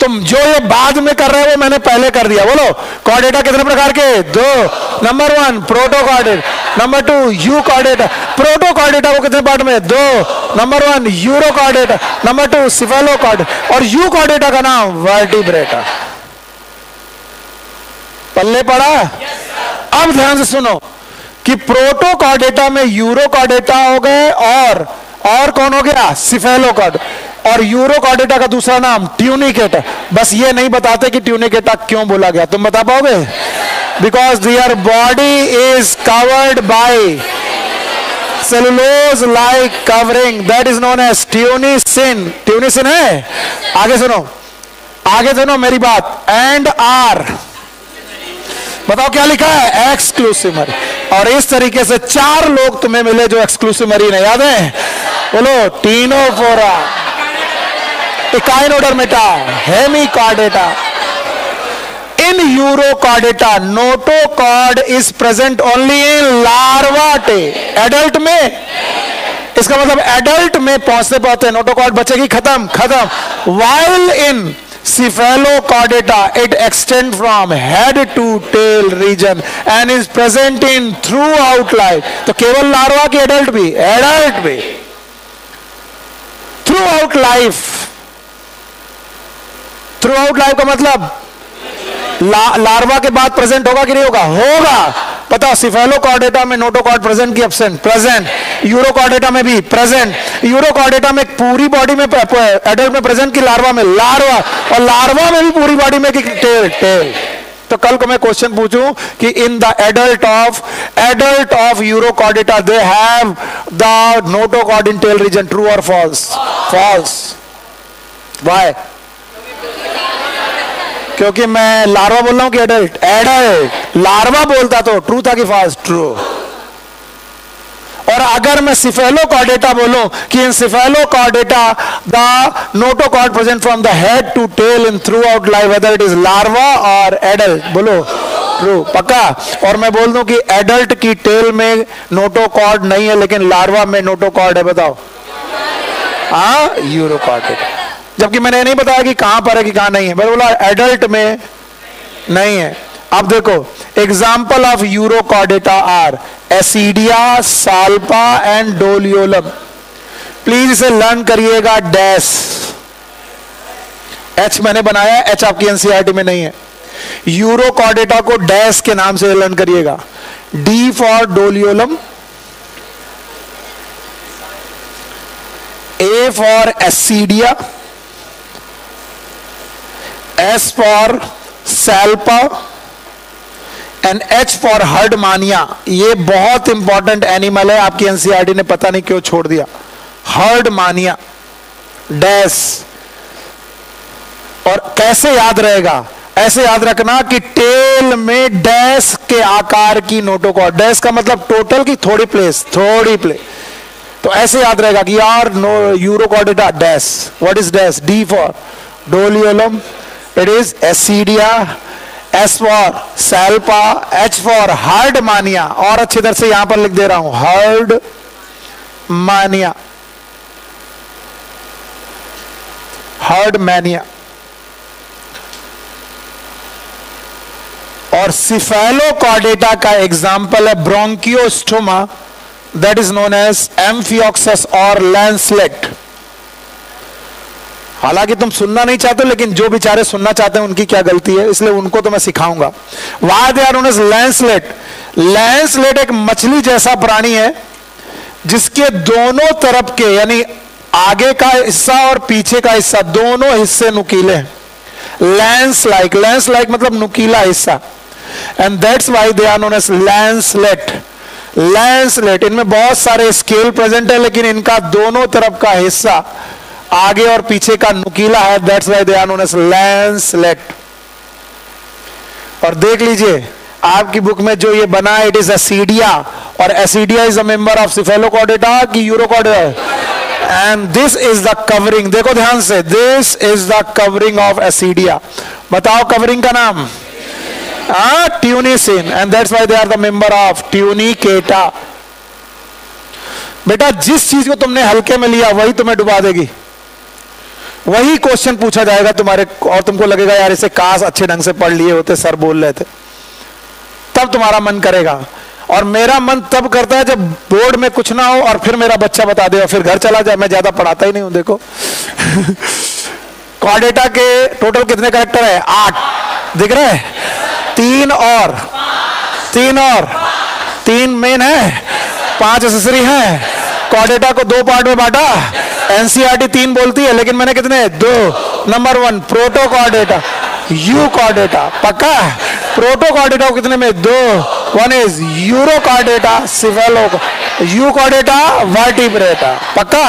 तुम जो ये बाद में कर रहे हो वो मैंने पहले कर दिया। बोलो कॉर्डेटा कितने प्रकार के? 2। नंबर 1 प्रोटोकॉर्डेट, नंबर 2 यूकॉर्डेटा। प्रोटोकॉर्डेटा को कितने पार्ट में? 2। नंबर 1 यूरोकॉर्डेटा, नंबर 2 सिफेलोकॉर्डेटा, और यूकॉर्डेटा का नाम वर्टिब्रेटा। पल्ले पड़ा? अब ध्यान से सुनो कि प्रोटोकॉर्डेटा में यूरोकॉर्डेटा हो गए, और कौन हो गया? सिफेलोकॉर्डेटा। और यूरोकॉर्डेटा का दूसरा नाम ट्यूनिकेटा। बस ये नहीं बताते कि ट्यूनिकेटा क्यों बोला गया, तुम बता पाओगे? Because their body is covered by cellulose like covering, that is known as tunicin. Tunicin है? आगे सुनो, आगे सुनो मेरी बात। एंड आर बताओ क्या लिखा है? Exclusive marine. और इस तरीके से 4 लोग तुम्हें मिले जो एक्सक्लूसिव मरीन है, याद है? बोलो, Ctenophora, Echinodermata, Hemichordata. In urochordata notochord is present only in larva टे। एडल्ट में, इसका मतलब एडल्ट में पहुंचते पहुंचते नोटोकॉर्ड बचेगी, खत्म। While in cephalochordata it extend from head to tail region and is present in throughout life। तो केवल लार्वा की एडल्ट भी throughout life। throughout life का मतलब लार्वा के बाद प्रेजेंट होगा कि नहीं होगा? होगा। बताओ, सिफेलोकॉर्डेटा में नोटोकॉर्ड प्रेजेंट की एब्सेंट? प्रेजेंट। यूरोकॉर्डेटा में भी प्रेजेंट। यूरोकॉर्डेटा में पूरी बॉडी में एडल्ट में प्रेजेंट की लार्वा में? लार्वा। और लार्वा में भी पूरी बॉडी में कि टेल। तो कल को मैं क्वेश्चन पूछूं कि in the adult of urochordata they have the notochord in tail reason, true और फॉल्स? फॉल्स। व्हाई? क्योंकि मैं लार्वा बोल रहा हूं कि एडल्ट? एडल्ट। लार्वा बोलता तो ट्रू था कि फॉल्स? ट्रू। और अगर मैं सिफेलोकॉर्डेटा बोलूं कि in cephalochordata the notochord present from the head to tail in throughout life, whether it is larva और एडल्ट, बोलो ट्रू, पक्का। और मैं बोल दूं कि एडल्ट की टेल में नोटोकॉर्ड नहीं है लेकिन लार्वा में नोटोकॉर्ड है, बताओ? हाँ, यूरोकॉर्डेटा। जबकि मैंने नहीं बताया कि कहां पर है कि कहां नहीं है, मैंने बोला एडल्ट में नहीं है। अब देखो, example of urochordata are ascidia, salpa and doliolum. Please इसे लर्न करिएगा। डैश एच मैंने बनाया, एच आपकी एनसीईआरटी में नहीं है। यूरोकॉर्डेटा को डैश के नाम से लर्न करिएगा। D for doliolum, A for ascidia, S for salpa and H for herdmania। ये बहुत इंपॉर्टेंट एनिमल है, आपकी एनसीईआरटी ने पता नहीं क्यों छोड़ दिया। Herdmania, dash. और कैसे याद रहेगा? ऐसे याद रखना कि टेल में डैश के आकार की नोटोकॉर्ड। डैश का मतलब टोटल की थोड़ी प्लेस। तो ऐसे याद रहेगा कि यार urochordata dash. What is dash? D for Doliolum, it is Asidia, S for Salpa, H for Herdmania। और अच्छी तरह से यहां पर लिख दे रहा हूं, हर्डमैनिया। और सिफेलोकॉर्डेटा का एग्जाम्पल है branchiostoma, that is known as amphioxus और लैंसलेट। हालांकि तुम सुनना नहीं चाहते, लेकिन जो बेचारे सुनना चाहते हैं उनकी क्या गलती है, इसलिए उनको तो मैं सिखाऊंगा। Why they are known as lancelet? Lancelet एक मछली जैसा प्राणी है जिसके दोनों तरफ के, यानी आगे का हिस्सा और पीछे का हिस्सा, दोनों हिस्से नुकीले हैं। लैंस लाइक मतलब नुकीला हिस्सा। And that's why they are known as lancelet. इनमें बहुत सारे स्केल प्रेजेंट है, लेकिन इनका दोनों तरफ का हिस्सा आगे और पीछे का नुकीला है। That's why they are known as lancelet. और देख लीजिए आपकी बुक में जो ये बना है, इट इज एसिडिया, और ascidia is a member of cephalochordata की urochordata. And this is the covering, देखो ध्यान से, this is the covering of ascidia. बताओ कवरिंग का नाम? Tunicin. And that's why they are the member of tunicata. बेटा जिस चीज को तुमने हल्के में लिया वही तुम्हें डुबा देगी। वही क्वेश्चन पूछा जाएगा तुम्हारे, और तुमको लगेगा यार इसे काश अच्छे ढंग से पढ़ लिए होते, सर बोल रहे थे, तब तुम्हारा मन करेगा। और मेरा मन तब करता है जब बोर्ड में कुछ ना हो और फिर मेरा बच्चा बता दे और फिर घर चला जाए। मैं ज्यादा पढ़ाता ही नहीं हूं। देखो कॉर्डेटा के टोटल कितने कैरेक्टर है? 8 दिख रहे हैं? 3 और 3 मेन है, 5 एक्सेसरी हैं। कॉर्डेटा को 2 पार्ट में बांटा। एनसीईआरटी 3 बोलती है, लेकिन मैंने कितने? 2। नंबर 1 प्रोटोकॉर्डेटा, यूकॉर्डेटा, पक्का? प्रोटोकॉर्डेटा को कितने में? 2। One is urochordata cephalo, euchordata vertebrata. पक्का?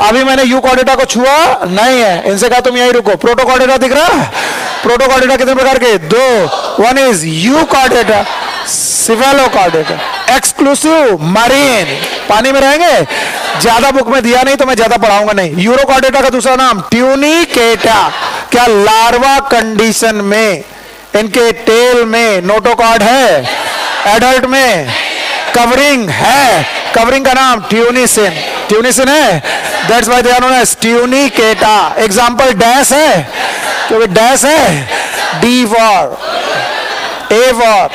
अभी मैंने यूकॉर्डेटा को छुआ नहीं है, इनसे कहा तुम यहीं रुको। प्रोटोकॉर्डेटा दिख रहा है? प्रोटोकॉर्डेटा कितने प्रकार के? दो। One is euchordata cephalochordata. Exclusive marine, पानी में रहेंगे। ज्यादा बुक में दिया नहीं तो मैं ज्यादा पढ़ाऊंगा नहीं। यूरोकॉर्डेटा का दूसरा नाम ट्यूनिकेटा। क्या लार्वा कंडीशन में इनके टेल में नोटोकॉर्ड है? एडल्ट में कवरिंग है। कवरिंग का नाम ट्यूनिसिन। ट्यूनिसिन है, that's why they are known as tunicata. Example dash है, क्योंकि डैश है D for, A for,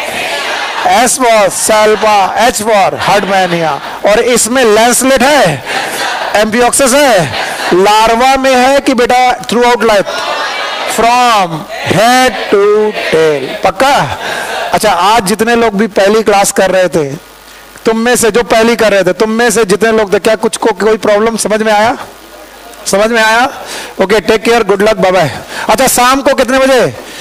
S for salpa, H for herdmania. और इसमें लैंसलेट है, एम्पियोक्सिस है। लार्वा में है कि बेटा throughout life? From head to tail. पक्का? अच्छा, आज जितने लोग भी पहली क्लास कर रहे थे, तुम में से जो पहली कर रहे थे, तुम में से जितने लोग थे, क्या कुछ को कोई प्रॉब्लम समझ में आया? समझ में आया? Okay, take care, good luck, bye bye. अच्छा, शाम को कितने बजे?